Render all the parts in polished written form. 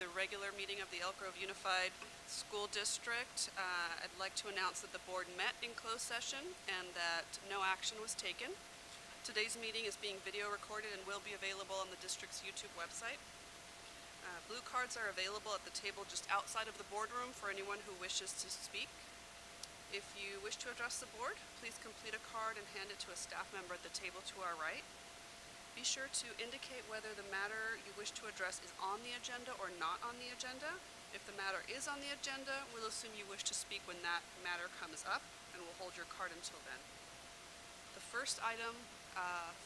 The regular meeting of the Elk Grove Unified School District. I'd like to announce that the board met in closed session and that no action was taken. Today's meeting is being video recorded and will be available on the district's YouTube website. Blue cards are available at the table just outside of the boardroom for anyone who wishes to speak. If you wish to address the board, please complete a card and hand it to a staff member at the table to our right. Be sure to indicate whether the matter you wish to address is on the agenda or not on the agenda. If the matter is on the agenda, we'll assume you wish to speak when that matter comes up, and we'll hold your card until then. The first item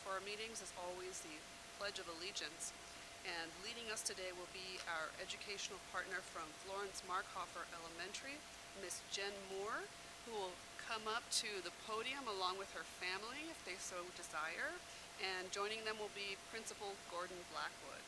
for our meetings is always the Pledge of Allegiance, and leading us today will be our educational partner from Florence Markhofer Elementary, Miss Jen Moore, who will come up to the podium along with her family if they so desire. And joining them will be Principal Gordon Blackwood.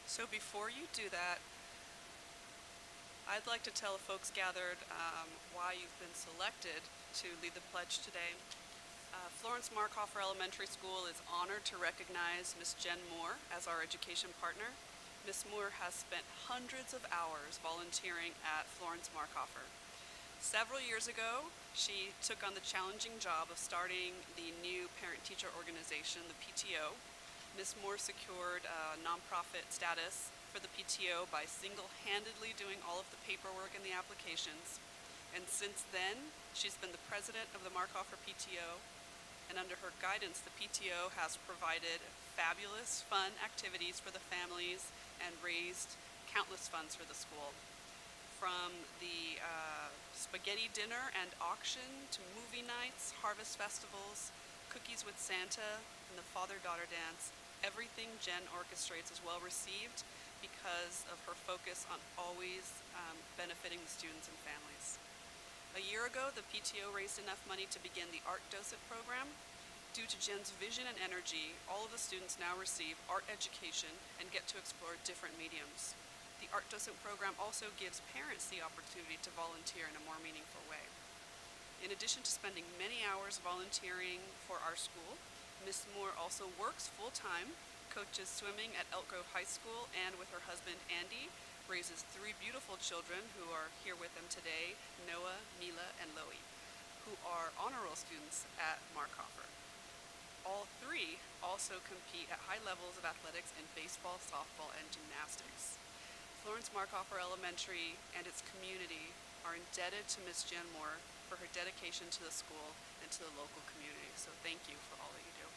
So before you do that, I'd like to tell the folks gathered why you've been selected to lead the pledge today. Florence Markhofer Elementary School is honored to recognize Miss Jen Moore as our education partner. Miss Moore has spent hundreds of hours volunteering at Florence Markhofer. Several years ago, she took on the challenging job of starting the new parent-teacher organization, the PTO. Miss Moore secured nonprofit status for the PTO by single-handedly doing all of the paperwork and the applications. And since then, she's been the president of the Markhofer PTO, and under her guidance, the PTO has provided fabulous, fun activities for the families and raised countless funds for the school. From the spaghetti dinner and auction to movie nights, harvest festivals, cookies with Santa, and the father-daughter dance, everything Jen orchestrates is well received because of her focus on always benefiting the students and families. A year ago, the PTO raised enough money to begin the Art Docent program. Due to Jen's vision and energy, all of the students now receive art education and get to explore different mediums. The Art Docent program also gives parents the opportunity to volunteer in a more meaningful way. In addition to spending many hours volunteering for our school, Ms. Moore also works full-time, coaches swimming at Elk Grove High School, and with her husband, Andy, raises 3 beautiful children who are here with them today, Noah, Mila, and Loie, who are honor roll students at Markhofer. All 3 also compete at high levels of athletics in baseball, softball, and gymnastics. Florence Markhofer Elementary and its community are indebted to Ms. Jen Moore for her dedication to the school and to the local community. So thank you for all that you do.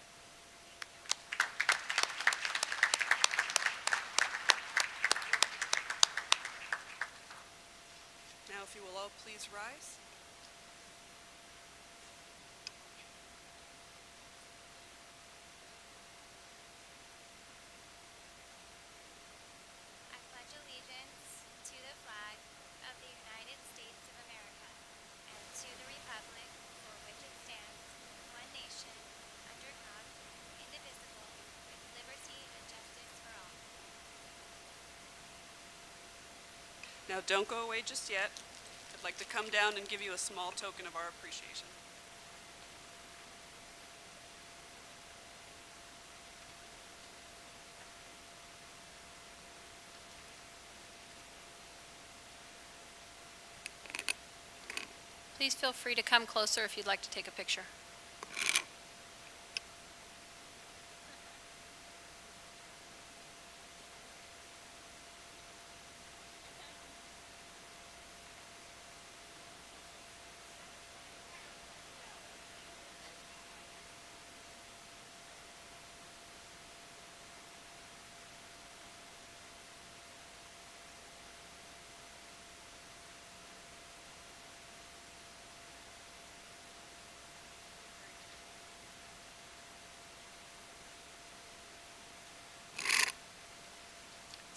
Now, if you will all please rise. I pledge allegiance to the flag of the United States of America and to the republic for which it stands, one nation, under God, indivisible, with liberty and justice for all. Now, don't go away just yet. I'd like to come down and give you a small token of our appreciation. Please feel free to come closer if you'd like to take a picture.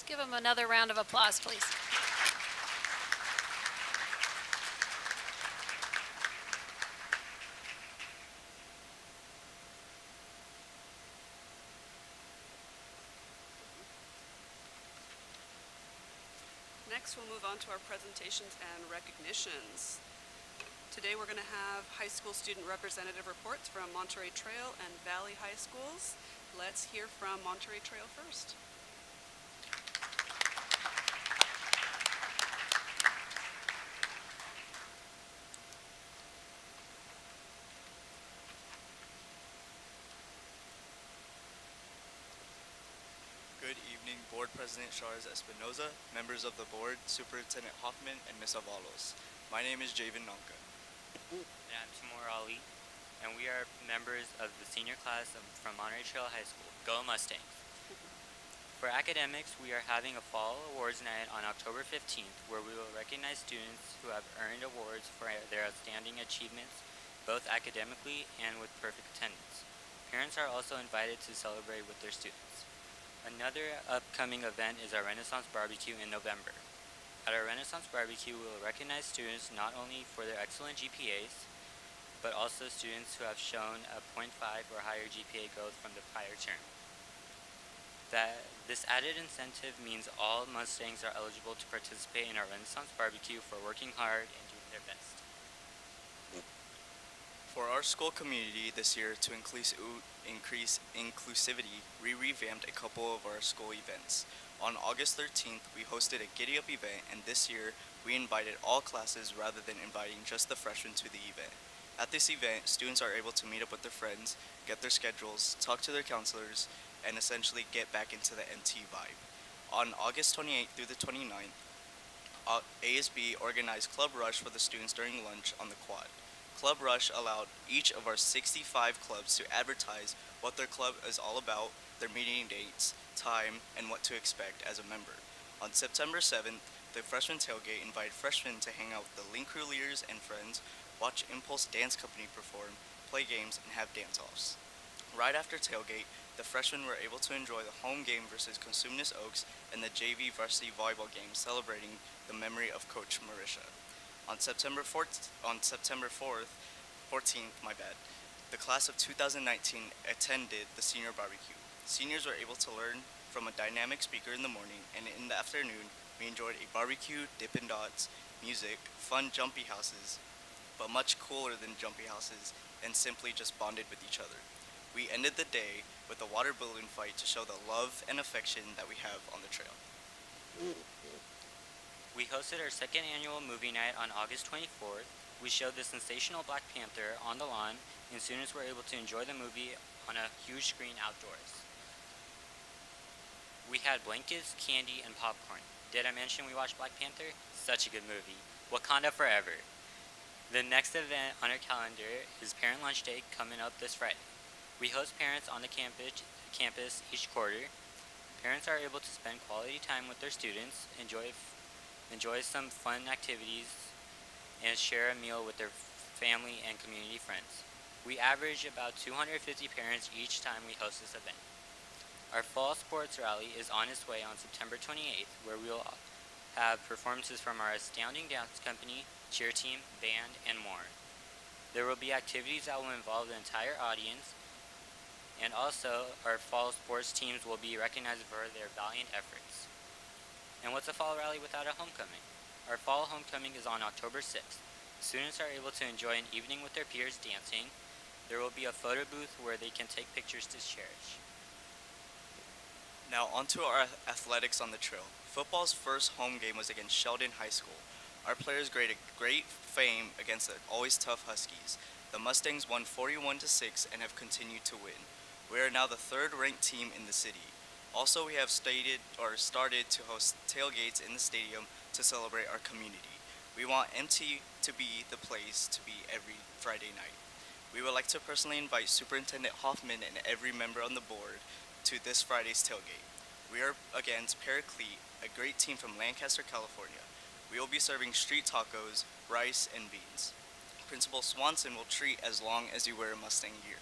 Give them another round of applause, please. Next, we'll move on to our presentations and recognitions. Today, we're going to have high school student representative reports from Monterey Trail and Valley High Schools. Let's hear from Monterey Trail first. Good evening, Board President Charles Espinoza, members of the Board, Superintendent Hoffman, and Ms. Avalos. My name is Javen Nonka. And I'm Timur Ali, and we are members of the senior class from Monterey Trail High School. Go Mustangs! For academics, we are having a fall awards night on October 15th, where we will recognize students who have earned awards for their outstanding achievements, both academically and with perfect attendance. Parents are also invited to celebrate with their students. Another upcoming event is our Renaissance Barbecue in November. At our Renaissance Barbecue, we will recognize students not only for their excellent GPAs, but also students who have shown a .5 or higher GPA growth from the prior term. This added incentive means all Mustangs are eligible to participate in our Renaissance Barbecue for working hard and doing their best. For our school community this year, to increase inclusivity, we revamped a couple of our school events. On August 13th, we hosted a Giddy Up event, and this year, we invited all classes rather than inviting just the freshmen to the event. At this event, students are able to meet up with their friends, get their schedules, talk to their counselors, and essentially get back into the MT vibe. On August 28th through the 29th, ASB organized Club Rush for the students during lunch on the quad. Club Rush allowed each of our 65 clubs to advertise what their club is all about, their meeting dates, time, and what to expect as a member. On September 7th, the freshman tailgate invited freshmen to hang out with the Link Crew leaders and friends, watch Impulse Dance Company perform, play games, and have dance-offs. Right after tailgate, the freshmen were able to enjoy the home game versus Consumnes Oaks and the JV varsity volleyball game celebrating the memory of Coach Marisha. On September 14th, the class of 2019 attended the senior barbecue. Seniors were able to learn from a dynamic speaker in the morning, and in the afternoon, we enjoyed a barbecue, Dippin' Dots, music, fun jumpy houses, but much cooler than jumpy houses, and simply just bonded with each other. We ended the day with a water balloon fight to show the love and affection that we have on the trail. We hosted our second annual movie night on August 24th. We showed the sensational Black Panther on the lawn, and students were able to enjoy the movie on a huge screen outdoors. We had blankets, candy, and popcorn. Did I mention we watched Black Panther? Such a good movie. Wakanda forever. The next event on our calendar is Parent Lunch Day coming up this Friday. We host parents on the campus each quarter. Parents are able to spend quality time with their students, enjoy some fun activities, and share a meal with their family and community friends. We average about 250 parents each time we host this event. Our fall sports rally is on its way on September 28th, where we will have performances from our astounding dance company, cheer team, band, and more. There will be activities that will involve the entire audience, and also our fall sports teams will be recognized for their valiant efforts. And what's a fall rally without a homecoming? Our fall homecoming is on October 6th. Students are able to enjoy an evening with their peers dancing. There will be a photo booth where they can take pictures to cherish. Now onto our athletics on the trail. Football's first home game was against Sheldon High School. Our players graded great fame against the always tough Huskies. The Mustangs won 41-6 and have continued to win. We are now the third-ranked team in the city. Also, we have started to host tailgates in the stadium to celebrate our community. We want MT to be the place to be every Friday night. We would like to personally invite Superintendent Hoffman and every member on the board to this Friday's tailgate. We are against Paraclete, a great team from Lancaster, California. We will be serving street tacos, rice, and beans. Principal Swanson will treat as long as you wear a Mustang gear.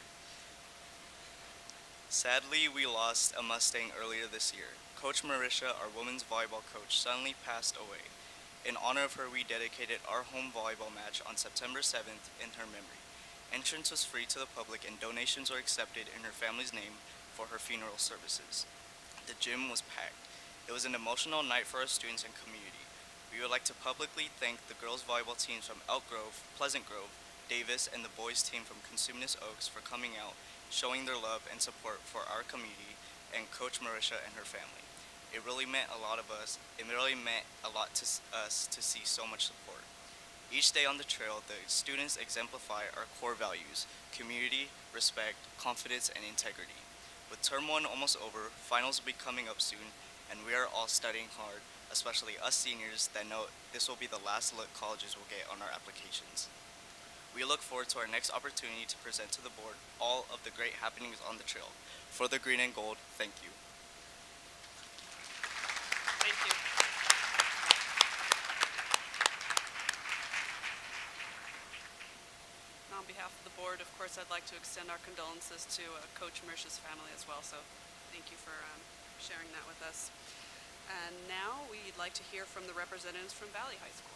Sadly, we lost a Mustang earlier this year. Coach Marisha, our women's volleyball coach, suddenly passed away. In honor of her, we dedicated our home volleyball match on September 7th in her memory. Entrance was free to the public and donations were accepted in her family's name for her funeral services. The gym was packed. It was an emotional night for our students and community. We would like to publicly thank the girls volleyball teams from Elk Grove, Pleasant Grove, Davis, and the boys team from Consumnes Oaks for coming out, showing their love and support for our community, and Coach Marisha and her family. It really meant a lot of us. It really meant a lot to us to see so much support. Each day on the trail, the students exemplify our core values: community, respect, confidence, and integrity. With term one almost over, finals will be coming up soon, and we are all studying hard, especially us seniors that know this will be the last look colleges will get on our applications. We look forward to our next opportunity to present to the board all of the great happenings on the trail. For the green and gold, thank you. Thank you. On behalf of the board, of course, I'd like to extend our condolences to Coach Marisha's family as well, so thank you for sharing that with us. And now we'd like to hear from the representatives from Valley High School.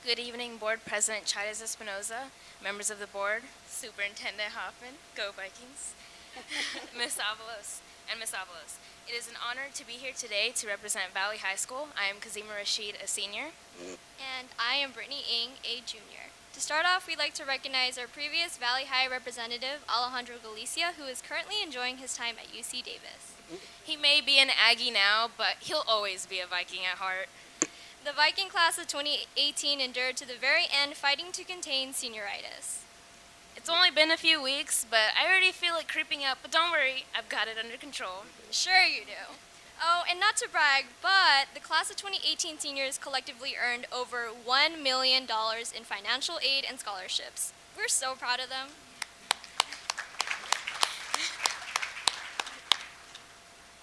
Good evening, Board President Chavez Espinoza, members of the board, Superintendent Hoffman, go Vikings, Ms. Avalos, and Ms. Avalos. It is an honor to be here today to represent Valley High School. I am Kazima Rashid, a senior. And I am Brittany Ng, a junior. To start off, we'd like to recognize our previous Valley High representative, Alejandro Galicia, who is currently enjoying his time at UC Davis. He may be an Aggie now, but he'll always be a Viking at heart. The Viking class of 2018 endured to the very end, fighting to contain senioritis. It's only been a few weeks, but I already feel it creeping up, but don't worry, I've got it under control. Sure you do. Oh, and not to brag, but the class of 2018 seniors collectively earned over $1 million in financial aid and scholarships. We're so proud of them.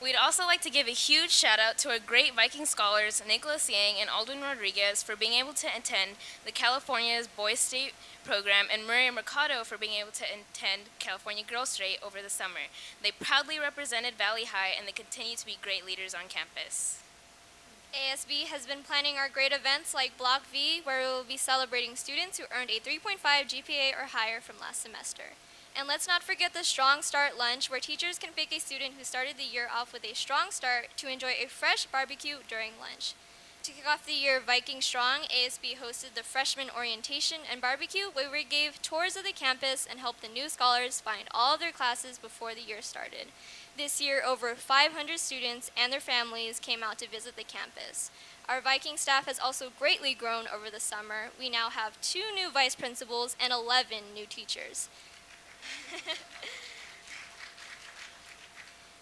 We'd also like to give a huge shout out to our great Viking scholars, Nicholas Yang and Aldwin Rodriguez, for being able to attend the California's Boys State program, and Maria Mercado for being able to attend California Girls State over the summer. They proudly represented Valley High, and they continue to be great leaders on campus. ASB has been planning our great events like Block V, where we will be celebrating students who earned a 3.5 GPA or higher from last semester. And let's not forget the Strong Start Lunch, where teachers can pick a student who started the year off with a strong start to enjoy a fresh barbecue during lunch. To kick off the year Viking Strong, ASB hosted the Freshman Orientation and Barbecue, where we gave tours of the campus and helped the new scholars find all of their classes before the year started. This year, over 500 students and their families came out to visit the campus. Our Viking staff has also greatly grown over the summer. We now have 2 new vice principals and 11 new teachers.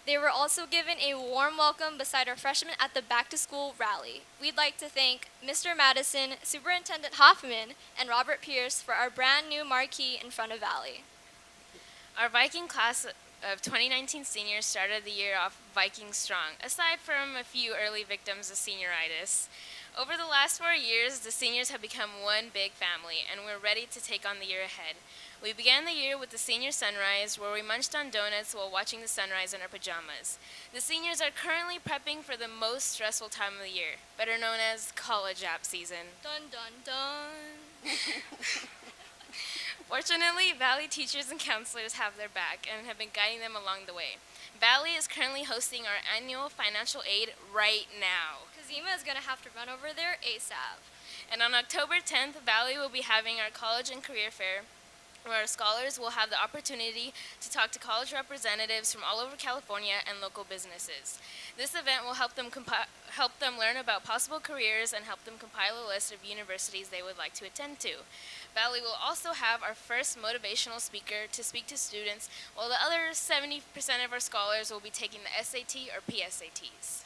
They were also given a warm welcome beside our freshmen at the back-to-school rally. We'd like to thank Mr. Madison, Superintendent Hoffman, and Robert Pierce for our brand new marquee in front of Valley. Our Viking class of 2019 seniors started the year off Viking strong, aside from a few early victims of senioritis. Over the last 4 years, the seniors have become one big family, and we're ready to take on the year ahead. We began the year with the senior sunrise, where we munched on donuts while watching the sunrise in our pajamas. The seniors are currently prepping for the most stressful time of the year, better known as college app season. Dun dun dun! Fortunately, Valley teachers and counselors have their back and have been guiding them along the way. Valley is currently hosting our annual financial aid right now. Kazima is going to have to run over there ASAP. And on October 10th, Valley will be having our college and career fair, where our scholars will have the opportunity to talk to college representatives from all over California and local businesses. This event will help them learn about possible careers and help them compile a list of universities they would like to attend to. Valley will also have our first motivational speaker to speak to students, while the other 70% of our scholars will be taking the SAT or PSATs.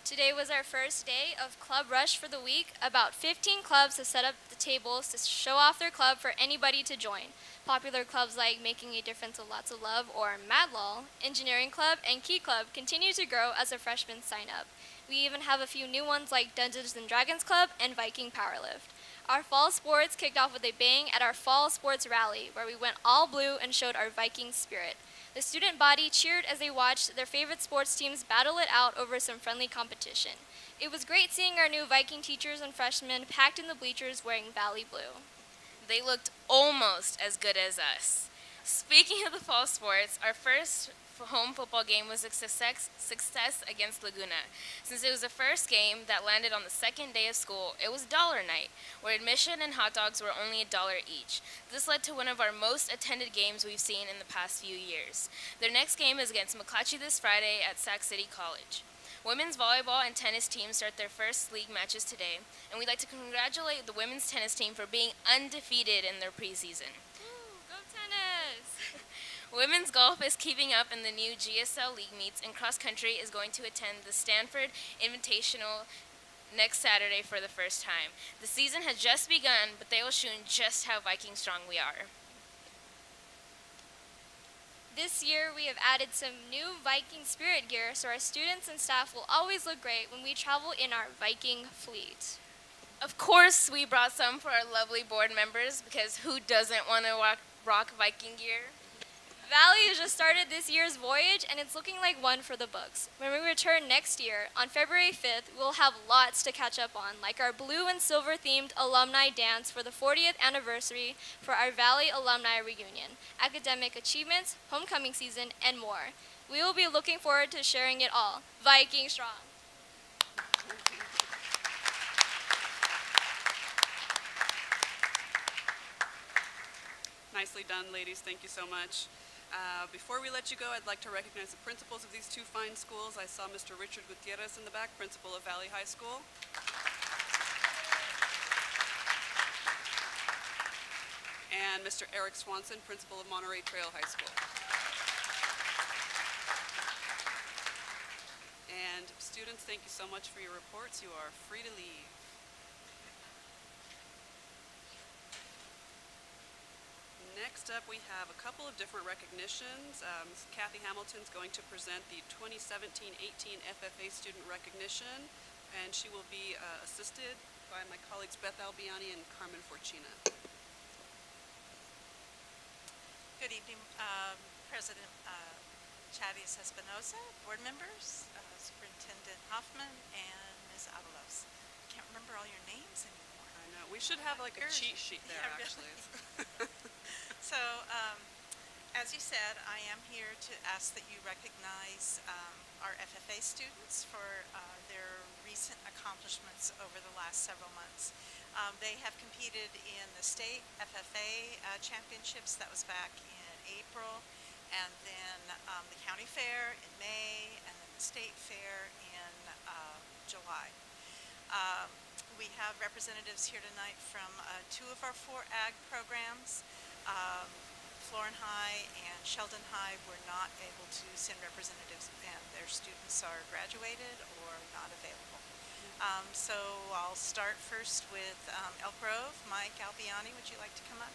Today was our first day of Club Rush for the week. About 15 clubs have set up the tables to show off their club for anybody to join. Popular clubs like Making a Difference with Lots of Love or MadLol, Engineering Club, and Key Club continue to grow as our freshmen sign up. We even have a few new ones like Dungeons & Dragons Club and Viking Powerlift. Our fall sports kicked off with a bang at our fall sports rally, where we went all blue and showed our Viking spirit. The student body cheered as they watched their favorite sports teams battle it out over some friendly competition. It was great seeing our new Viking teachers and freshmen packed in the bleachers wearing Valley blue. They looked almost as good as us. Speaking of the fall sports, our first home football game was a success against Laguna. Since it was the first game that landed on the second day of school, it was dollar night, where admission and hot dogs were only $1 each. This led to one of our most attended games we've seen in the past few years. Their next game is against McClatchy this Friday at Sac City College. Women's volleyball and tennis teams start their first league matches today, and we'd like to congratulate the women's tennis team for being undefeated in their preseason. Woo, go tennis! Women's golf is keeping up in the new GSL League meets, and cross country is going to attend the Stanford Invitational next Saturday for the first time. The season has just begun, but they will show just how Viking strong we are. This year, we have added some new Viking spirit gear so our students and staff will always look great when we travel in our Viking fleet. Of course, we brought some for our lovely board members, because who doesn't want to rock Viking gear? Valley has just started this year's voyage, and it's looking like one for the books. When we return next year, on February 5th, we'll have lots to catch up on, like our blue and silver themed alumni dance for the 40th anniversary for our Valley alumni reunion, academic achievements, homecoming season, and more. We will be looking forward to sharing it all. Viking strong! Nicely done, ladies. Thank you so much. Before we let you go, I'd like to recognize the principals of these two fine schools. I saw Mr. Richard Gutierrez in the back, principal of Valley High School. And Mr. Eric Swanson, principal of Monterey Trail High School. And students, thank you so much for your reports. You are free to leave. Next up, we have a couple of different recognitions. Kathy Hamilton's going to present the 2017-18 FFA Student Recognition, and she will be assisted by my colleagues Beth Albiani and Carmen Forcina. Good evening, President Chavez Espinosa, board members, Superintendent Hoffman, and Ms. Avalos. Can't remember all your names anymore. I know. We should have like a cheat sheet there, Yeah, actually. So, as you said, I am here to ask that you recognize our FFA students for their recent accomplishments over the last several months. They have competed in the state FFA championships. That was back in April, and then the county fair in May, and then the state fair in July. We have representatives here tonight from two of our 4 ag programs. Florin High and Sheldon High were not able to send representatives, and their students are graduated or not available. So I'll start first with Elk Grove. Mike Albiani, would you like to come up?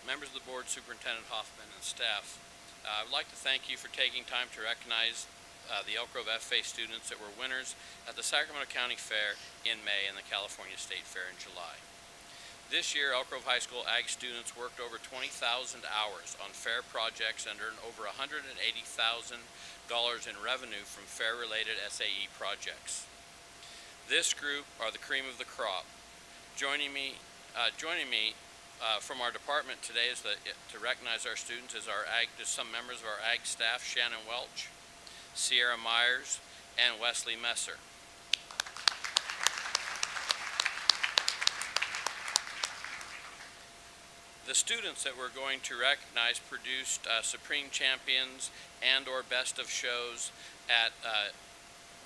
Members of the board, Superintendent Hoffman, and staff, I would like to thank you for taking time to recognize the Elk Grove FFA students that were winners at the Sacramento County Fair in May and the California State Fair in July. This year, Elk Grove High School Ag students worked over 20,000 hours on fair projects and earned over $180,000 in revenue from fair-related SAE projects. This group are the cream of the crop. Joining me from our department today is to recognize our students is some members of our Ag staff, Shannon Welch, Sierra Myers, and Wesley Messer. The students that we're going to recognize produced Supreme Champions and or Best of Shows at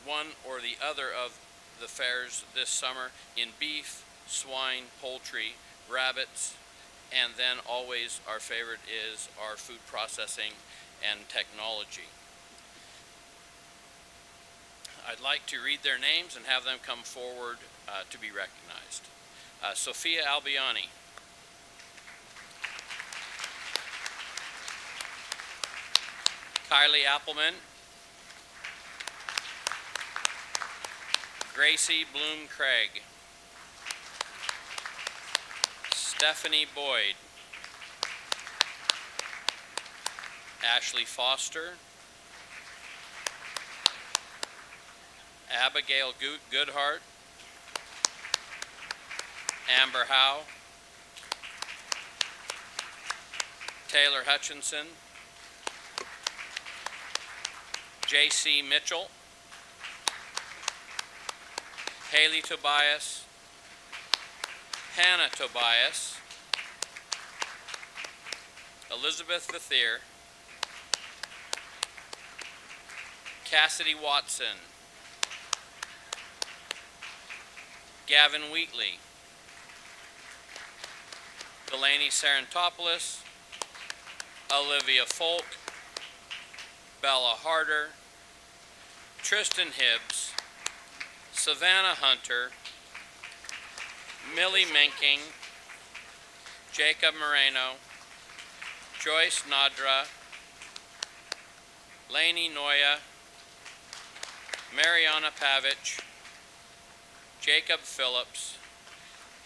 one or the other of the fairs this summer in beef, swine, poultry, rabbits, And then always our favorite is our food processing and technology. I'd like to read their names and have them come forward to be recognized. Sophia Albiani. Kylie Appleman. Gracie Bloom Craig. Stephanie Boyd. Ashley Foster. Abigail Goodhart. Amber Howe. Taylor Hutchinson. J.C. Mitchell. Haley Tobias. Hannah Tobias. Elizabeth Vithier. Cassidy Watson. Gavin Wheatley. Delaney Sarantopoulos. Olivia Folk. Bella Harder. Tristan Hibbs. Savannah Hunter. Millie Menking. Jacob Moreno. Joyce Nadra. Lainey Noya. Mariana Pavich. Jacob Phillips.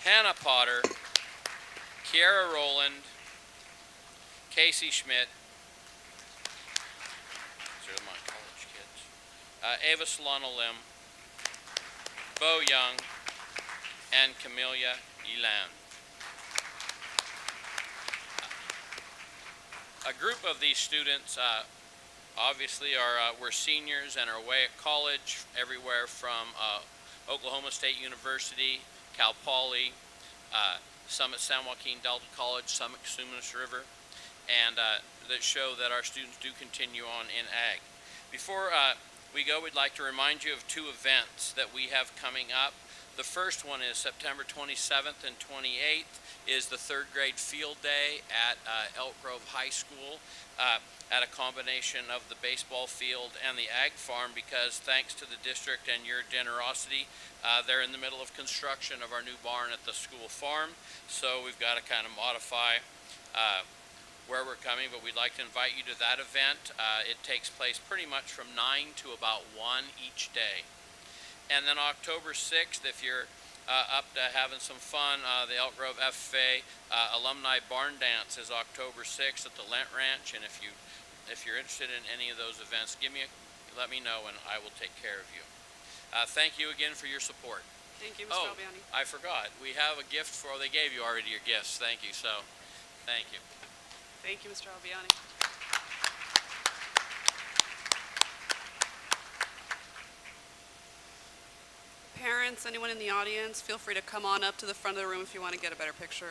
Hannah Potter. Kiara Rowland. Casey Schmidt. These are my college kids. Ava Solana Lim. Bo Young. And Camelia Elan. A group of these students obviously we're seniors and are away at college everywhere from Oklahoma State University, Cal Poly, some at San Joaquin Delta College, some at Casumas River, and that show that our students do continue on in ag. Before we go, we'd like to remind you of two events that we have coming up. The first one is September 27th and 28th is the third grade field day at Elk Grove High School at a combination of the baseball field and the ag farm, because thanks to the district and your generosity, they're in the middle of construction of our new barn at the school farm. So we've got to kind of modify where we're coming, but we'd like to invite you to that event. It takes place pretty much from 9 to about 1 each day. And then October 6th, if you're up to having some fun, the Elk Grove FFA Alumni Barn Dance is October 6th at the Lent Ranch. And if you're interested in any of those events, let me know and I will take care of you. Thank you again for your support. Thank you, Mr. Albiani. I forgot. We have a gift they gave you already your gifts. Thank you. So, thank you. Thank you, Mr. Albiani. Parents, anyone in the audience, feel free to come on up to the front of the room if you want to get a better picture.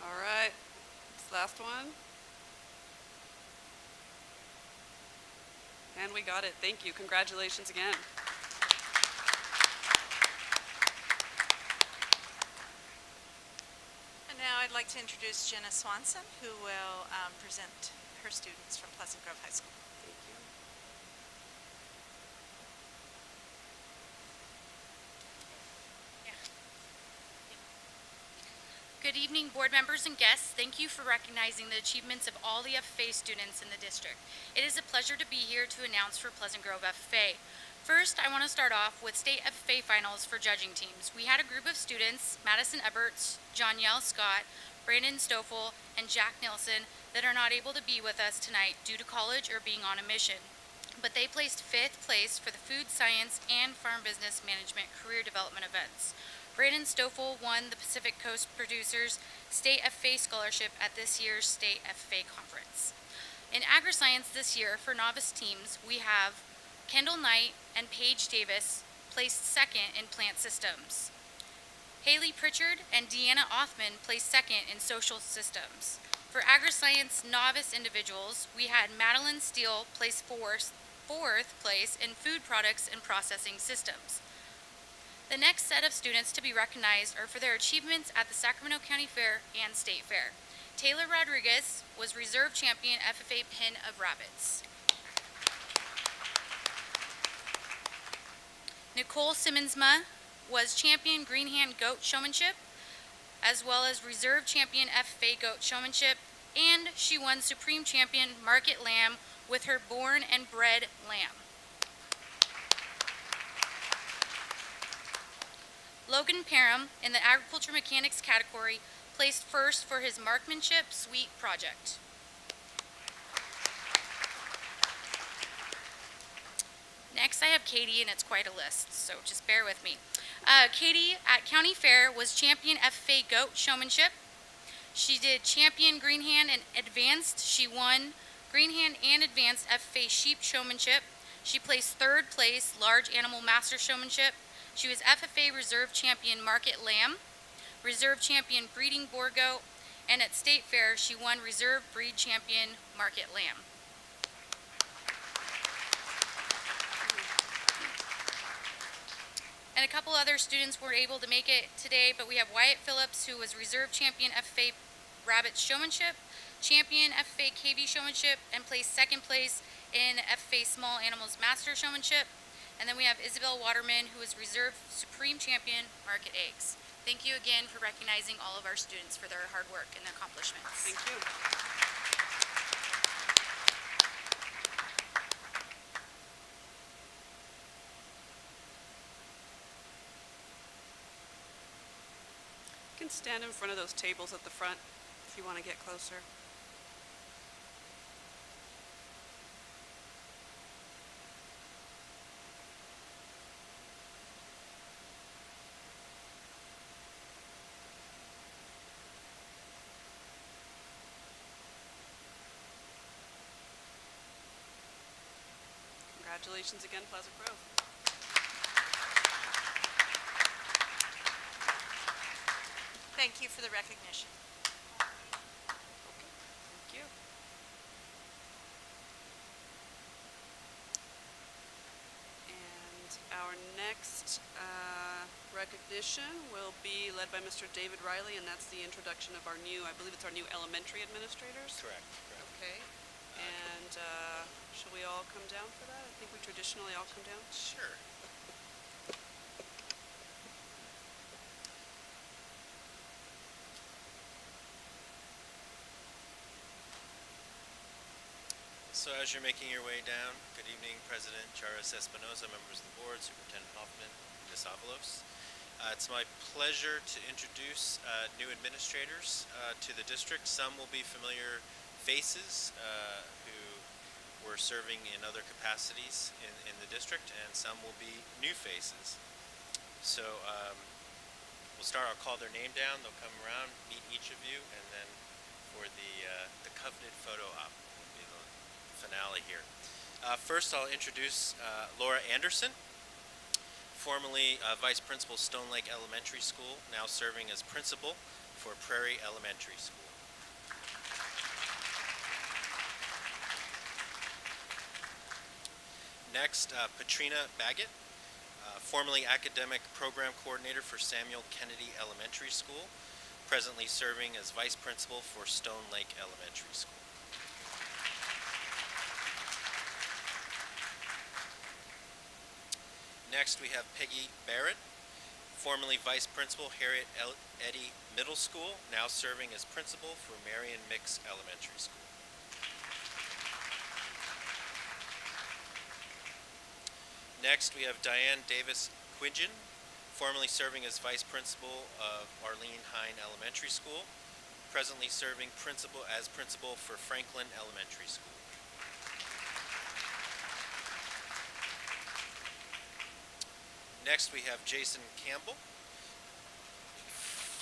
All right, this last one. And we got it. Thank you. Congratulations again. And now I'd like to introduce Jenna Swanson, who will present her students from Pleasant Grove High School. Thank you. Good evening, board members and guests. Thank you for recognizing the achievements of all the FFA students in the district. It is a pleasure to be here to announce for Pleasant Grove FFA. First, I want to start off with state FFA finals for judging teams. We had a group of students, Madison Eberts, Johnielle Scott, Brandon Stoffel, and Jack Nilsson, that are not able to be with us tonight due to college or being on a mission. but they placed 5th place for the Food Science and Farm Business Management Career Development events. Brandon Stoffel won the Pacific Coast Producers State FFA Scholarship at this year's State FFA Conference. In Agri-Science this year, for novice teams, we have Kendall Knight and Paige Davis placed 2nd in Plant Systems. Haley Pritchard and Deanna Othman placed 2nd in Social Systems. For Agri-Science novice individuals, we had Madeline Steele place 4th place in Food Products and Processing Systems. The next set of students to be recognized are for their achievements at the Sacramento County Fair and State Fair. Taylor Rodriguez was Reserve Champion FFA Pin of Rabbits. Nicole Simmonsma was Champion Green Hand Goat Showmanship, as well as Reserve Champion FFA Goat Showmanship, and she won Supreme Champion Market Lamb with her born and bred lamb. Logan Parham, in the Agriculture Mechanics category, placed 1st for his Marksmanship Suite project. Next, I have Katie, and it's quite a list, so just bear with me. Katie at County Fair was Champion FFA Goat Showmanship. She did Champion Green Hand and Advanced. She won Green Hand and Advanced FFA Sheep Showmanship. She placed 3rd place Large Animal Master Showmanship. She was FFA Reserve Champion Market Lamb, Reserve Champion Breeding Boar Goat, and at State Fair, she won Reserve Breed Champion Market Lamb. And a couple other students were able to make it today, but we have Wyatt Phillips, who was Reserve Champion FFA Rabbit Showmanship, Champion FFA KB Showmanship, and placed 2nd place in FFA Small Animals Master Showmanship. And then we have Isabel Waterman, who was Reserve Supreme Champion Market Eggs. Thank you again for recognizing all of our students for their hard work and accomplishments. Thank you. You can stand in front of those tables at the front if you want to get closer. Congratulations again, Pleasant Grove. Thank you for the recognition. Thank you. And our next recognition will be led by Mr. David Riley, and that's the introduction of our new, I believe it's our new elementary administrators. Correct. Okay. And shall we all come down for that? I think we traditionally all come down. Sure. So as you're making your way down, good evening, President Charas Espinoza, members of the board, Superintendent Hoffman, Ms. Avalos. It's my pleasure to introduce new administrators to the district. Some will be familiar faces who were serving in other capacities in the district, and some will be new faces. So we'll start, I'll call their name down, they'll come around, meet each of you, and then for the coveted photo op will be the finale here. First I'll introduce Laura Anderson, formerly Vice Principal Stone Lake Elementary School, now serving as Principal for Prairie Elementary School. Next, Patrina Baggett, formerly Academic Program Coordinator for Samuel Kennedy Elementary School, presently serving as Vice Principal for Stone Lake Elementary School. Next, we have Peggy Barrett, formerly Vice Principal Harriet Eddy Middle School, now serving as Principal for Marion Mix Elementary School. Next, we have Diane Davis Quidgen, formerly serving as Vice Principal of Arlene Hine Elementary School, presently serving as Principal for Franklin Elementary School. Next, we have Jason Campbell,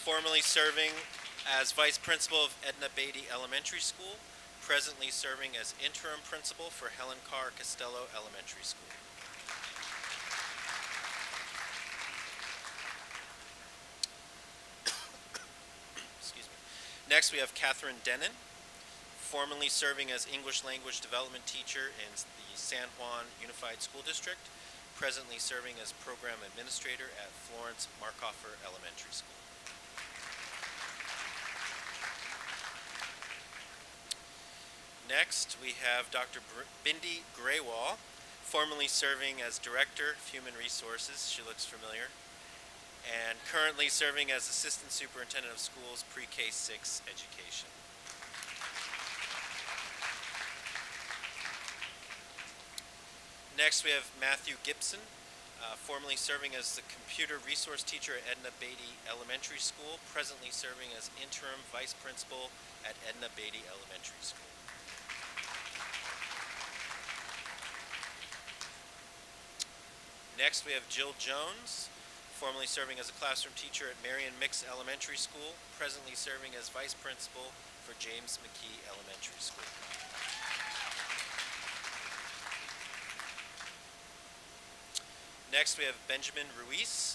formerly serving as Vice Principal of Edna Beatty Elementary School, presently serving as Interim Principal for Helen Carr Costello Elementary School. Excuse me. Next, we have Catherine Denon, formerly serving as English Language Development Teacher in the San Juan Unified School District, presently serving as Program Administrator at Florence Markhofer Elementary School. Next, we have Dr. Bindi Graywall, formerly serving as Director of Human Resources, she looks familiar, and currently serving as Assistant Superintendent of Schools Pre-K 6 Education. Next, we have Matthew Gibson, formerly serving as the Computer Resource Teacher at Edna Beatty Elementary School, presently serving as Interim Vice Principal at Edna Beatty Elementary School. Next, we have Jill Jones, formerly serving as a classroom teacher at Marion Mix Elementary School, presently serving as Vice Principal for James McKee Elementary School. Next, we have Benjamin Ruiz,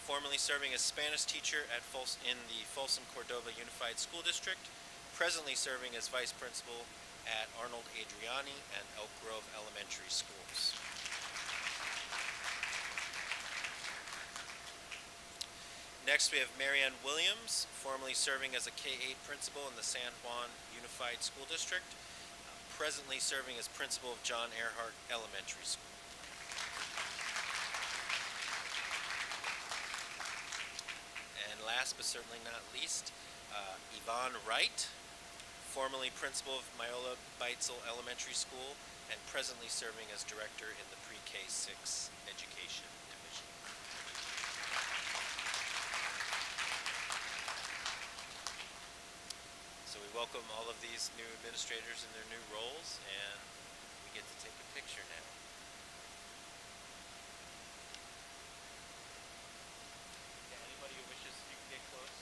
formerly serving as Spanish teacher at in the Folsom Cordova Unified School District, presently serving as Vice Principal at Arnold Adriani and Elk Grove Elementary Schools. Next, we have Marianne Williams, formerly serving as a K-8 principal in the San Juan Unified School District, presently serving as principal of John Earhart Elementary School. And last but certainly not least, Yvonne Wright, formerly principal of Myola Beitzel Elementary School and presently serving as director in the Pre-K 6 Education Division. So we welcome all of these new administrators in their new roles, and we get to take a picture now. Yeah, anybody who wishes, you can get close.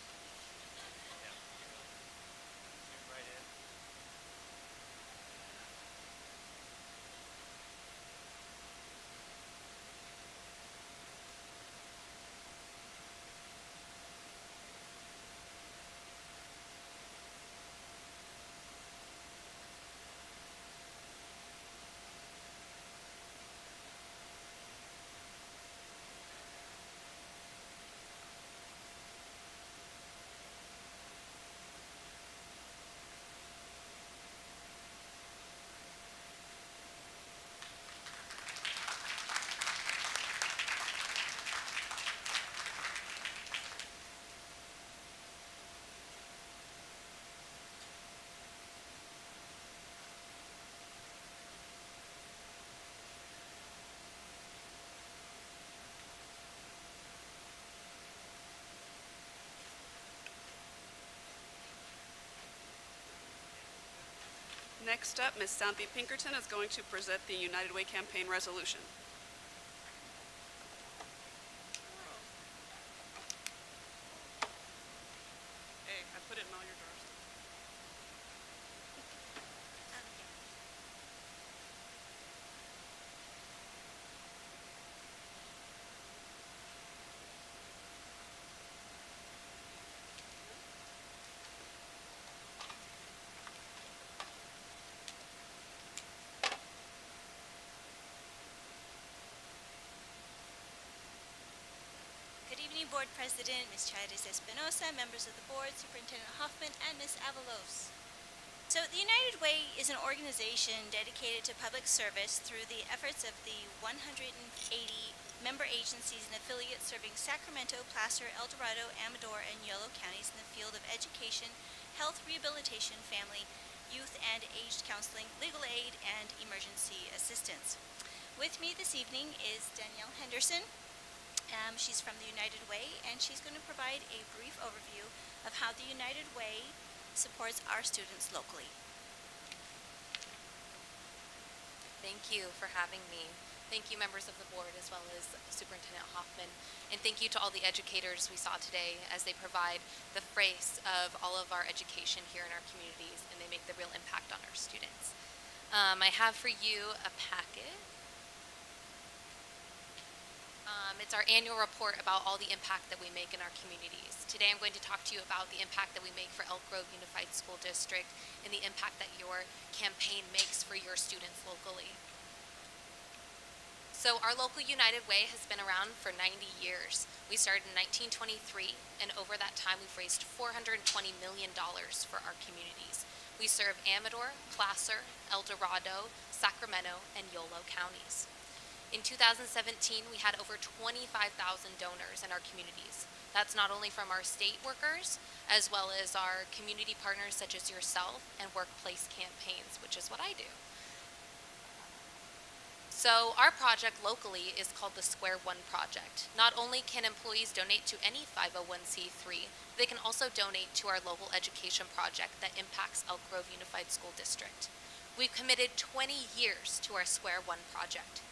Yeah, zoom right in. Next up, Ms. Santhi Pinkerton is going to present the United Way campaign resolution. Hey, I put it in all your drawers. Good evening, Board President, Ms. Chávez Espinosa, members of the Board, Superintendent Hoffman, and Ms. Avalos. So, the United Way is an organization dedicated to public service through the efforts of the 180 member agencies and affiliates serving Sacramento, Placer, El Dorado, Amador, and Yolo counties in the field of education, health, rehabilitation, family, youth and aged counseling, legal aid, and emergency assistance. With me this evening is Danielle Henderson. She's from the United Way, and she's going to provide a brief overview of how the United Way supports our students locally. Thank you for having me. Thank you, members of the board, as well as Superintendent Hoffman. And thank you to all the educators we saw today as they provide the face of all of our education here in our communities, and they make the real impact on our students. I have for you a packet. It's our annual report about all the impact that we make in our communities. Today I'm going to talk to you about the impact that we make for Elk Grove Unified School District and the impact that your campaign makes for your students locally. So our local United Way has been around for 90 years. We started in 1923, and over that time we've raised $420 million for our communities. We serve Amador, Placer, El Dorado, Sacramento, and Yolo counties. In 2017, we had over 25,000 donors in our communities. That's not only from our state workers, as well as our community partners such as yourself and workplace campaigns, which is what I do. So our project locally is called the Square One Project. Not only can employees donate to any 501c3, they can also donate to our local education project that impacts Elk Grove Unified School District. We've committed 20 years to our Square One Project.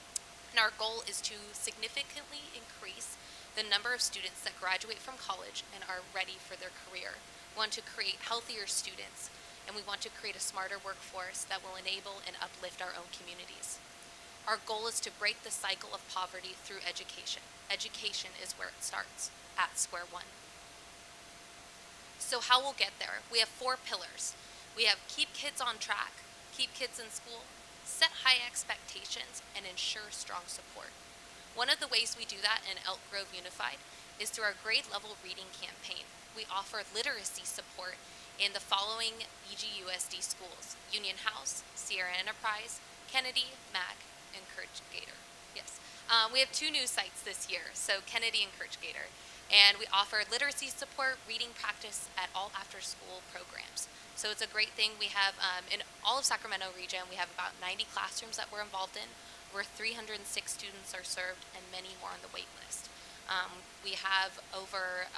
And our goal is to significantly increase the number of students that graduate from college and are ready for their career. We want to create healthier students, and we want to create a smarter workforce that will enable and uplift our own communities. Our goal is to break the cycle of poverty through education. Education is where it starts, at Square One. So how we'll get there? We have 4 pillars. We have keep kids on track, keep kids in school, set high expectations, and ensure strong support. One of the ways we do that in Elk Grove Unified is through our grade level reading campaign. We offer literacy support in the following EGUSD schools: Union House, Sierra Enterprise, Kennedy, Mac, and Kirch Gator. Yes. We have 2 new sites this year, so Kennedy and Kirch Gator. And we offer literacy support, reading practice at all after-school programs. So it's a great thing. We have, in all of Sacramento region, we have about 90 classrooms that we're involved in. Over 306 students are served, and many more on the wait list. We have over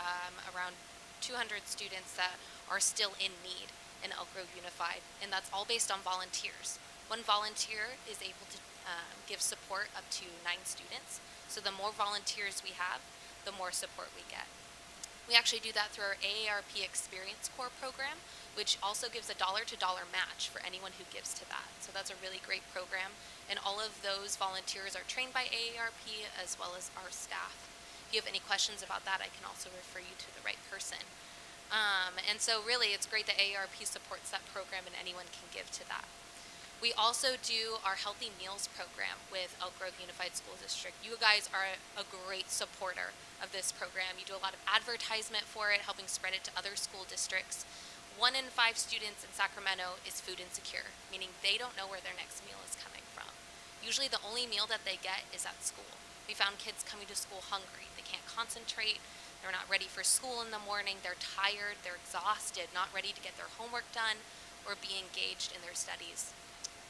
around 200 students that are still in need in Elk Grove Unified, and that's all based on volunteers. One volunteer is able to give support up to 9 students. So the more volunteers we have, the more support we get. We actually do that through our AARP Experience Corps program, which also gives a dollar-to-dollar match for anyone who gives to that. So that's a really great program, and all of those volunteers are trained by AARP as well as our staff. If you have any questions about that, I can also refer you to the right person. And so really, it's great that AARP supports that program and anyone can give to that. We also do our Healthy Meals program with Elk Grove Unified School District. You guys are a great supporter of this program. You do a lot of advertisement for it, helping spread it to other school districts. 1 in 5 students in Sacramento is food insecure, meaning they don't know where their next meal is coming from. Usually the only meal that they get is at school. We found kids coming to school hungry. They can't concentrate. They're not ready for school in the morning. They're tired. They're exhausted, not ready to get their homework done or be engaged in their studies.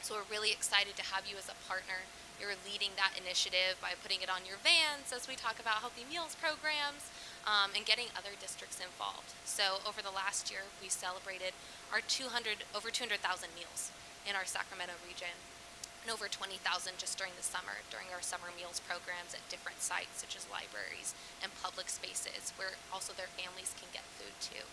So we're really excited to have you as a partner. You're leading that initiative by putting it on your vans as we talk about Healthy Meals programs, and getting other districts involved. So over the last year, we celebrated our over 200,000 meals in our Sacramento region, and over 20,000 just during the summer, during our summer meals programs at different sites such as libraries and public spaces where also their families can get food too.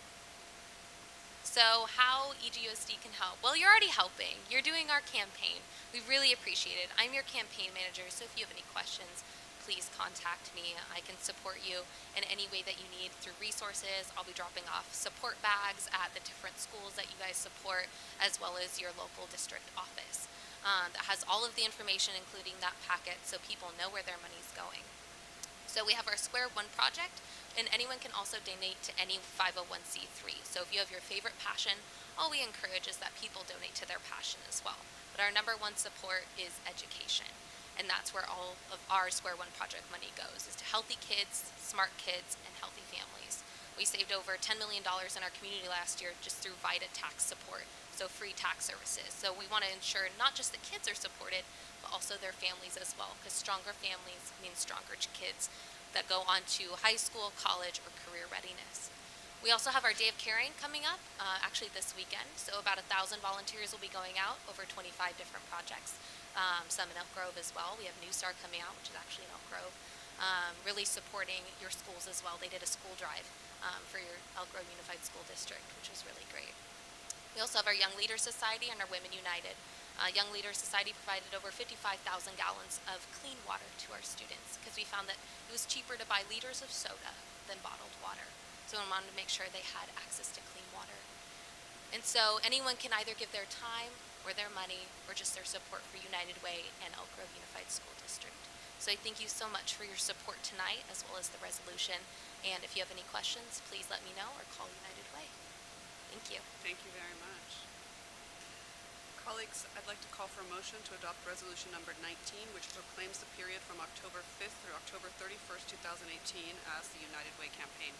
So how EGUSD can help? Well, you're already helping. You're doing our campaign. We really appreciate it. I'm your campaign manager, so if you have any questions, please contact me. I can support you in any way that you need through resources. I'll be dropping off support bags at the different schools that you guys support, as well as your local district office. That has all of the information, including that packet, so people know where their money's going. So we have our Square One project, and anyone can also donate to any 501c3. So if you have your favorite passion, all we encourage is that people donate to their passion as well. But our number one support is education, and that's where all of our Square One project money goes, is to healthy kids, smart kids, and healthy families. We saved over $10 million in our community last year just through VITA tax support, so free tax services. So we want to ensure not just the kids are supported, but also their families as well, because stronger families mean stronger kids that go on to high school, college, or career readiness. We also have our Day of Caring coming up, actually this weekend. So about 1,000 volunteers will be going out over 25 different projects. Some in Elk Grove as well. We have New Star coming out, which is actually in Elk Grove. Really supporting your schools as well. They did a school drive for your Elk Grove Unified School District, which was really great. We also have our Young Leaders Society and our Women United. Young Leaders Society provided over 55,000 gallons of clean water to our students because we found that it was cheaper to buy liters of soda than bottled water. So we wanted to make sure they had access to clean water. And so anyone can either give their time or their money or just their support for United Way and Elk Grove Unified School District. So I thank you so much for your support tonight as well as the resolution. And if you have any questions, please let me know or call United Way. Thank you. Thank you very much. Colleagues, I'd like to call for a motion to adopt resolution number 19, which proclaims the period from October 5th through October 31st, 2018 as the United Way campaign.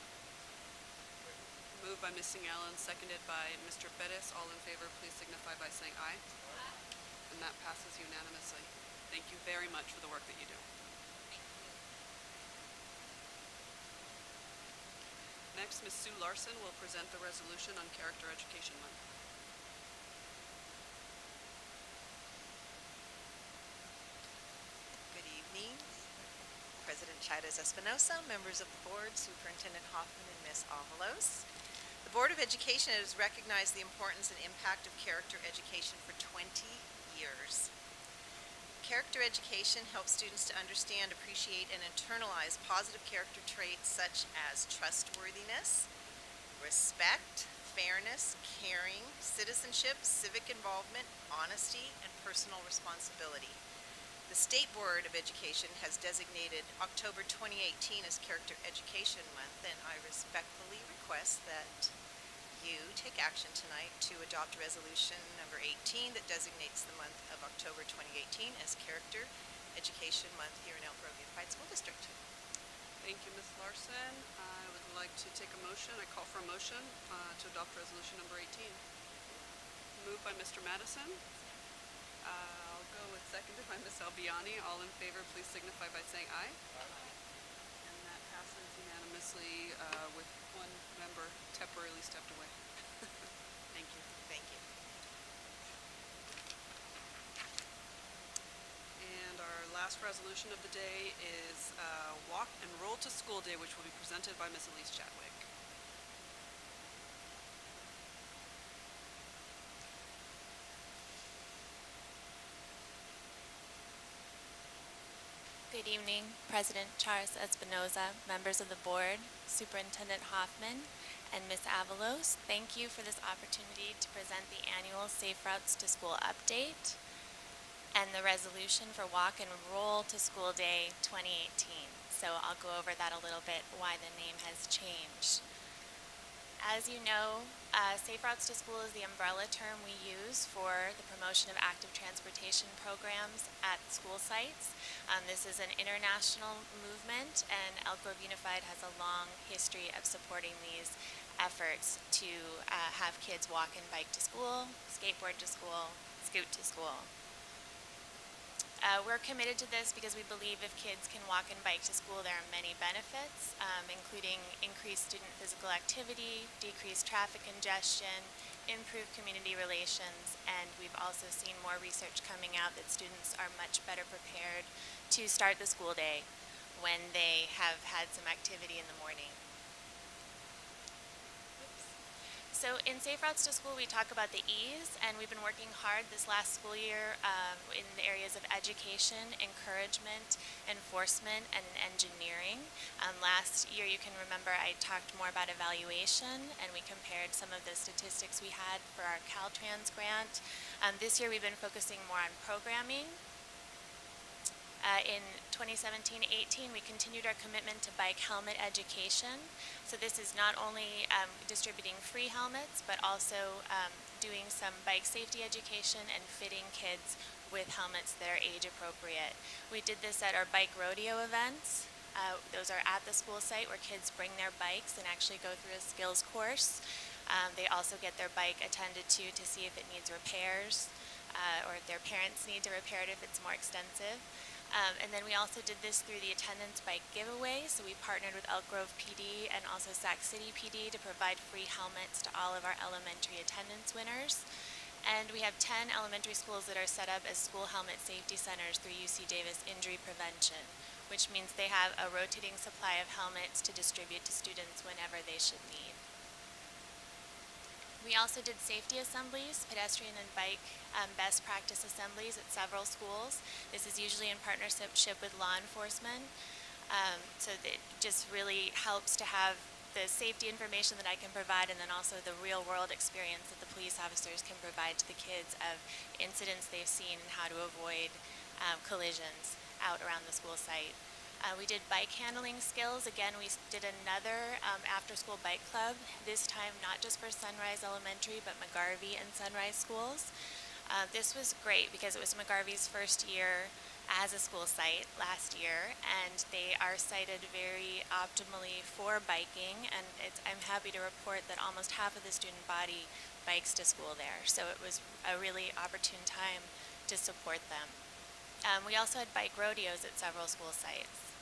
Moved by Ms. Allen, seconded by Mr. Bettis. All in favor, please signify by saying aye. And that passes unanimously. Thank you very much for the work that you do. Next, Ms. Sue Larson will present the resolution on Character Education Month. Good evening, President Chavez Espinosa, members of the board, Superintendent Hoffman, and Ms. Avalos. The Board of Education has recognized the importance and impact of character education for 20 years. Character education helps students to understand, appreciate, and internalize positive character traits such as trustworthiness, respect, fairness, caring, citizenship, civic involvement, honesty, and personal responsibility. The State Board of Education has designated October 2018 as Character Education Month, and I respectfully request that you take action tonight to adopt resolution number 18 that designates the month of October 2018 as Character Education Month here in Elk Grove Unified School District. Thank you, Ms. Larson. I would like to take a motion. I call for a motion to adopt resolution number 18. Moved by Mr. Madison. I'll go with seconded by Ms. Albiani. All in favor, please signify by saying aye. And that passes unanimously with one member temporarily stepped away. Thank you. Thank you. And our last resolution of the day is Walk and Roll to School Day, which will be presented by Ms. Elise Chadwick. Good evening, President Charles Espinosa, members of the board, Superintendent Hoffman, and Ms. Avalos. Thank you for this opportunity to present the annual Safe Routes to School update and the resolution for Walk and Roll to School Day 2018. So I'll go over that a little bit, why the name has changed. As you know, Safe Routes to School is the umbrella term we use for the promotion of active transportation programs at school sites. This is an international movement, and Elk Grove Unified has a long history of supporting these efforts to have kids walk and bike to school, skateboard to school, scoot to school. We're committed to this because we believe if kids can walk and bike to school, there are many benefits, including increased student physical activity, decreased traffic congestion, improved community relations, and we've also seen more research coming out that students are much better prepared to start the school day when they have had some activity in the morning. So in Safe Routes to School, we talk about the E's, and we've been working hard this last school year in the areas of education, encouragement, enforcement, and engineering. Last year, you can remember I talked more about evaluation, and we compared some of the statistics we had for our Caltrans grant. This year, we've been focusing more on programming. In 2017-18, we continued our commitment to bike helmet education. So this is not only distributing free helmets, but also doing some bike safety education and fitting kids with helmets that are age appropriate. We did this at our bike rodeo events. Those are at the school site where kids bring their bikes and actually go through a skills course. They also get their bike attended to see if it needs repairs or if their parents need to repair it if it's more extensive. And then we also did this through the attendance bike giveaway. So we partnered with Elk Grove PD and also Sac City PD to provide free helmets to all of our elementary attendance winners. And we have 10 elementary schools that are set up as school helmet safety centers through UC Davis Injury Prevention, which means they have a rotating supply of helmets to distribute to students whenever they should need. We also did safety assemblies, pedestrian and bike best practice assemblies at several schools. This is usually in partnership with law enforcement. So it just really helps to have the safety information that I can provide, and then also the real world experience that the police officers can provide to the kids of incidents they've seen and how to avoid collisions out around the school site. We did bike handling skills. Again, we did another after-school bike club, this time not just for Sunrise Elementary, but McGarvey and Sunrise schools. This was great because it was McGarvey's first year as a school site last year, and they are sited very optimally for biking, and I'm happy to report that almost half of the student body bikes to school there, so it was a really opportune time to support them. We also had bike rodeos at several school sites.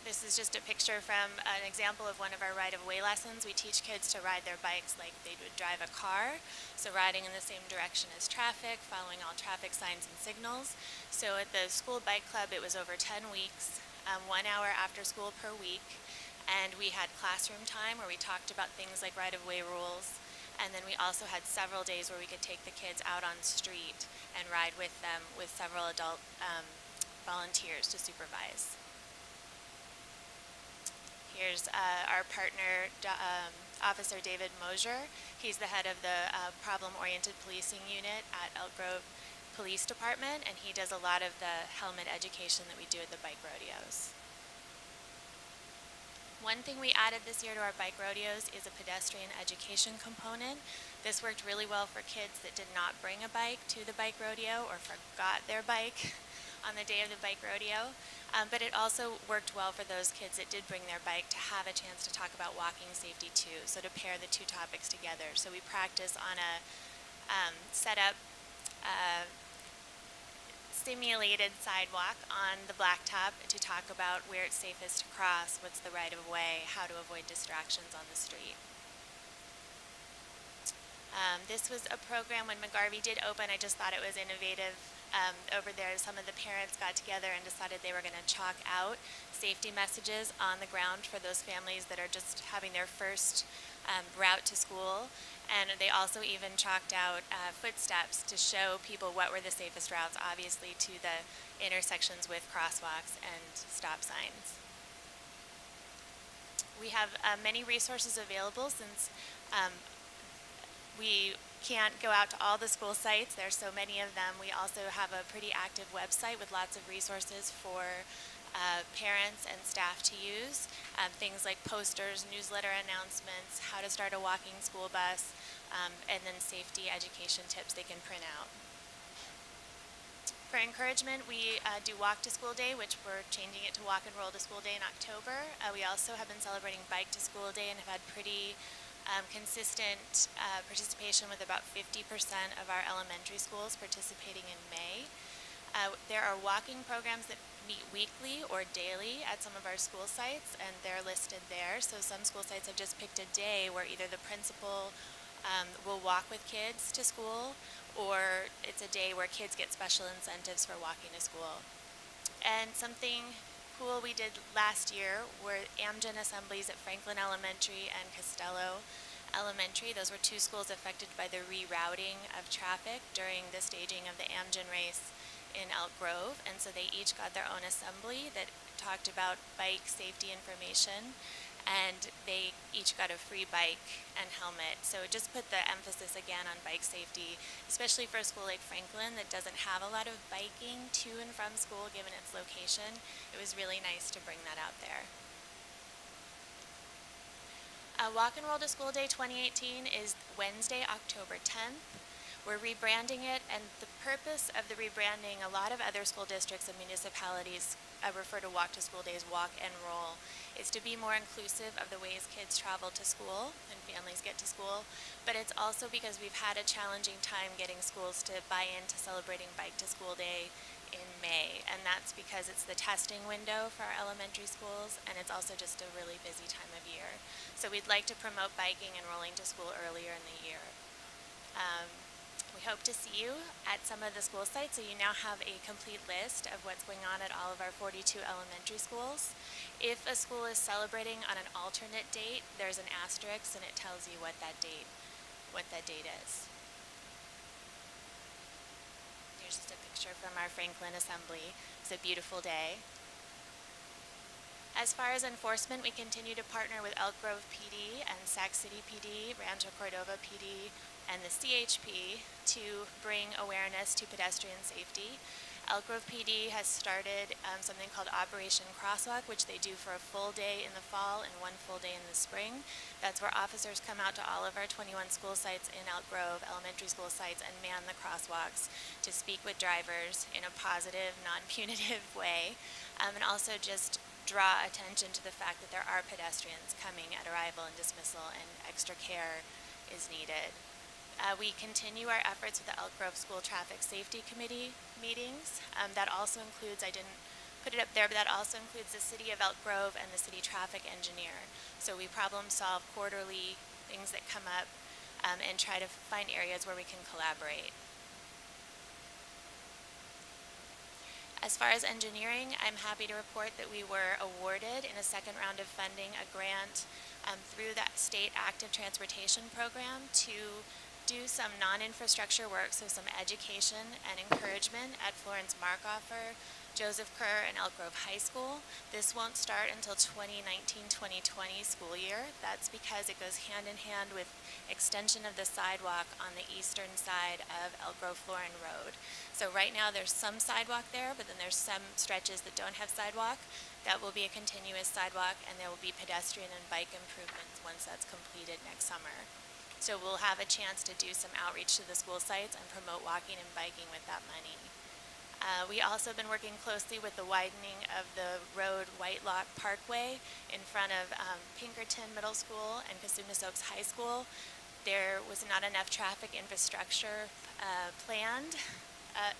This is just a picture from an example of one of our right-of-way lessons. We teach kids to ride their bikes like they would drive a car, so riding in the same direction as traffic, following all traffic signs and signals. So at the school bike club, it was over 10 weeks, 1 hour after school per week, and we had classroom time where we talked about things like right-of-way rules, and then we also had several days where we could take the kids out on street and ride with them with several adult volunteers to supervise. Here's our partner, Officer David Mosier. He's the head of the problem-oriented policing unit at Elk Grove Police Department, and he does a lot of the helmet education that we do at the bike rodeos. One thing we added this year to our bike rodeos is a pedestrian education component. This worked really well for kids that did not bring a bike to the bike rodeo or forgot their bike on the day of the bike rodeo. But it also worked well for those kids that did bring their bike to have a chance to talk about walking safety too, so to pair the two topics together. So we practice on a set up simulated sidewalk on the blacktop to talk about where it's safest to cross, what's the right of way, how to avoid distractions on the street. This was a program when McGarvey did open. I just thought it was innovative. Over there, some of the parents got together and decided they were going to chalk out safety messages on the ground for those families that are just having their first route to school. And they also even chalked out footsteps to show people what were the safest routes, obviously to the intersections with crosswalks and stop signs. We have many resources available since we can't go out to all the school sites. There's so many of them. We also have a pretty active website with lots of resources for parents and staff to use. Things like posters, newsletter announcements, how to start a walking school bus, and then safety education tips they can print out. For encouragement, we do Walk to School Day, which we're changing it to Walk and Roll to School Day in October. We also have been celebrating Bike to School Day and have had pretty consistent participation with about 50% of our elementary schools participating in May. There are walking programs that meet weekly or daily at some of our school sites, and they're listed there. So some school sites have just picked a day where either the principal will walk with kids to school, or it's a day where kids get special incentives for walking to school. And something cool we did last year were Amgen assemblies at Franklin Elementary and Costello Elementary. Those were two schools affected by the rerouting of traffic during the staging of the Amgen race in Elk Grove, and so they each got their own assembly that talked about bike safety information, and they each got a free bike and helmet. So it just put the emphasis again on bike safety, especially for a school like Franklin that doesn't have a lot of biking to and from school given its location. It was really nice to bring that out there. Walk and Roll to School Day 2018 is Wednesday, October 10th. We're rebranding it, and the purpose of the rebranding, a lot of other school districts and municipalities refer to Walk to School Day as Walk and Roll, is to be more inclusive of the ways kids travel to school and families get to school, but it's also because we've had a challenging time getting schools to buy into celebrating Bike to School Day in May, and that's because it's the testing window for our elementary schools, and it's also just a really busy time of year. So we'd like to promote biking and rolling to school earlier in the year. We hope to see you at some of the school sites, so you now have a complete list of what's going on at all of our 42 elementary schools. If a school is celebrating on an alternate date, there's an asterisk and it tells you what that date is. Here's just a picture from our Franklin Assembly. It's a beautiful day. As far as enforcement, we continue to partner with Elk Grove PD and Sac City PD, Rancho Cordova PD, and the CHP to bring awareness to pedestrian safety. Elk Grove PD has started something called Operation Crosswalk, which they do for a full day in the fall and one full day in the spring. That's where officers come out to all of our 21 school sites in Elk Grove, elementary school sites, and man the crosswalks to speak with drivers in a positive, non-punitive way, and also just draw attention to the fact that there are pedestrians coming at arrival and dismissal, and extra care is needed. We continue our efforts with the Elk Grove School Traffic Safety Committee meetings. That also includes, I didn't put it up there, but that also includes the City of Elk Grove and the City Traffic Engineer. So we problem solve quarterly things that come up and try to find areas where we can collaborate. As far as engineering, I'm happy to report that we were awarded in a second round of funding a grant through that state active transportation program to do some non-infrastructure work, so some education and encouragement at Florence Markoffer, Joseph Kerr, and Elk Grove High School. This won't start until 2019-2020 school year. That's because it goes hand in hand with extension of the sidewalk on the eastern side of Elk Grove Florin Road. So right now there's some sidewalk there, but then there's some stretches that don't have sidewalk. That will be a continuous sidewalk, and there will be pedestrian and bike improvements once that's completed next summer. So we'll have a chance to do some outreach to the school sites and promote walking and biking with that money. We also have been working closely with the widening of the road Whitelock Parkway in front of Pinkerton Middle School and Cosumnes Oaks High School. There was not enough traffic infrastructure planned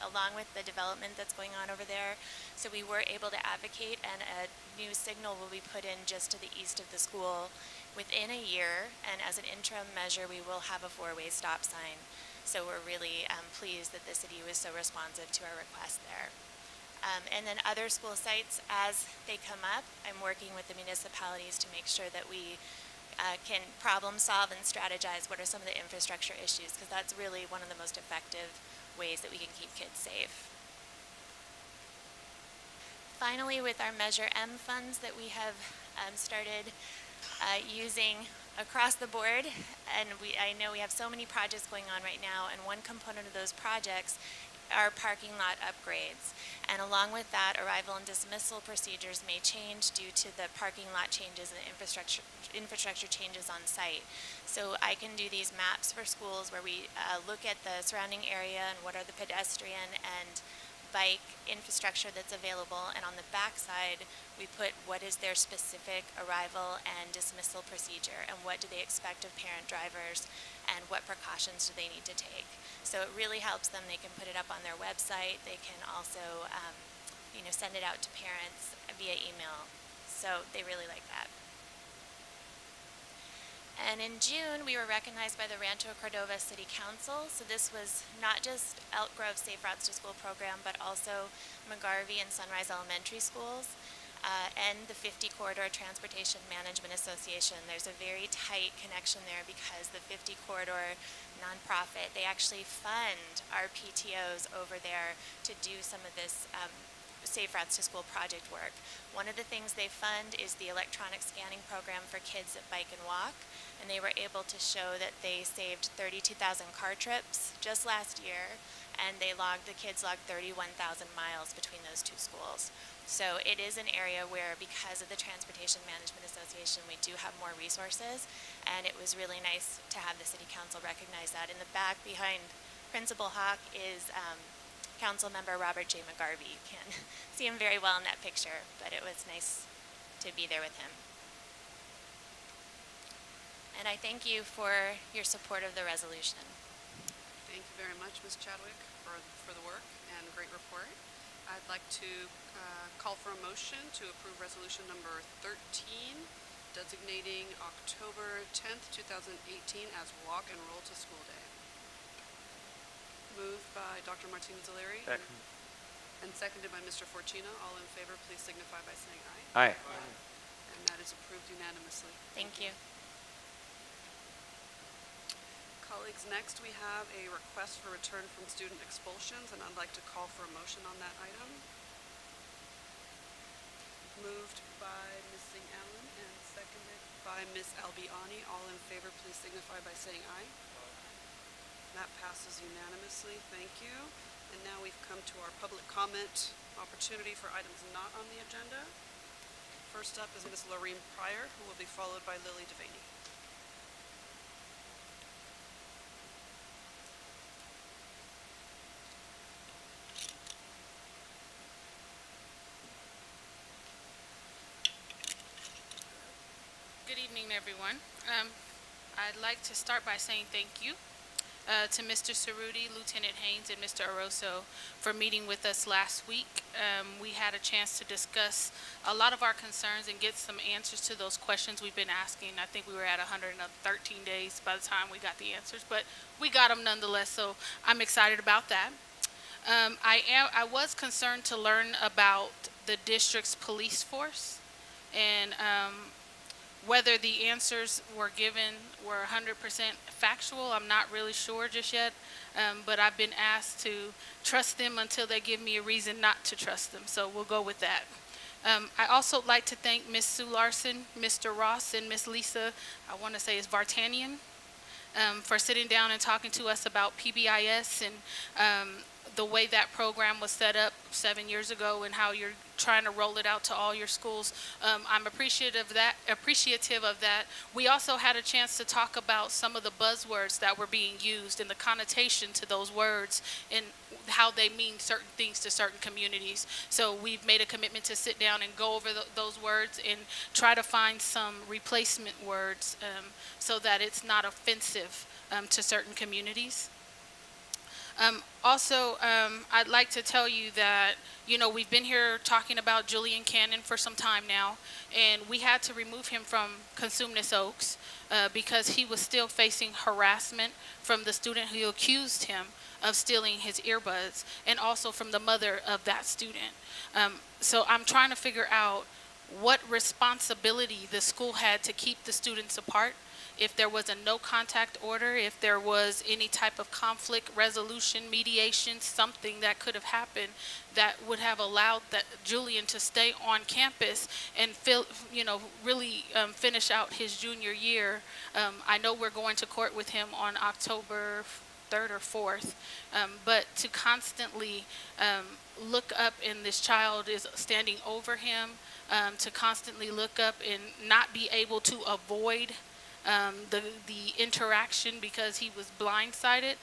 along with the development that's going on over there. So we were able to advocate, and a new signal will be put in just to the east of the school within a year, and as an interim measure we will have a four-way stop sign. So we're really pleased that the city was so responsive to our request there. And then other school sites, as they come up, I'm working with the municipalities to make sure that we can problem solve and strategize what are some of the infrastructure issues, because that's really one of the most effective ways that we can keep kids safe. Finally, with our Measure M funds that we have started using across the board, and I know we have so many projects going on right now, and one component of those projects are parking lot upgrades. And along with that, arrival and dismissal procedures may change due to the parking lot changes and infrastructure changes on site. So I can do these maps for schools where we look at the surrounding area and what are the pedestrian and bike infrastructure that's available, and on the back side we put what is their specific arrival and dismissal procedure, and what do they expect of parent drivers, and what precautions do they need to take. So it really helps them. They can put it up on their website. They can also send it out to parents via email. So they really like that. And in June, we were recognized by the Rancho Cordova City Council. So this was not just Elk Grove Safe Routes to School program, but also McGarvey and Sunrise Elementary Schools, and the 50 Corridor Transportation Management Association. There's a very tight connection there because the 50 Corridor nonprofit, they actually fund our PTOs over there to do some of this Safe Routes to School project work. One of the things they fund is the electronic scanning program for kids that bike and walk, and they were able to show that they saved 32,000 car trips just last year, and the kids logged 31,000 miles between those two schools. So it is an area where, because of the Transportation Management Association, we do have more resources, and it was really nice to have the City Council recognize that. In the back behind Principal Hawk is Council Member Robert J. McGarvey. You can't see him very well in that picture, but it was nice to be there with him. And I thank you for your support of the resolution. Thank you very much, Ms. Chadwick, for the work and great report. I'd like to call for a motion to approve resolution number 13, designating October 10th, 2018 as Walk and Roll to School Day. Moved by Dr. Martinez-O'Leary. Second. And seconded by Mr. Fortuna. All in favor, please signify by saying aye. Aye. And that is approved unanimously. Thank you. Colleagues, next we have a request for return from student expulsions, and I'd like to call for a motion on that item. Moved by Ms. St. Allen and seconded by Ms. Albiani. All in favor, please signify by saying aye. That passes unanimously. Thank you. And now we've come to our public comment opportunity for items not on the agenda. First up is Ms. Lorene Pryor, who will be followed by Lily Devaney. Good evening, everyone. I'd like to start by saying thank you to Mr. Cerruti, Lieutenant Haynes, and Mr. Aroso for meeting with us last week. We had a chance to discuss a lot of our concerns and get some answers to those questions we've been asking. I think we were at 113 days by the time we got the answers, but we got them nonetheless, so I'm excited about that. I was concerned to learn about the district's police force and whether the answers were given were 100% factual. I'm not really sure just yet, but I've been asked to trust them until they give me a reason not to trust them, so we'll go with that. I also like to thank Ms. Sue Larson, Mr. Ross, and Ms. Lisa, I want to say is Vartanian, for sitting down and talking to us about PBIS and the way that program was set up 7 years ago and how you're trying to roll it out to all your schools. I'm appreciative of that. We also had a chance to talk about some of the buzzwords that were being used and the connotation to those words and how they mean certain things to certain communities. So we've made a commitment to sit down and go over those words and try to find some replacement words so that it's not offensive to certain communities. I'd like to tell you that, we've been here talking about Julian Cannon for some time now, and we had to remove him from Consumnes Oaks because he was still facing harassment from the student who accused him of stealing his earbuds, and also from the mother of that student. So I'm trying to figure out what responsibility the school had to keep the students apart, if there was a no contact order, if there was any type of conflict resolution, mediation, something that could have happened that would have allowed that Julian to stay on campus and really finish out his junior year. I know we're going to court with him on October 3rd or 4th, but to constantly look up and this child is standing over him, to constantly look up and not be able to avoid the interaction because he was blindsided.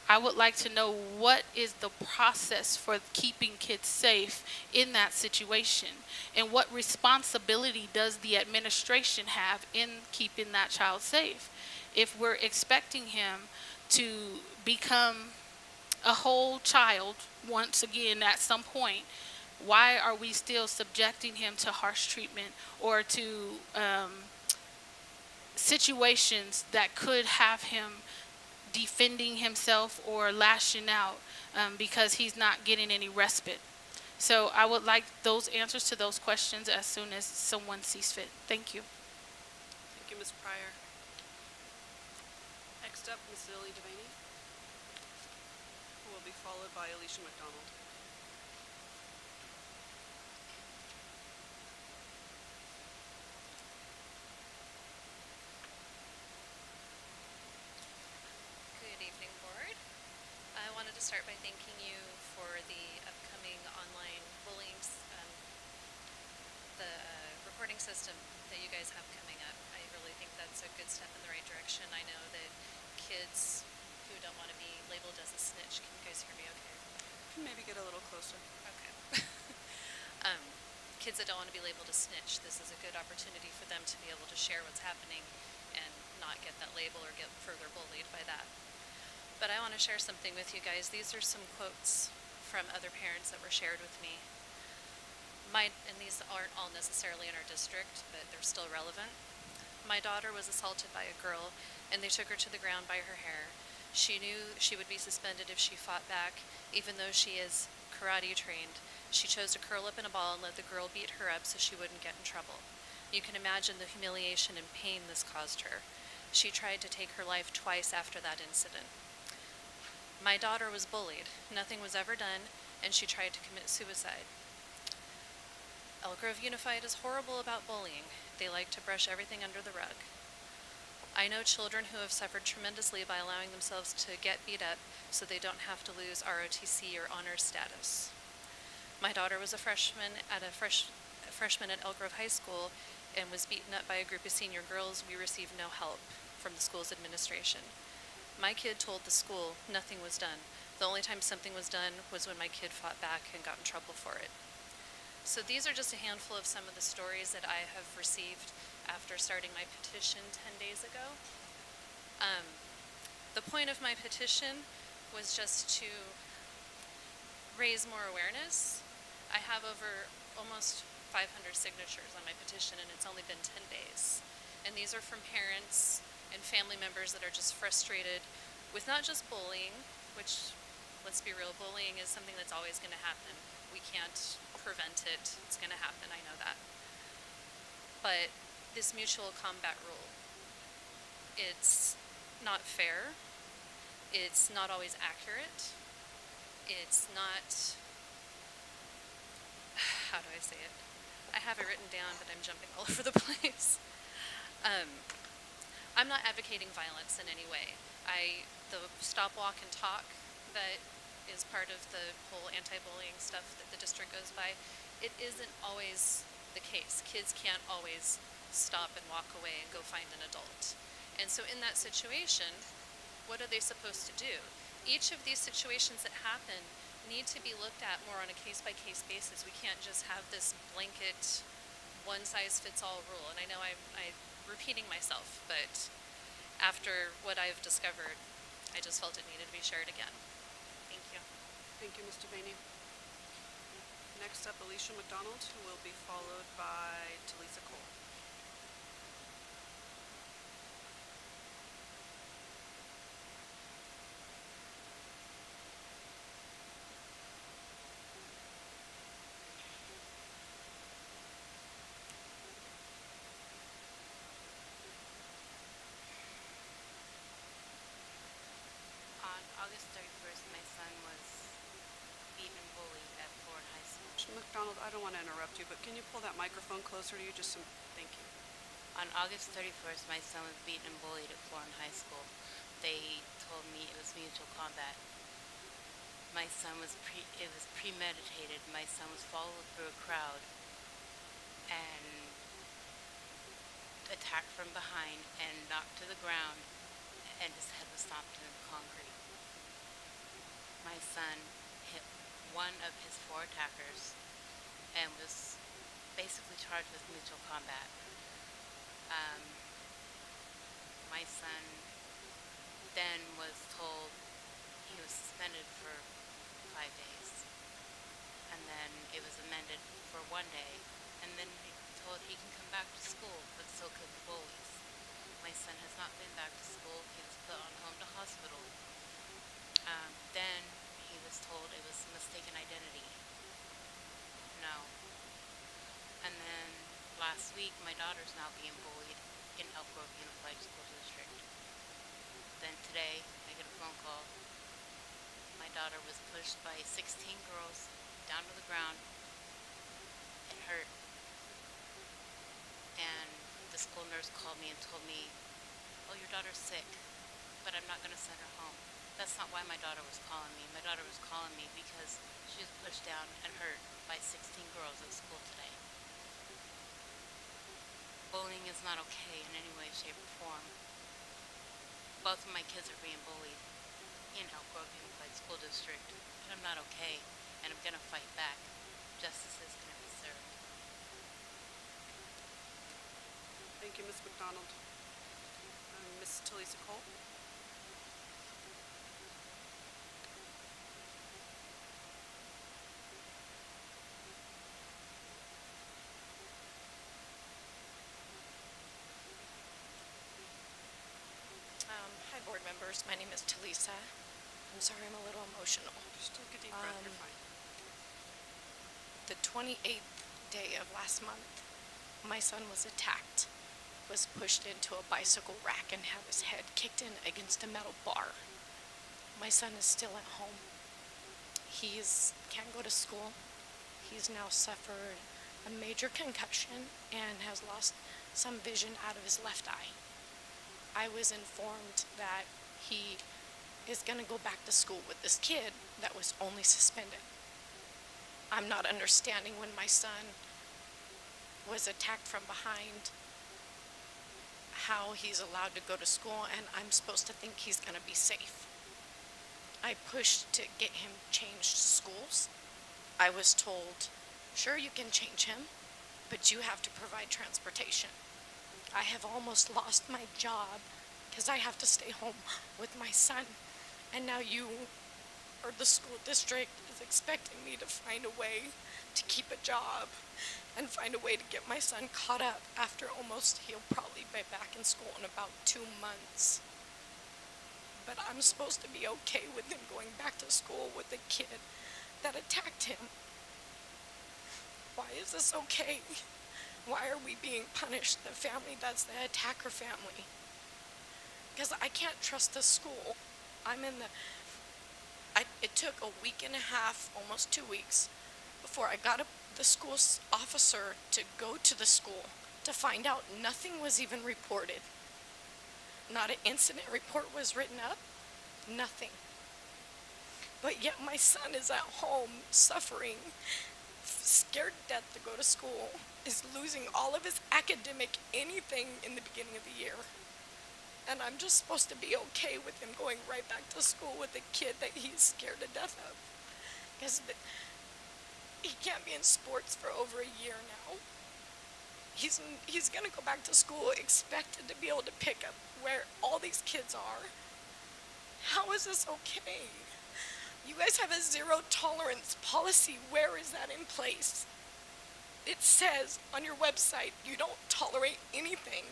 I would like to know what is the process for keeping kids safe in that situation, and what responsibility does the administration have in keeping that child safe? If we're expecting him to become a whole child once again at some point, why are we still subjecting him to harsh treatment or to situations that could have him defending himself or lashing out because he's not getting any respite? So I would like those answers to those questions as soon as someone sees fit. Thank you. Thank you, Ms. Pryor. Next up, Ms. Lily Devaney, who will be followed by Alicia McDonald. Good evening, Board. I wanted to start by thanking you for the upcoming online bullying, the reporting system that you guys have coming up. I really think that's a good step in the right direction. I know that kids who don't want to be labeled as a snitch, can you guys hear me okay? Maybe get a little closer. Okay. Kids that don't want to be labeled a snitch, this is a good opportunity for them to be able to share what's happening and not get that label or get further bullied by that. But I want to share something with you guys. These are some quotes from other parents that were shared with me. And these aren't all necessarily in our district, but they're still relevant. My daughter was assaulted by a girl, and they took her to the ground by her hair. She knew she would be suspended if she fought back, even though she is karate trained. She chose to curl up in a ball and let the girl beat her up so she wouldn't get in trouble. You can imagine the humiliation and pain this caused her. She tried to take her life twice after that incident. My daughter was bullied. Nothing was ever done, and she tried to commit suicide. Elk Grove Unified is horrible about bullying. They like to brush everything under the rug. I know children who have suffered tremendously by allowing themselves to get beat up so they don't have to lose ROTC or honors status. My daughter was a freshman at Elk Grove High School and was beaten up by a group of senior girls. We received no help from the school's administration. My kid told the school nothing was done. The only time something was done was when my kid fought back and got in trouble for it. So these are just a handful of some of the stories that I have received after starting my petition 10 days ago. The point of my petition was just to raise more awareness. I have over almost 500 signatures on my petition, and it's only been 10 days. And these are from parents and family members that are just frustrated with not just bullying, which, let's be real, bullying is something that's always going to happen. We can't prevent it. It's going to happen. I know that. But this mutual combat rule, it's not fair. It's not always accurate. It's not, how do I say it? I have it written down, but I'm jumping all over the place. I'm not advocating violence in any way. The stop, walk, and talk that is part of the whole anti-bullying stuff that the district goes by, it isn't always the case. Kids can't always stop and walk away and go find an adult. And so in that situation, what are they supposed to do? Each of these situations that happen need to be looked at more on a case-by-case basis. We can't just have this blanket one-size-fits-all rule. And I know I'm repeating myself, but after what I've discovered, I just felt it needed to be shared again. Thank you. Thank you, Ms. Devaney. Next up, Alicia McDonald, who will be followed by Talisa Cole. On August 31st, my son was beaten and bullied at Florida High School. Ms. McDonald, I don't want to interrupt you, but can you pull that microphone closer to you? Thank you. On August 31st, my son was beaten and bullied at Florida High School. They told me it was mutual combat. My son it was premeditated. My son was followed through a crowd and attacked from behind and knocked to the ground, and his head was stomped into the concrete. My son hit one of his 4 attackers and was basically charged with mutual combat. My son then was told he was suspended for 5 days, and then it was amended for 1 day, and then he told he can come back to school, but so could the bullies. My son has not been back to school. He was put on home to hospital. Then he was told it was mistaken identity. No. And then last week, my daughter's now being bullied in Elk Grove Unified School District. Then today, I get a phone call. My daughter was pushed by 16 girls down to the ground and hurt. And the school nurse called me and told me, "Oh, your daughter's sick, but I'm not going to send her home." That's not why my daughter was calling me. My daughter was calling me because she was pushed down and hurt by 16 girls at school today. Bullying is not okay in any way, shape, or form. Both of my kids are being bullied in Elk Grove Unified School District, and I'm not okay, and I'm going to fight back. Justice is going to be served. Thank you, Ms. McDonald. Ms. Talisa Cole. members. My name is Talisa. I'm sorry I'm a little emotional. Just take a deep breath, you're fine. The 28th day of last month, my son was attacked, was pushed into a bicycle rack and had his head kicked in against a metal bar. My son is still at home. Can't go to school. He's now suffered a major concussion and has lost some vision out of his left eye. I was informed that he is going to go back to school with this kid that was only suspended. I'm not understanding when my son was attacked from behind how he's allowed to go to school, and I'm supposed to think he's going to be safe. I pushed to get him changed schools. I was told, sure, you can change him, but you have to provide transportation. I have almost lost my job because I have to stay home with my son. And now you, or the school district, is expecting me to find a way to keep a job and find a way to get my son caught up after he'll probably be back in school in about 2 months. But I'm supposed to be okay with him going back to school with the kid that attacked him. Why is this okay? Why are we being punished, the family that's the attacker family? Because I can't trust the school. It took a week and a half, almost 2 weeks, before I got the school officer to go to the school to find out nothing was even reported. Not an incident report was written up, nothing. But yet my son is at home suffering, scared to death to go to school, is losing all of his academic anything in the beginning of the year. And I'm just supposed to be okay with him going right back to school with a kid that he's scared to death of. Because he can't be in sports for over a year now. He's going to go back to school expected to be able to pick up where all these kids are. How is this okay? You guys have a zero tolerance policy. Where is that in place? It says on your website you don't tolerate anything.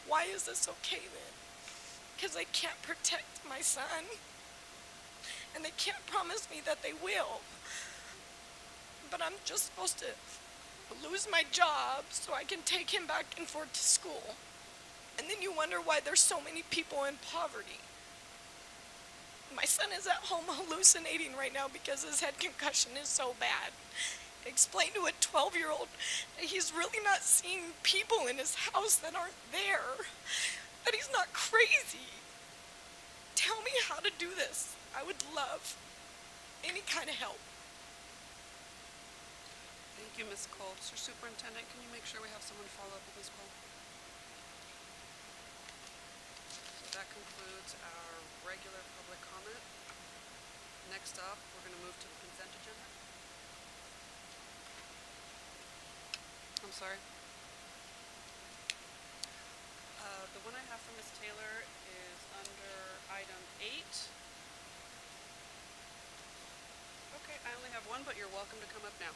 Why is this okay then? Because they can't protect my son. And they can't promise me that they will. But I'm just supposed to lose my job so I can take him back and forth to school. And then you wonder why there's so many people in poverty. My son is at home hallucinating right now because his head concussion is so bad. Explain to a 12-year-old that he's really not seeing people in his house that aren't there, that he's not crazy. Tell me how to do this. I would love any kind of help. Thank you, Ms. Cole. Mr. Superintendent, can you make sure we have someone follow up with Ms. Cole? So that concludes our regular public comment. Next up, we're going to move to the consent agenda. I'm sorry. The one I have from Ms. Taylor is under item 8. Okay, I only have one, but you're welcome to come up now.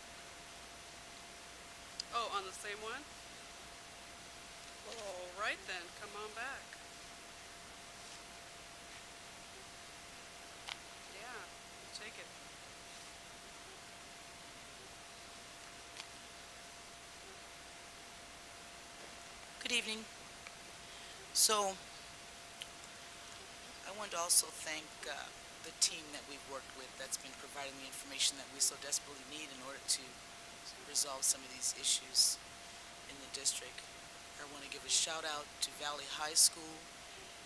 Oh, on the same one? All right then, come on back. Yeah, take it. Good evening. So, I want to also thank the team that we've worked with that's been providing the information that we so desperately need in order to resolve some of these issues in the district. I want to give a shout out to Valley High School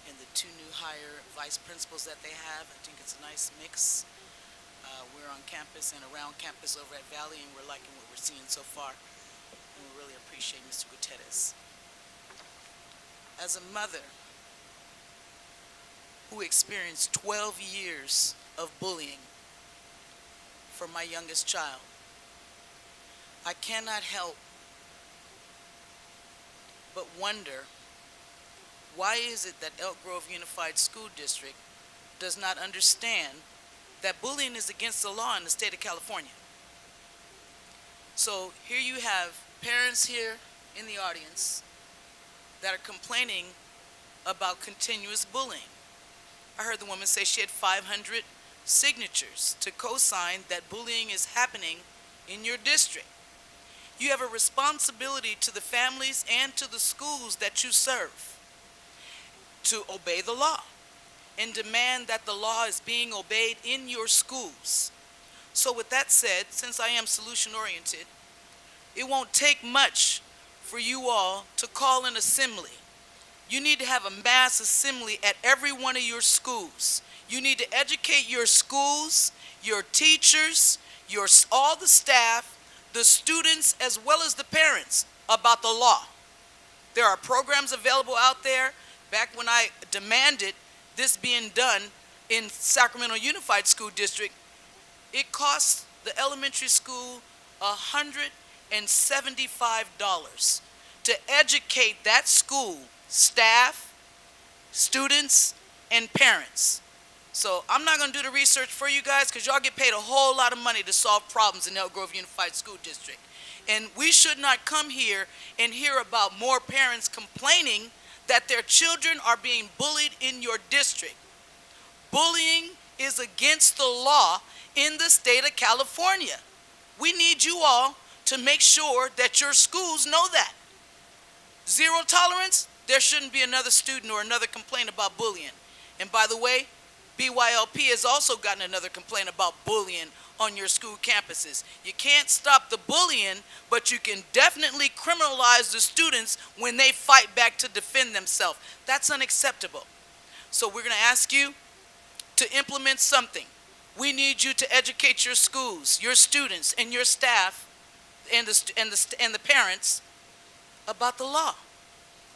and the 2 new hire vice principals that they have. I think it's a nice mix. We're on campus and around campus over at Valley, and we're liking what we're seeing so far. And we really appreciate Mr. Gutierrez. As a mother who experienced 12 years of bullying for my youngest child, I cannot help but wonder, why is it that Elk Grove Unified School District does not understand that bullying is against the law in the state of California? So here you have parents here in the audience that are complaining about continuous bullying. I heard the woman say she had 500 signatures to co-sign that bullying is happening in your district. You have a responsibility to the families and to the schools that you serve to obey the law and demand that the law is being obeyed in your schools. So with that said, since I am solution oriented, it won't take much for you all to call an assembly. You need to have a mass assembly at every one of your schools. You need to educate your schools, your teachers, all the staff, the students, as well as the parents about the law. There are programs available out there. Back when I demanded this being done in Sacramento Unified School District, it costs the elementary school $175 to educate that school, staff, students, and parents. So I'm not going to do the research for you guys because y'all get paid a whole lot of money to solve problems in Elk Grove Unified School District. And we should not come here and hear about more parents complaining that their children are being bullied in your district. Bullying is against the law in the state of California. We need you all to make sure that your schools know that. Zero tolerance, there shouldn't be another student or another complaint about bullying. And by the way, BYLP has also gotten another complaint about bullying on your school campuses. You can't stop the bullying, but you can definitely criminalize the students when they fight back to defend themselves. That's unacceptable. So we're going to ask you to implement something. We need you to educate your schools, your students, and your staff, and the parents about the law.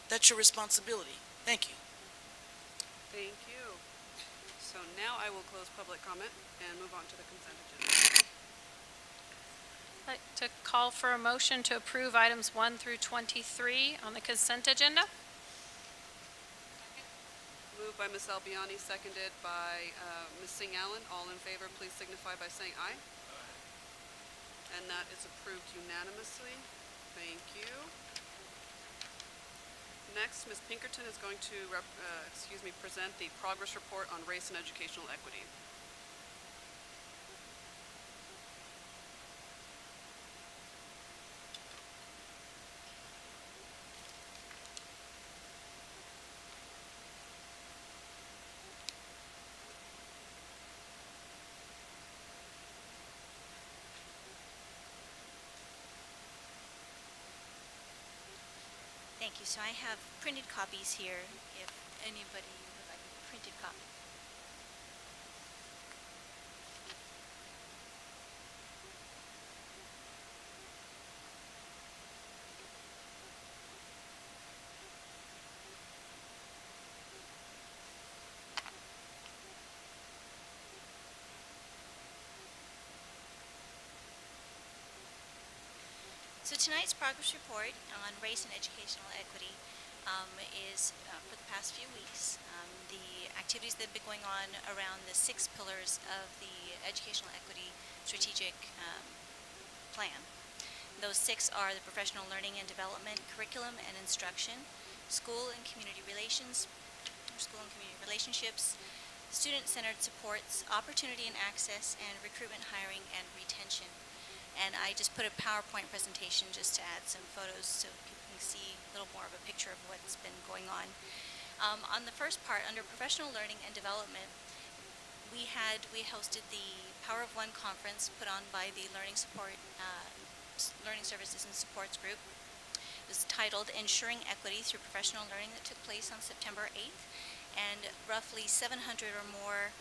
That's your responsibility. Thank you. Thank you. So now I will close public comment and move on to the consent agenda. I'd like to call for a motion to approve items 1 through 23 on the consent agenda. Moved by Ms. Albiani, seconded by Ms. Singh Allen. All in favor, please signify by saying aye. And that is approved unanimously. Thank you. Next, Ms. Pinkerton is going to present the progress report on race and educational equity. Thank you. So I have printed copies here if anybody would like a printed copy. So tonight's progress report on race and educational equity is for the past few weeks. The activities that have been going on around the 6 pillars of the educational equity strategic plan. Those 6 are the professional learning and development, curriculum and instruction, school and community relations, school and community relationships, student-centered supports, opportunity and access, and recruitment, hiring, and retention. And I just put a PowerPoint presentation just to add some photos so people can see a little more of a picture of what's been going on. On the first part, under professional learning and development, we hosted the Power of One conference put on by the Learning Services and Supports Group. It was titled Ensuring Equity Through Professional Learning, that took place on September 8th. And roughly 700 or more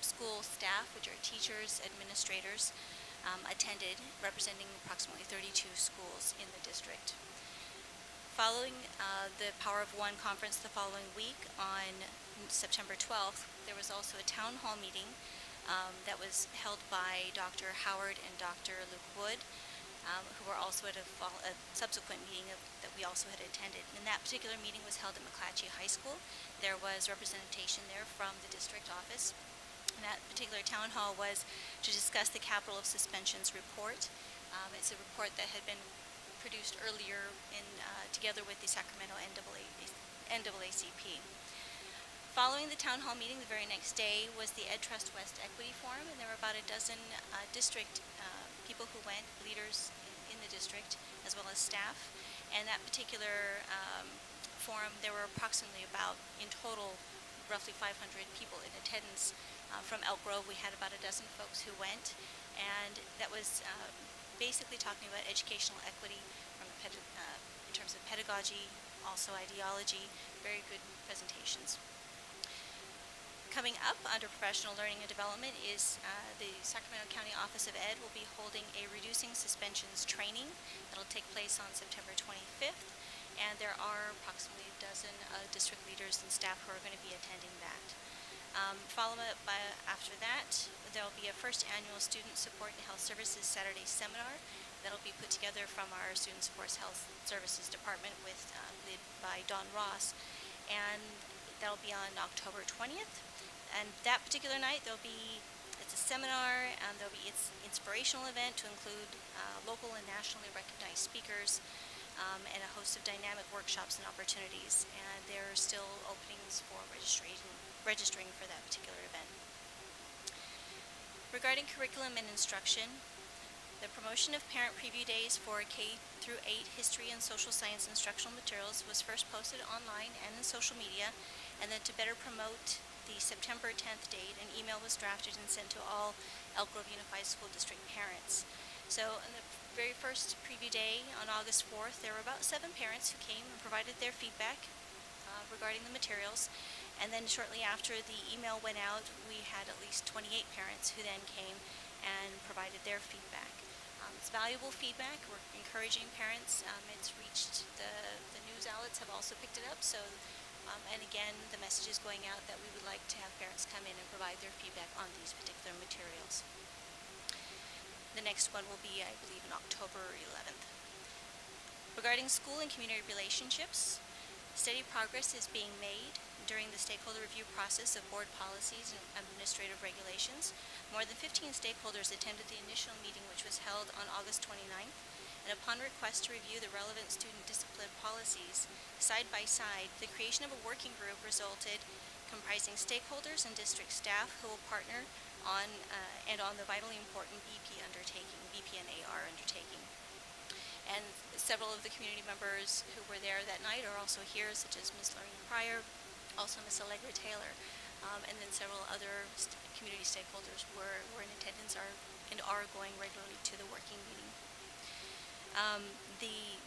school staff, which are teachers, administrators, attended, representing approximately 32 schools in the district. Following the Power of One conference the following week, on September 12th, there was also a town hall meeting that was held by Dr. Howard and Dr. Luke Wood, who were also at a subsequent meeting that we also had attended. And that particular meeting was held at McClatchy High School. There was representation there from the district office. And that particular town hall was to discuss the Capital of Suspensions report. It's a report that had been produced earlier together with the Sacramento NAACP. Following the town hall meeting, the very next day was the Ed Trust West Equity Forum, and there were about a dozen district people who went, leaders in the district, as well as staff. And that particular forum, there were approximately about, in total, roughly 500 people in attendance. From Elk Grove, we had about a dozen folks who went, and that was basically talking about educational equity from in terms of pedagogy, also ideology, very good presentations. Coming up under professional learning and development is the Sacramento County Office of Ed will be holding a reducing suspensions training that'll take place on September 25th, and there are approximately a dozen district leaders and staff who are going to be attending that. Followed up by, after that, there will be a first annual Student Support and Health Services Saturday seminar that'll be put together from our Student Support Health Services Department with led by Don Ross, and that'll be on October 20th. And that particular night, it's a seminar, and there'll be its inspirational event to include local and nationally recognized speakers, and a host of dynamic workshops and opportunities. And there are still openings for registering for that particular event. Regarding curriculum and instruction, the promotion of parent preview days for K through 8 history and social science instructional materials was first posted online and in social media, and then to better promote the September 10th date, an email was drafted and sent to all Elk Grove Unified School District parents. So on the very first preview day on August 4th, there were about 7 parents who came and provided their feedback regarding the materials. And then shortly after the email went out, we had at least 28 parents who then came and provided their feedback. It's valuable feedback. We're encouraging parents. It's reached the news outlets have also picked it up. So, and again, the message is going out that we would like to have parents come in and provide their feedback on these particular materials. The next one will be, I believe, in October 11th. Regarding school and community relationships, steady progress is being made during the stakeholder review process of board policies and administrative regulations. More than 15 stakeholders attended the initial meeting, which was held on August 29th, and upon request to review the relevant student discipline policies side by side, the creation of a working group resulted comprising stakeholders and district staff who will partner on the vitally important BP and AR undertaking. And several of the community members who were there that night are also here, such as Ms. Lorraine Pryor, also Ms. Allegra Taylor, and then several other community stakeholders were in attendance and are going regularly to the working meeting.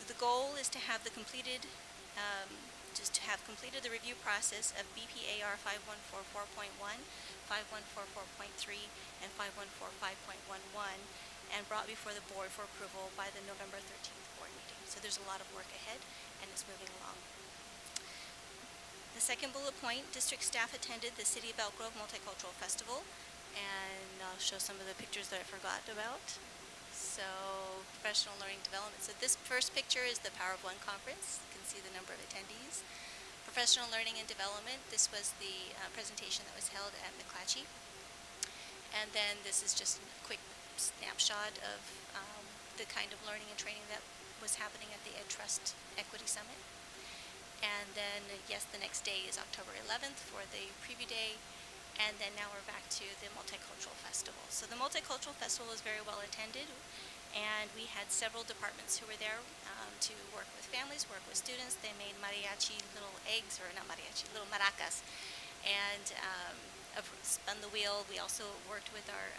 The goal is to have completed the review process of BPAR 5144.1, 5144.3, and 5145.11, and brought before the board for approval by the November 13th board meeting. So there's a lot of work ahead, and it's moving along. The second bullet point, district staff attended the City of Elk Grove Multicultural Festival, and I'll show some of the pictures that I forgot about. So, professional learning development. So this first picture is the Power of One conference. You can see the number of attendees. Professional learning and development. This was the presentation that was held at McClatchy. And then this is just a quick snapshot of the kind of learning and training that was happening at the Ed Trust Equity Summit. And then, yes, the next day is October 11th for the preview day. And then now we're back to the Multicultural Festival. So the Multicultural Festival was very well attended, and we had several departments who were there to work with families, work with students. They made mariachi little eggs, or not mariachi, little maracas, and spun the wheel. We also worked with our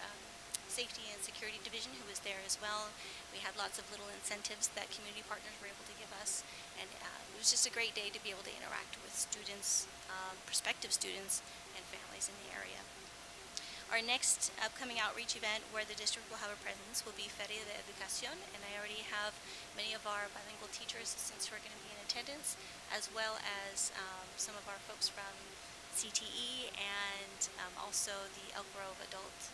Safety and Security Division, who was there as well. We had lots of little incentives that community partners were able to give us, and it was just a great day to be able to interact with students, prospective students, and families in the area. Our next upcoming outreach event where the district will have a presence will be Feria de Educación, and I already have many of our bilingual teacher assistants who are going to be in attendance, as well as some of our folks from CTE and also the Elk Grove Adult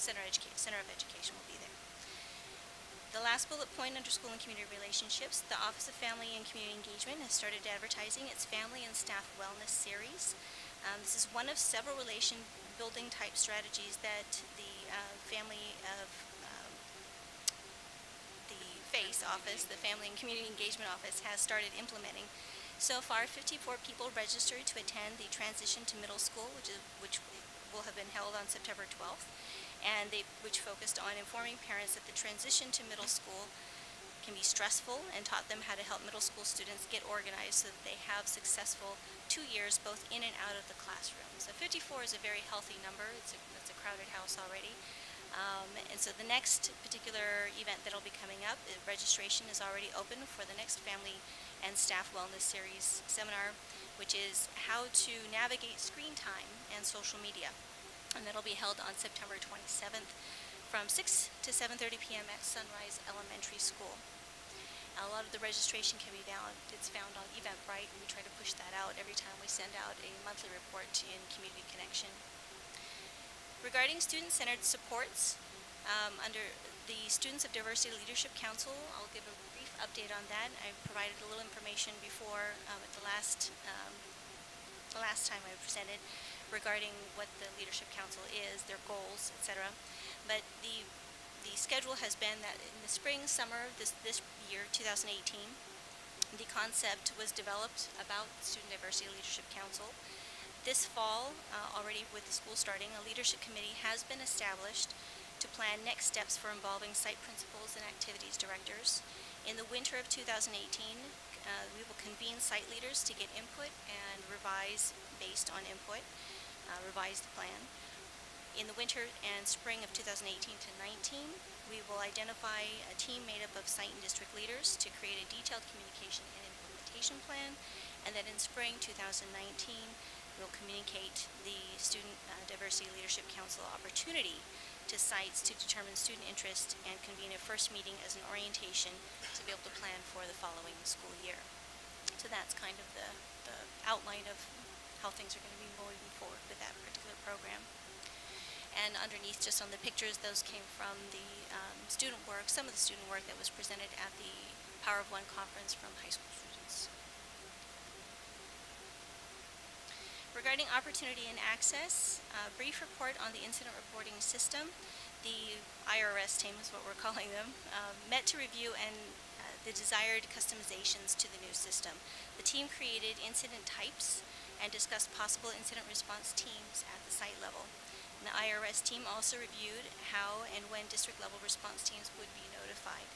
Center of Education will be there. The last bullet point under school and community relationships, the Office of Family and Community Engagement has started advertising its Family and Staff Wellness Series. This is one of several relation building type strategies that the Family of the FACE office, the Family and Community Engagement Office, has started implementing. So far, 54 people registered to attend the transition to middle school, which will have been held on September 12th, and which focused on informing parents that the transition to middle school can be stressful and taught them how to help middle school students get organized so that they have successful 2 years both in and out of the classroom. So 54 is a very healthy number. It's a crowded house already. And so the next particular event that will be coming up, registration is already open for the next Family and Staff Wellness Series seminar, which is how to navigate screen time and social media. And that'll be held on September 27th from 6 to 7:30 p.m. at Sunrise Elementary School. A lot of the registration can be found. It's found on Eventbrite, and we try to push that out every time we send out a monthly report in Community Connection. Regarding student-centered supports, under the Students of Diversity Leadership Council, I'll give a brief update on that. I provided a little information before at the last time I presented regarding what the Leadership Council is, their goals, etc. But the schedule has been that in the spring, summer, this year, 2018, the concept was developed about Student Diversity Leadership Council. This fall, already with the school starting, a leadership committee has been established to plan next steps for involving site principals and activities directors. In the winter of 2018, we will convene site leaders to get input and revise based on input, revise the plan. In the winter and spring of 2018 to 19, we will identify a team made up of site and district leaders to create a detailed communication and implementation plan, and then in spring 2019, we'll communicate the Student Diversity Leadership Council opportunity to sites to determine student interest and convene a first meeting as an orientation to be able to plan for the following school year. So that's kind of the outline of how things are going to be moving forward with that particular program. And underneath, just on the pictures, those came from the student work, some of the student work that was presented at the Power of One conference from high school students. Regarding opportunity and access, a brief report on the incident reporting system. The IRS team is what we're calling them, met to review the desired customizations to the new system. The team created incident types and discussed possible incident response teams at the site level. And the IRS team also reviewed how and when district level response teams would be notified.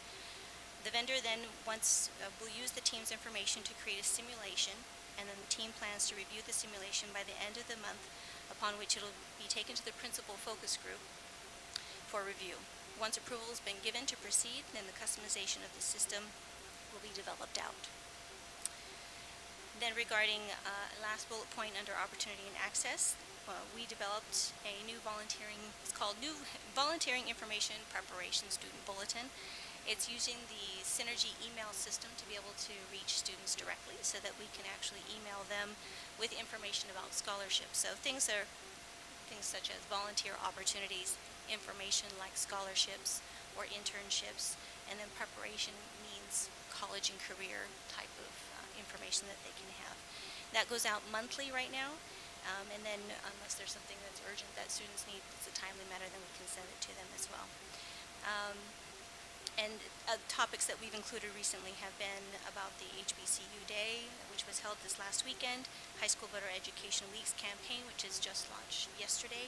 The vendor then will use the team's information to create a simulation, and then the team plans to review the simulation by the end of the month, upon which it will be taken to the principal focus group for review. Once approval has been given to proceed, then the customization of the system will be developed out. Then regarding last bullet point under opportunity and access, we developed a new it's called New Volunteering Information Preparation Student Bulletin. It's using the Synergy email system to be able to reach students directly so that we can actually email them with information about scholarships. So things such as volunteer opportunities, information like scholarships or internships, and then preparation means college and career type of information that they can have. That goes out monthly right now, and then unless there's something that's urgent that students need, it's a timely matter, then we can send it to them as well. And topics that we've included recently have been about the HBCU Day, which was held this last weekend, High School Voter Education Weeks campaign, which is just launched yesterday,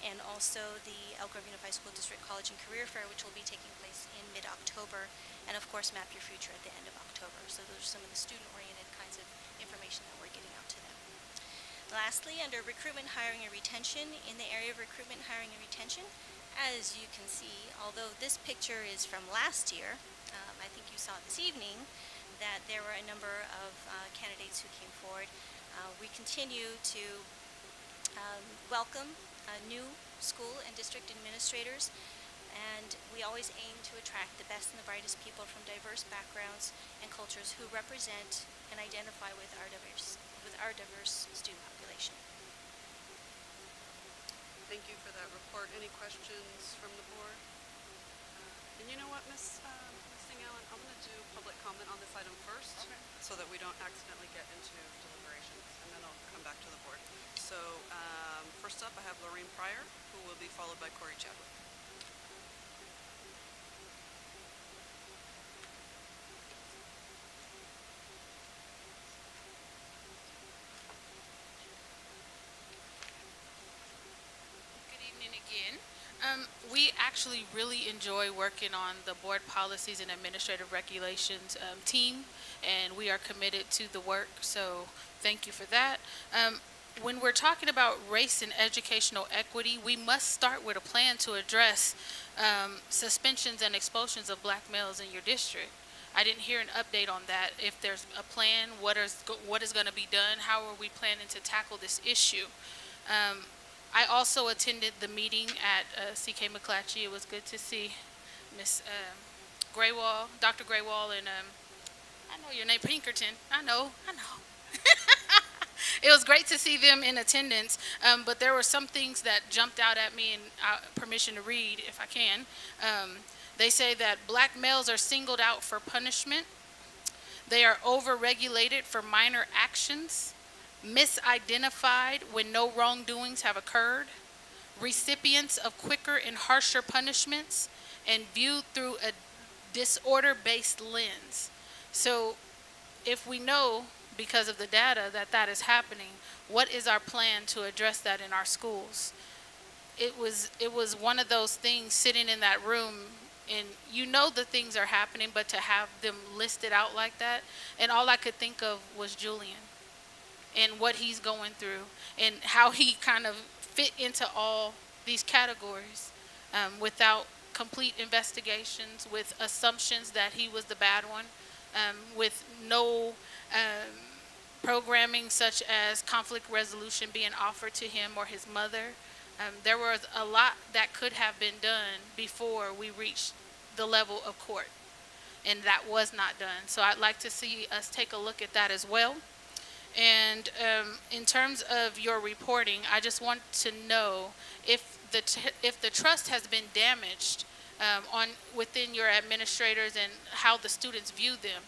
and also the Elk Grove Unified School District College and Career Fair, which will be taking place in mid-October, and of course Map Your Future at the end of October. So those are some of the student-oriented kinds of information that we're getting out to them. Lastly, under recruitment, hiring, and retention, in the area of recruitment, hiring, and retention, as you can see, although this picture is from last year, I think you saw this evening that there were a number of candidates who came forward. We continue to welcome new school and district administrators, and we always aim to attract the best and the brightest people from diverse backgrounds and cultures who represent and identify with our diverse student population. Thank you for that report. Any questions from the board? And you know what, Ms. Allen, I'm going to do public comment on this item first, so that we don't accidentally get into deliberations, and then I'll come back to the board. So first up, I have Lorraine Pryor, who will be followed by Corey Chadwick. actually really enjoy working on the board policies and administrative regulations team, and we are committed to the work, so thank you for that. When we're talking about race and educational equity, we must start with a plan to address suspensions and expulsions of black males in your district. I didn't hear an update on that. If there's a plan, what is going to be done? How are we planning to tackle this issue? I also attended the meeting at CK McClatchy. It was good to see Miss Graywall, Dr. Graywall, and I know your name, Pinkerton. I know. It was great to see them in attendance, but there were some things that jumped out at me, and permission to read if I can. They say that black males are singled out for punishment. They are overregulated for minor actions, misidentified when no wrongdoings have occurred, recipients of quicker and harsher punishments, and viewed through a disorder-based lens. So if we know because of the data that that is happening, what is our plan to address that in our schools? It was one of those things sitting in that room, and you know the things are happening, but to have them listed out like that, and all I could think of was Julian and what he's going through and how he kind of fit into all these categories without complete investigations, with assumptions that he was the bad one, with no programming such as conflict resolution being offered to him or his mother. There was a lot that could have been done before we reached the level of court, and that was not done. So I'd like to see us take a look at that as well. And in terms of your reporting, I just want to know if the trust has been damaged within your administrators and how the students view them.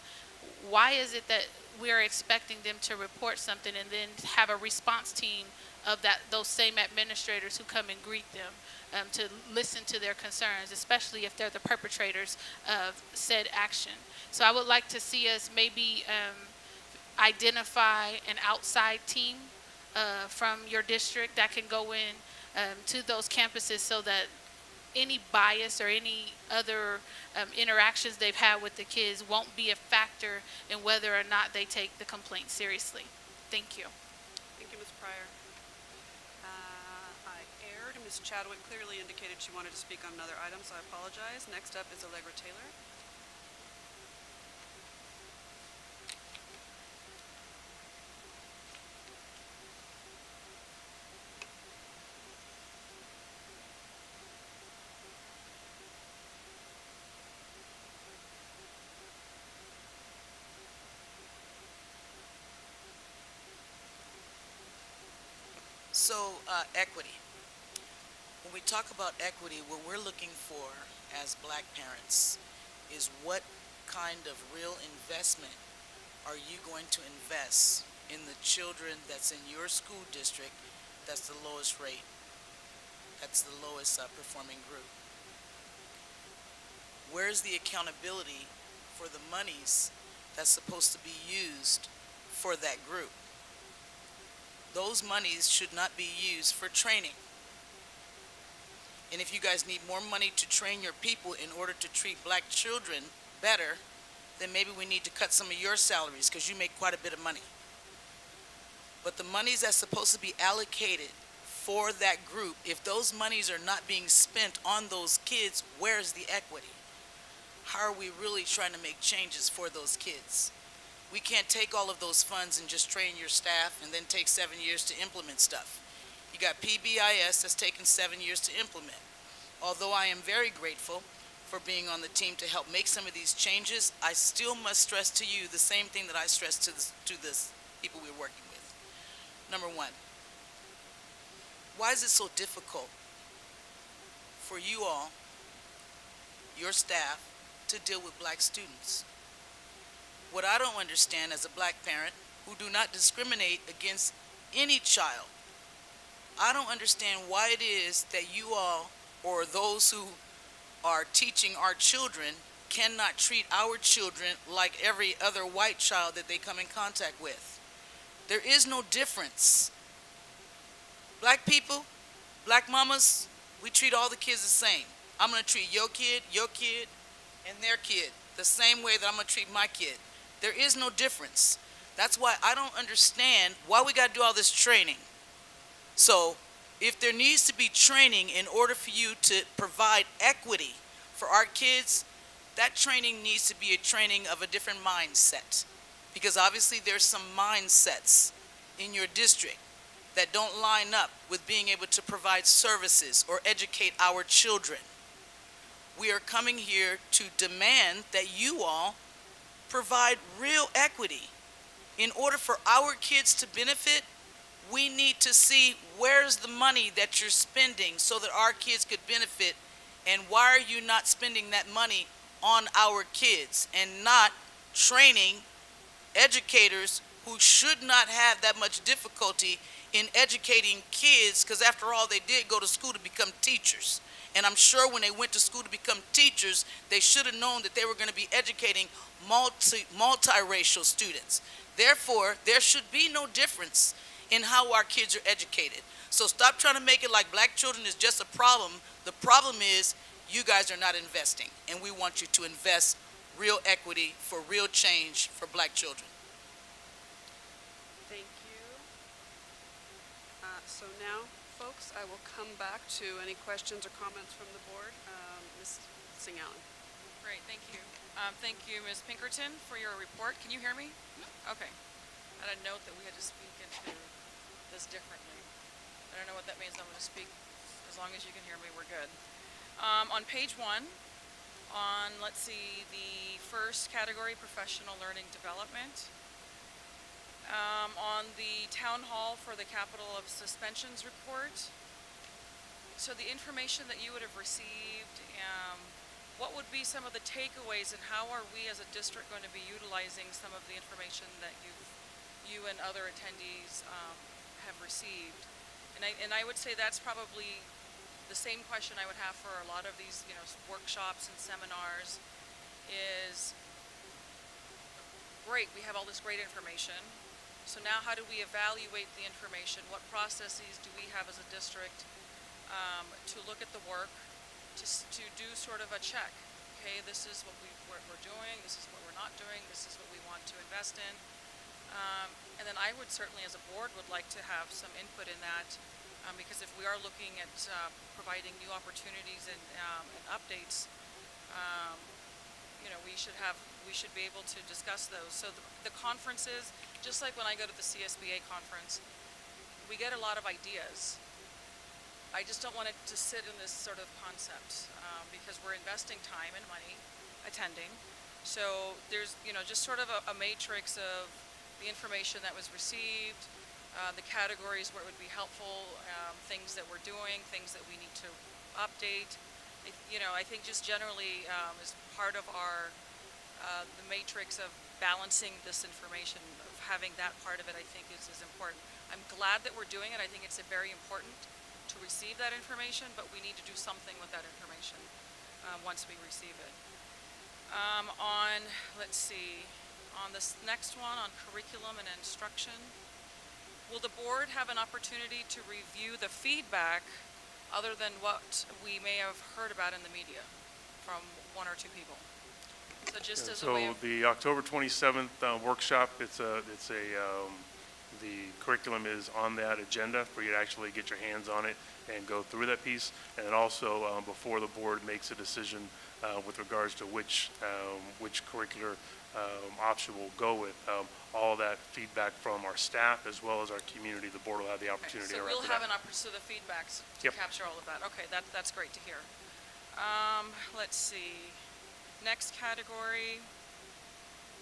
Why is it that we're expecting them to report something and then have a response team of those same administrators who come and greet them to listen to their concerns, especially if they're the perpetrators of said action? So I would like to see us maybe identify an outside team from your district that can go in to those campuses so that any bias or any other interactions they've had with the kids won't be a factor in whether or not they take the complaint seriously. Thank you. Thank you, Ms. Pryor. I erred. Ms. Chadwick clearly indicated she wanted to speak on another item, so I apologize. Next up is Allegra Taylor. So, equity. When we talk about equity, what we're looking for as black parents is what kind of real investment are you going to invest in the children that's in your school district that's the lowest rate, that's the lowest performing group? Where's the accountability for the monies that's supposed to be used for that group? Those monies should not be used for training. And if you guys need more money to train your people in order to treat black children better, then maybe we need to cut some of your salaries because you make quite a bit of money. But the monies that's supposed to be allocated for that group, if those monies are not being spent on those kids, where's the equity? How are we really trying to make changes for those kids? We can't take all of those funds and just train your staff and then take 7 years to implement stuff. You got PBIS that's taken 7 years to implement. Although I am very grateful for being on the team to help make some of these changes, I still must stress to you the same thing that I stress to the people we're working with. Number one, why is it so difficult for you all, your staff, to deal with black students? What I don't understand as a black parent who do not discriminate against any child, I don't understand why it is that you all, or those who are teaching our children, cannot treat our children like every other white child that they come in contact with. There is no difference. Black people, black mamas, we treat all the kids the same. I'm going to treat your kid, and their kid the same way that I'm going to treat my kid. There is no difference. That's why I don't understand why we got to do all this training. So if there needs to be training in order for you to provide equity for our kids, that training needs to be a training of a different mindset. Because obviously there's some mindsets in your district that don't line up with being able to provide services or educate our children. We are coming here to demand that you all provide real equity. In order for our kids to benefit, we need to see where's the money that you're spending so that our kids could benefit, and why are you not spending that money on our kids and not training educators who should not have that much difficulty in educating kids, because after all, they did go to school to become teachers. And I'm sure when they went to school to become teachers, they should have known that they were going to be educating multiracial students. Therefore, there should be no difference in how our kids are educated. So stop trying to make it like black children is just a problem. The problem is you guys are not investing, and we want you to invest real equity for real change for black children. Thank you. So now, folks, I will come back to any questions or comments from the board. Ms. Singh-Allen. Great, thank you. Thank you, Ms. Pinkerton, for your report. Can you hear me? Okay. I had a note that we had to speak into this differently. I don't know what that means. I'm going to speak. As long as you can hear me, we're good. On page 1, let's see, the first category, professional learning development. On the town hall for the capital of suspensions report. So the information that you would have received, what would be some of the takeaways, and how are we as a district going to be utilizing some of the information that you and other attendees have received? And I would say that's probably the same question I would have for a lot of these, workshops and seminars is, great, we have all this great information. So now how do we evaluate the information? What processes do we have as a district to look at the work, to do sort of a check? Okay, this is what we're doing, this is what we're not doing, this is what we want to invest in. And then I would certainly, as a board, would like to have some input in that, because if we are looking at providing new opportunities and updates, we should be able to discuss those. So the conferences, just like when I go to the CSBA conference, we get a lot of ideas. I just don't want it to sit in this sort of concept, because we're investing time and money attending. So there's, just sort of a matrix of the information that was received, the categories where it would be helpful, things that we're doing, things that we need to update. I think just generally as part of our the matrix of balancing this information, of having that part of it, I think is important. I'm glad that we're doing it. I think it's very important to receive that information, but we need to do something with that information once we receive it. Let's see, on this next one, on curriculum and instruction, will the board have an opportunity to review the feedback other than what we may have heard about in the media from one or two people? So just as a way of... the October 27th workshop, the curriculum is on that agenda for you to actually get your hands on it and go through that piece. And then also before the board makes a decision with regards to which curricular option we'll go with, all that feedback from our staff as well as our community, the board will have the opportunity to so we'll have an opportunity, so the feedbacks to capture all of that. Okay, that's great to hear. Let's see. Next category,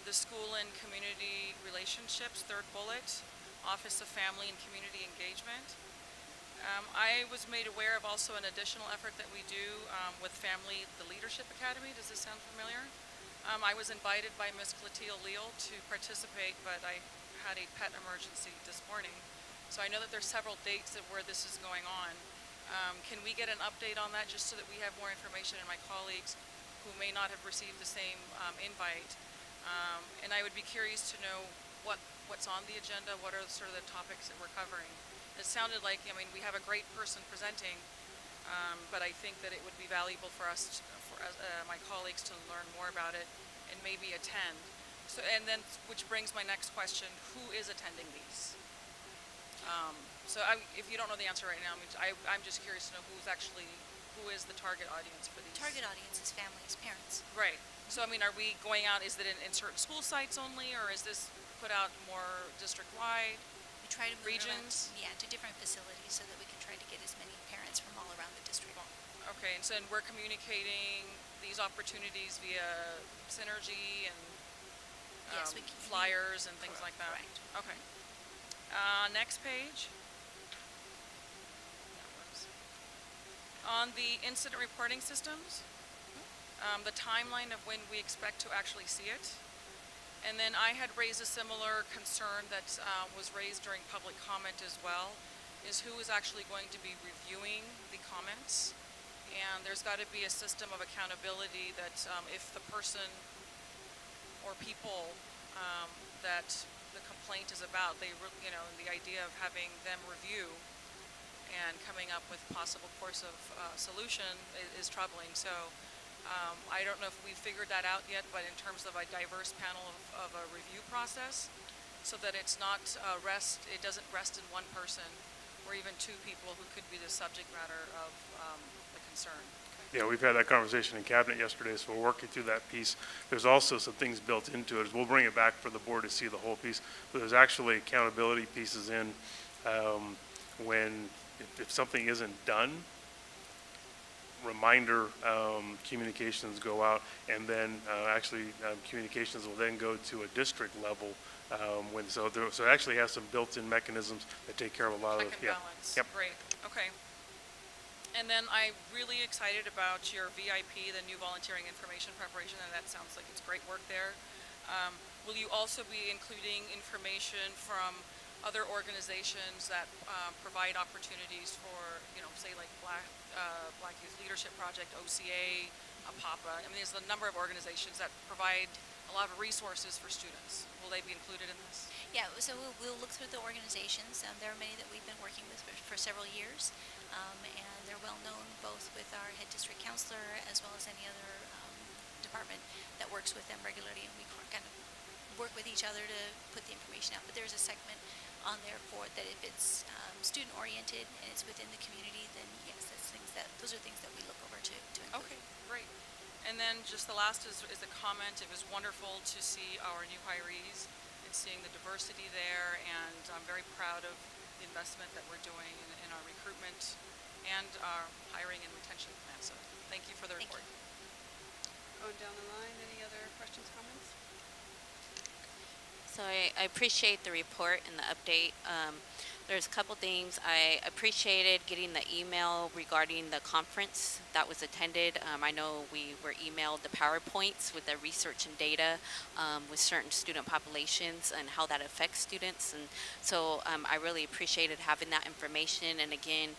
the school and community relationships, third bullet, Office of Family and Community Engagement. I was made aware of also an additional effort that we do with Family, the Leadership Academy. Does this sound familiar? I was invited by Ms. Clotilde Leal to participate, but I had a pet emergency this morning. So I know that there's several dates where this is going on. Can we get an update on that, just so that we have more information, and my colleagues who may not have received the same invite? And I would be curious to know what's on the agenda, what are sort of the topics that we're covering. It sounded like, we have a great person presenting, But I think that it would be valuable for us, for my colleagues to learn more about it and maybe attend. So, and then, which brings my next question, who is attending these? If you don't know the answer right now, I'm just curious to know who is the target audience for these? Target audience is families, parents. Right. So, I mean, are we going out, is it in certain school sites only, or is this put out more district-wide? We try to move it around, Regions? to different facilities so that we can try to get as many parents from all around the district. Okay, and so and we're communicating these opportunities via Synergy and Yes, we flyers and things like that? Correct. Okay. Next page. That was- On the incident reporting systems, the timeline of when we expect to actually see it. And then I had raised a similar concern that was raised during public comment as well, is who is actually going to be reviewing the comments. And there's got to be a system of accountability that if the person or people that the complaint is about, the idea of having them review and coming up with possible course of solution is troubling. So I don't know if we've figured that out yet, but in terms of a diverse panel of a review process, so that it's not it doesn't rest in one person or even two people who could be the subject matter of the concern. Yeah, we've had that conversation in cabinet yesterday, so we're working through that piece. There's also some things built into it. We'll bring it back for the board to see the whole piece, but there's actually accountability pieces in if something isn't done, reminder communications go out, and then communications will then go to a district level so it actually has some built-in mechanisms that take care of a lot of Check and balance. Yep. Great. Okay. And then I'm really excited about your VIP, the new volunteering information preparation, and that sounds like it's great work there. Will you also be including information from other organizations that provide opportunities for, say like Black Youth Leadership Project, OCA, PAPA? I mean, there's a number of organizations that provide a lot of resources for students. Will they be included in this? Yeah, so we'll look through the organizations. There are many that we've been working with for several years, and they're well known both with our head district counselor as well as any other department that works with them regularly, and we kind of work with each other to put the information out. But there's a segment on there for that if it's student oriented and it's within the community, then yes, those are things that we look over to include. Okay, great. And then just the last is a comment. It was wonderful to see our new hirees and seeing the diversity there, and I'm very proud of the investment that we're doing in our recruitment and our hiring and retention plan. So thank you for the report. Going down the line, any other questions, comments? So I appreciate the report and the update. There's a couple things. I appreciated getting the email regarding the conference that was attended. I know we were emailed the PowerPoints with the research and data with certain student populations and how that affects students. And so I really appreciated having that information. And again,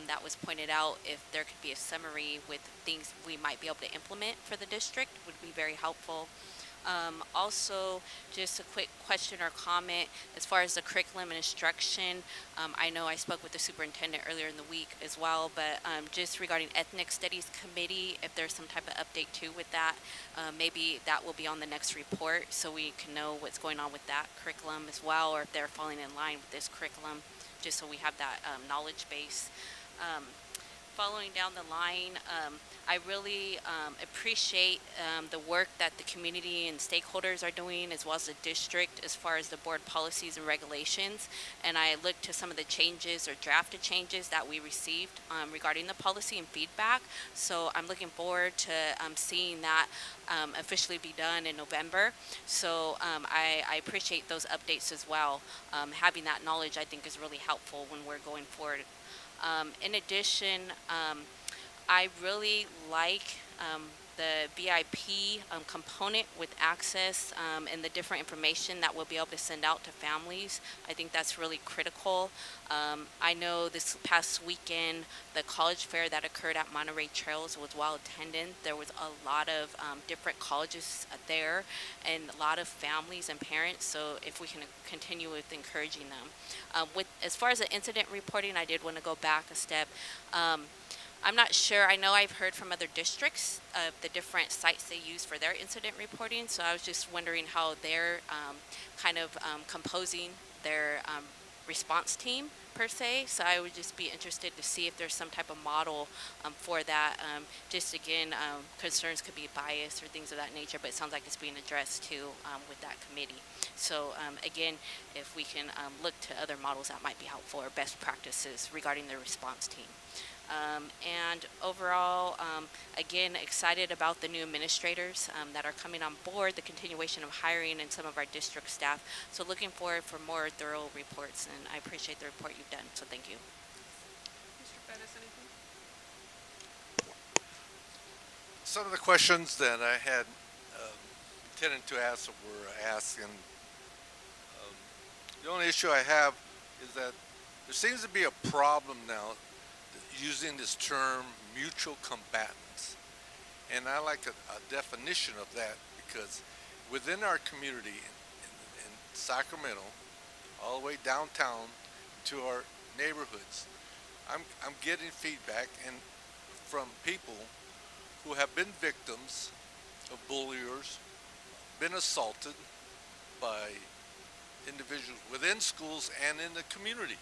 that was pointed out, if there could be a summary with things we might be able to implement for the district would be very helpful. Also, just a quick question or comment as far as the curriculum and instruction. I know I spoke with the superintendent earlier in the week as well, but just regarding Ethnic Studies Committee, if there's some type of update too with that, maybe that will be on the next report so we can know what's going on with that curriculum as well, or if they're falling in line with this curriculum, just so we have that knowledge base. Following down the line, I really appreciate the work that the community and stakeholders are doing, as well as the district, as far as the board policies and regulations. And I looked to some of the changes or drafted changes that we received regarding the policy and feedback. So I'm looking forward to seeing that officially be done in November. So I appreciate those updates as well. Having that knowledge, I think, is really helpful when we're going forward. In addition, I really like the VIP component with access and the different information that we'll be able to send out to families. I think that's really critical. I know this past weekend, the college fair that occurred at Monterey Trails was well attended. There was a lot of different colleges there and a lot of families and parents, so if we can continue with encouraging them. As far as the incident reporting, I did want to go back a step. I'm not sure. I know I've heard from other districts of the different sites they use for their incident reporting. So I was just wondering how they're kind of composing their response team per se. So I would just be interested to see if there's some type of model for that. Just again, concerns could be bias or things of that nature, but it sounds like it's being addressed too with that committee. So again, if we can look to other models that might be helpful or best practices regarding the response team. And overall, again, excited about the new administrators that are coming on board, the continuation of hiring and some of our district staff. So looking forward for more thorough reports, and I appreciate the report you've done, so thank you. Mr. Pettis, anything? Some of the questions that I had intended to ask were asked, and the only issue I have is that there seems to be a problem now using this term mutual combatants. And I like a definition of that, because within our community in Sacramento, all the way downtown to our neighborhoods, I'm getting feedback and from people who have been victims of bulliers, been assaulted by individuals within schools and in the community.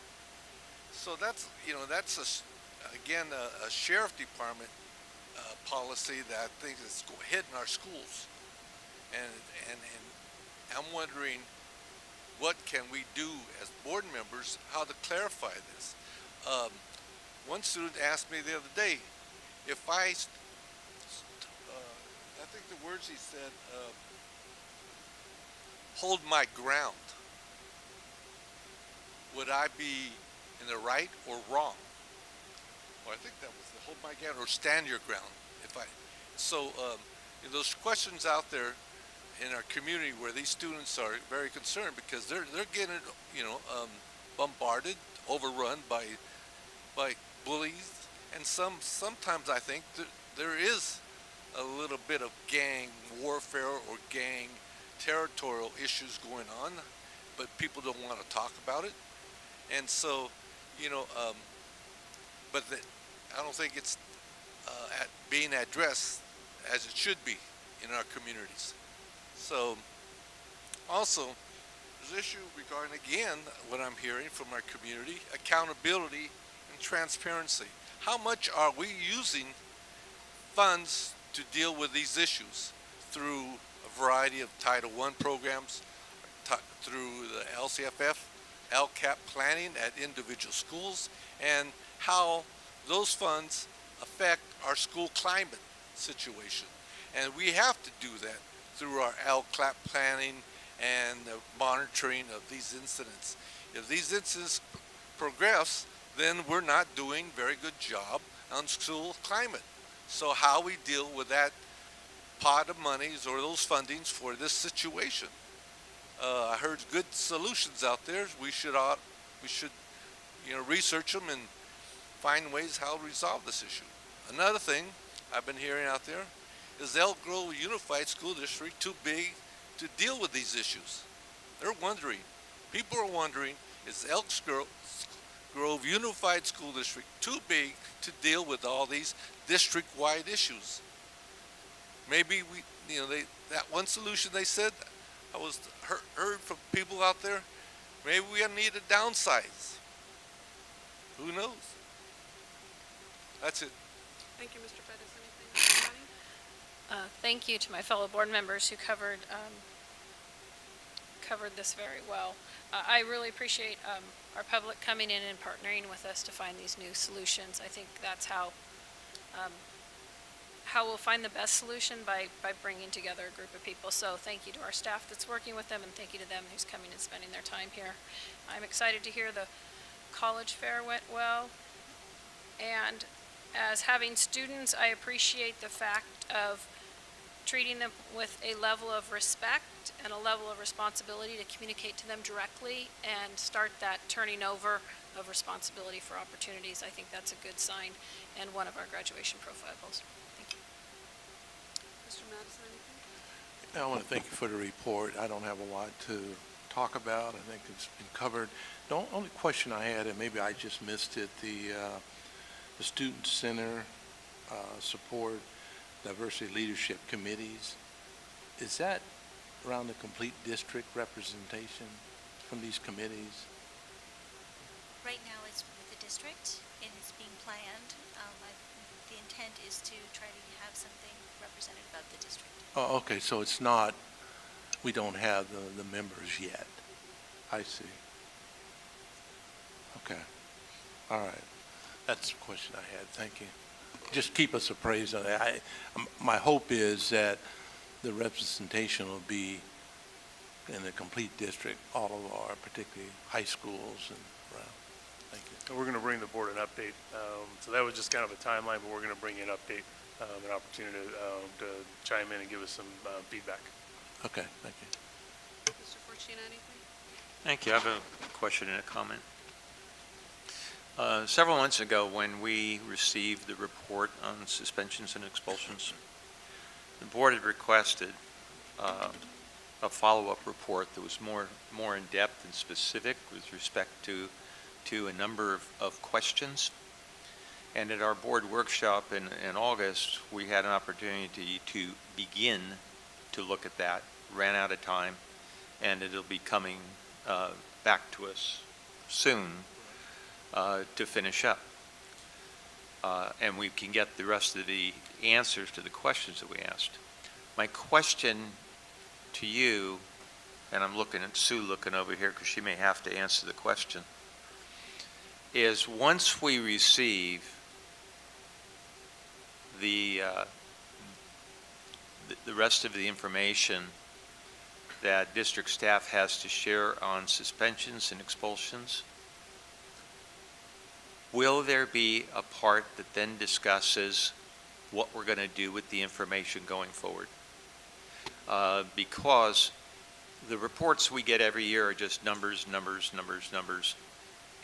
So that's, that's again a sheriff department policy that I think is hitting our schools, and I'm wondering what can we do as board members, how to clarify this. One student asked me the other day if I think the words he said, hold my ground, would I be in the right or wrong? Well, I think that was the hold my ground or stand your ground. Those questions out there in our community where these students are very concerned because they're getting bombarded, overrun by bullies, and sometimes I think there is a little bit of gang warfare or gang territorial issues going on, but people don't want to talk about it. And so, I don't think it's being addressed as it should be in our communities. So, also, there's an issue regarding, again, what I'm hearing from our community, accountability and transparency. How much are we using funds to deal with these issues through a variety of Title I programs, through the LCFF, LCAP planning at individual schools, and how those funds affect our school climate situation. And we have to do that through our LCAP planning and the monitoring of these incidents. If these incidents progress, then we're not doing a very good job on school climate. So how we deal with that pot of monies or those fundings for this situation. I heard good solutions out there. We should research them and find ways how to resolve this issue. Another thing I've been hearing out there is Elk Grove Unified School District too big to deal with these issues? They're wondering. People are wondering, is Elk Grove Unified School District too big to deal with all these district-wide issues? Maybe that one solution they said, I was heard from people out there, maybe we need to downsize. Who knows? That's it. Thank you, Mr. Pettis. Anything, Mr. Manning? Thank you to my fellow board members who covered this very well. I really appreciate our public coming in and partnering with us to find these new solutions. I think that's how we'll find the best solution by bringing together a group of people. So thank you to our staff that's working with them, and thank you to them who's coming and spending their time here. I'm excited to hear the college fair went well. And as having students, I appreciate the fact of treating them with a level of respect and a level of responsibility to communicate to them directly and start that turning over of responsibility for opportunities. I think that's a good sign and one of our graduation profiles. Thank you. Mr. Madison, anything? I want to thank you for the report. I don't have a lot to talk about. I think it's been covered. The only question I had, and maybe I just missed it, the Student Center support diversity leadership committees. Is that around the complete district representation from these committees? Right now it's with the district and it's being planned. The intent is to try to have something representative of the district. Oh, okay, so it's not, we don't have the members yet. I see. Okay. All right. That's the question I had. Thank you. Just keep us appraised on that. My hope is that the representation will be in the complete district, all of our, particularly high schools and around. Thank you. And we're going to bring the board an update. So that was just kind of a timeline, but we're going to bring you an update, an opportunity to chime in and give us some feedback. Okay, thank you. Mr. Fortuna, anything? Thank you. I have a question and a comment. Several months ago, when we received the report on suspensions and expulsions, the board had requested a follow-up report that was more in-depth and specific with respect to a number of questions. And at our board workshop in August, we had an opportunity to begin to look at that, ran out of time, and it'll be coming back to us soon to finish up. And we can get the rest of the answers to the questions that we asked. My question to you, and I'm looking at Sue looking over here because she may have to answer the question, is once we receive the rest of the information that district staff has to share on suspensions and expulsions, will there be a part that then discusses what we're going to do with the information going forward? Because the reports we get every year are just numbers,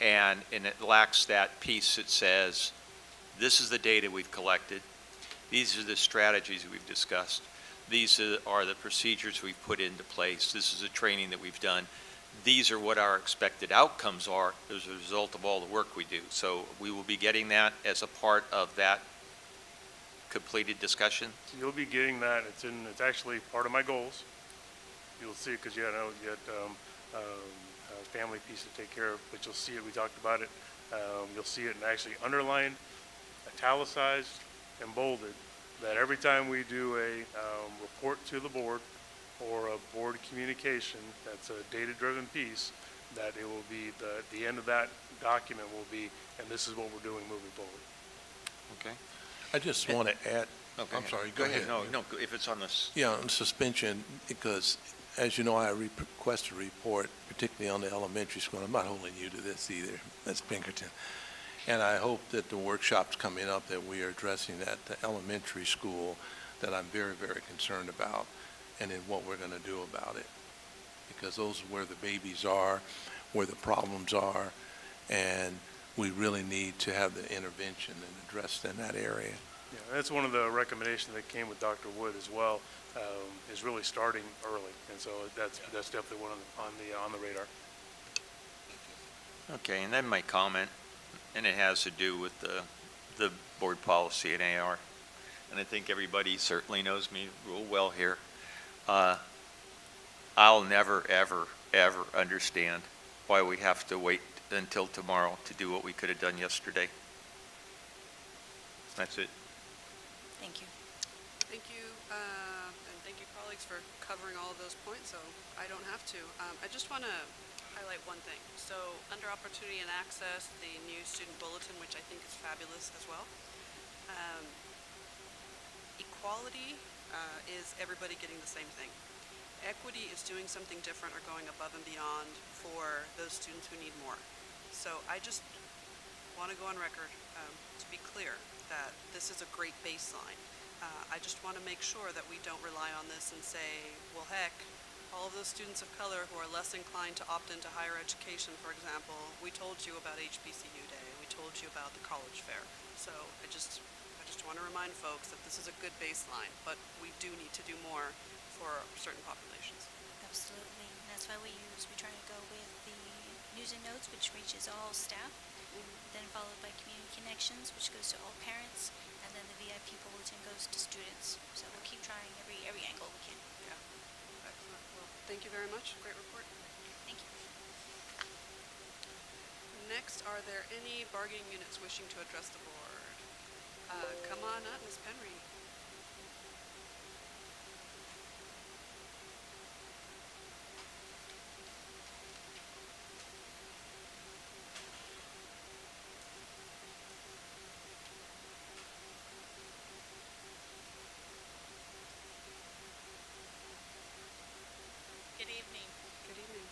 and it lacks that piece that says, this is the data we've collected, these are the strategies we've discussed, these are the procedures we've put into place, this is the training that we've done, these are what our expected outcomes are as a result of all the work we do. So we will be getting that as a part of that completed discussion. You'll be getting that. It's actually part of my goals. You'll see it because you had a family piece to take care of, but you'll see it. We talked about it. You'll see it and actually underlined, italicized, and bolded, that every time we do a report to the board or a board communication that's a data-driven piece, that it will be the end of that document will be, and this is what we're doing moving forward. Okay. I just want to add, Okay. I'm sorry, go ahead. No, if it's on this. Yeah, on suspension, because as you know, I request a report, particularly on the elementary school. I'm not holding you to this either. That's Pinkerton. And I hope that the workshops coming up that we are addressing that the elementary school that I'm very, very concerned about, and then what we're going to do about it. Because those are where the babies are, where the problems are, and we really need to have the intervention and addressed in that area. Yeah, that's one of the recommendations that came with Dr. Wood as well, is really starting early, and so that's definitely one on the radar. Okay, and then my comment, and it has to do with the board policy at AR, and I think everybody certainly knows me real well here. I'll never, ever, ever understand why we have to wait until tomorrow to do what we could have done yesterday. That's it. Thank you. Thank you, and thank you, colleagues, for covering all of those points, so I don't have to. I just want to highlight one thing. So under Opportunity and Access, the new student bulletin, which I think is fabulous as well, equality is everybody getting the same thing. Equity is doing something different or going above and beyond for those students who need more. So I just want to go on record to be clear that this is a great baseline. I just want to make sure that we don't rely on this and say, well, heck, all of those students of color who are less inclined to opt into higher education, for example, we told you about HBCU Day, we told you about the college fair. So I just want to remind folks that this is a good baseline, but we do need to do more for certain populations. Absolutely. And that's why we try to go with the news and notes, which reaches all staff. then followed by Community Connections, which goes to all parents, and then the VIP Bulletin goes to students. So we'll keep trying every angle we can. Yeah. Excellent. Well, thank you very much. Great report. Thank you. Next, are there any bargaining units wishing to address the board? Come on up, Ms. Penry. Good evening. Good evening.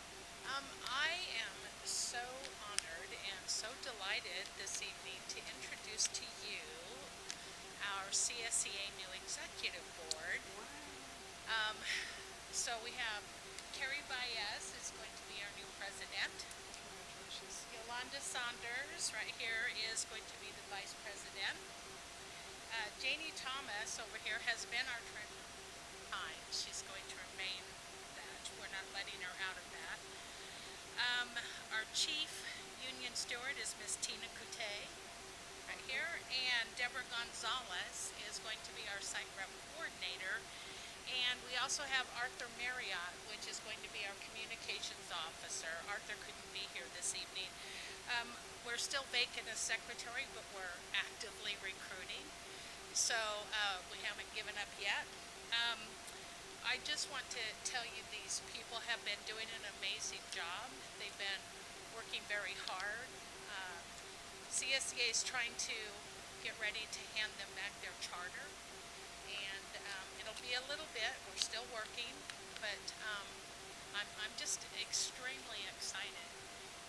I am so honored and so delighted this evening to introduce to you our CSEA new executive board. So we have Carrie Baez is going to be our new president. Congratulations. Yolanda Saunders right here is going to be the vice president. Janie Thomas over here has been our treasurer time. She's going to remain that. We're not letting her out of that. Our chief union steward is Miss Tina Coute right here, and Deborah Gonzalez is going to be our site rep coordinator. And we also have Arthur Marriott, which is going to be our communications officer. Arthur couldn't be here this evening. We're still vacant as secretary, but we're actively recruiting. So we haven't given up yet. I just want to tell you these people have been doing an amazing job. They've been working very hard. CSEA is trying to get ready to hand them back their charter. And it'll be a little bit. We're still working. But I'm just extremely excited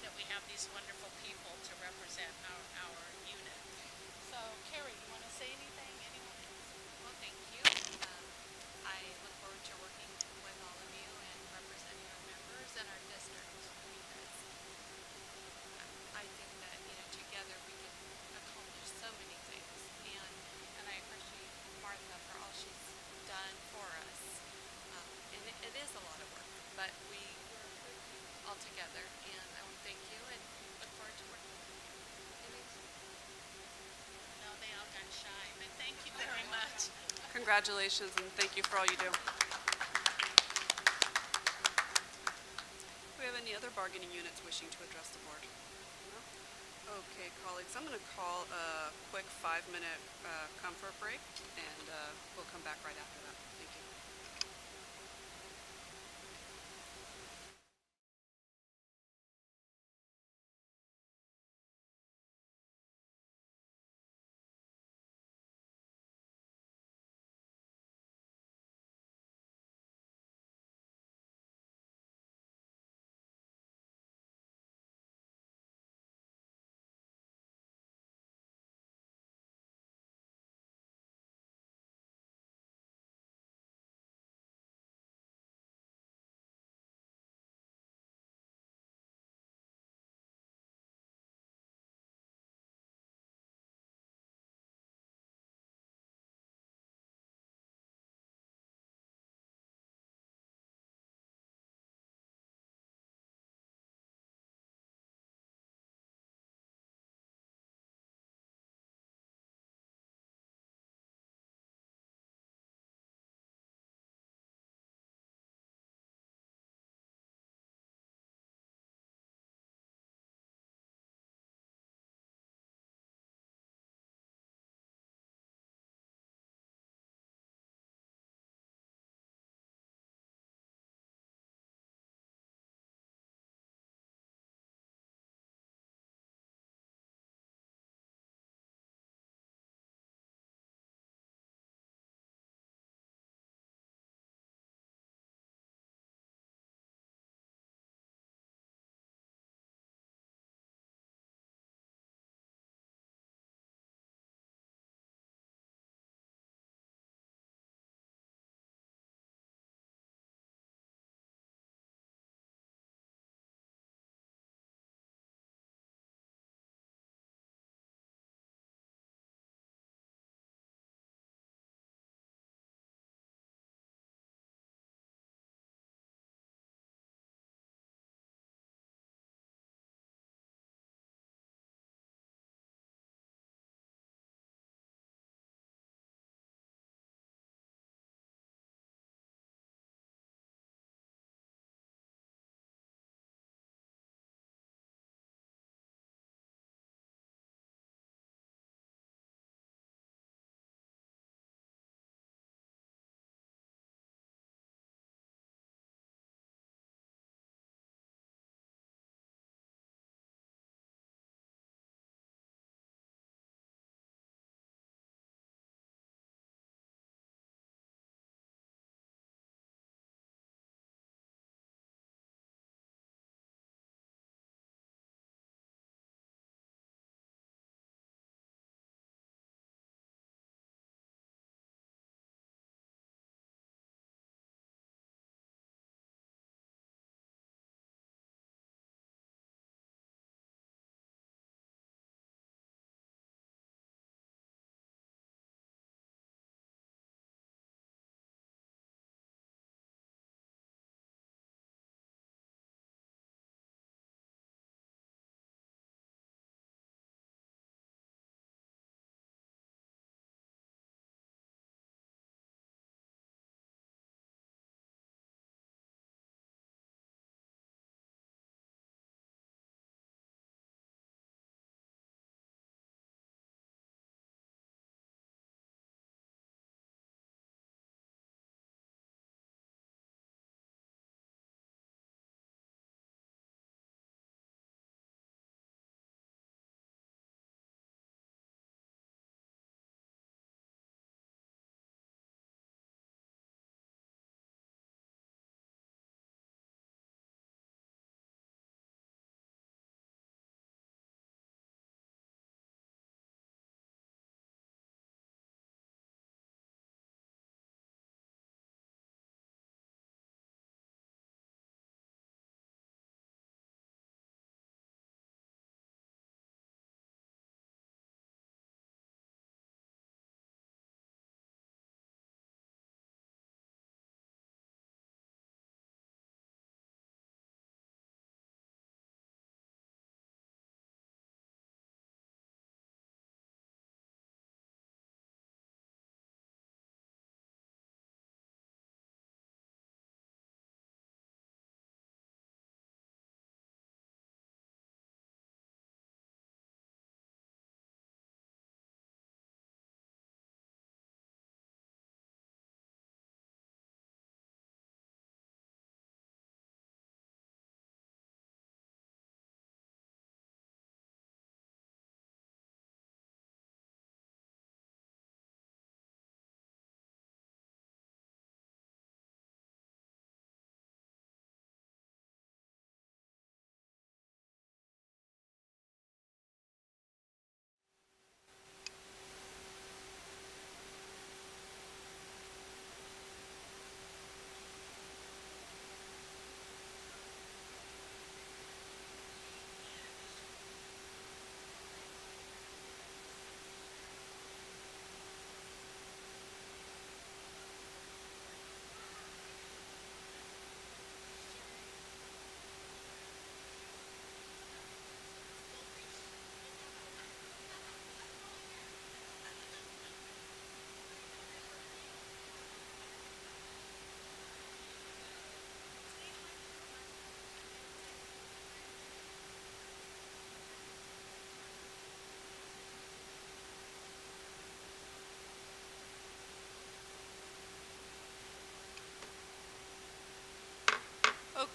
that we have these wonderful people to represent our unit. So, Carrie, you want to say anything? Anyone? Well, thank you. I look forward to working with all of you and representing our members and our district because I think that, together we can accomplish so many things. And I appreciate Martha for all she's done for us. And it is a lot of work, but we're a good team all together. And I want to thank you and look forward to working with you. No, they all got shy, but thank you very much. Congratulations, and thank you for all you do. Do we have any other bargaining units wishing to address the board? No? Okay, colleagues, I'm going to call a quick 5-minute comfort break, and we'll come back right after that. Thank you.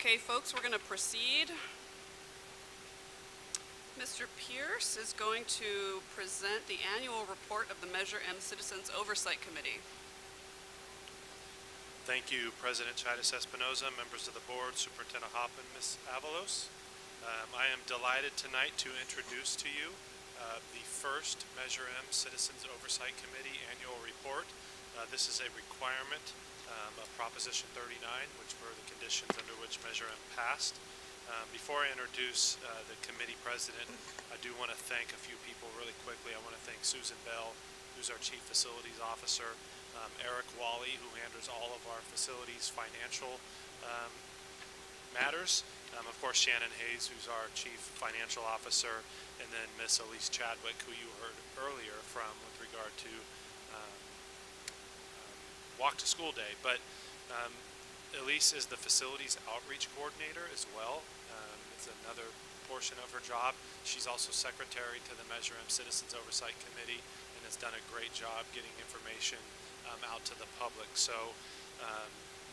Okay, folks, we're going to proceed. Mr. Pierce is going to present the annual report of the Measure M Citizens Oversight Committee. Thank you, President Chaitis Espinoza, members of the board, Superintendent Hoffman, Ms. Avalos. I am delighted tonight to introduce to you the first Measure M Citizens Oversight Committee annual report. This is a requirement of Proposition 39, which were the conditions under which Measure M passed. Before I introduce the committee president, I do want to thank a few people really quickly. I want to thank Susan Bell, who's our Chief Facilities Officer, Eric Wally, who handles all of our facilities financial matters, of course Shannon Hayes, who's our Chief Financial Officer, and then Miss Elise Chadwick, who you heard earlier from with regard to Walk to School Day. But Elise is the Facilities Outreach Coordinator as well. It's another portion of her job. She's also Secretary to the Measure M Citizens Oversight Committee and has done a great job getting information out to the public. So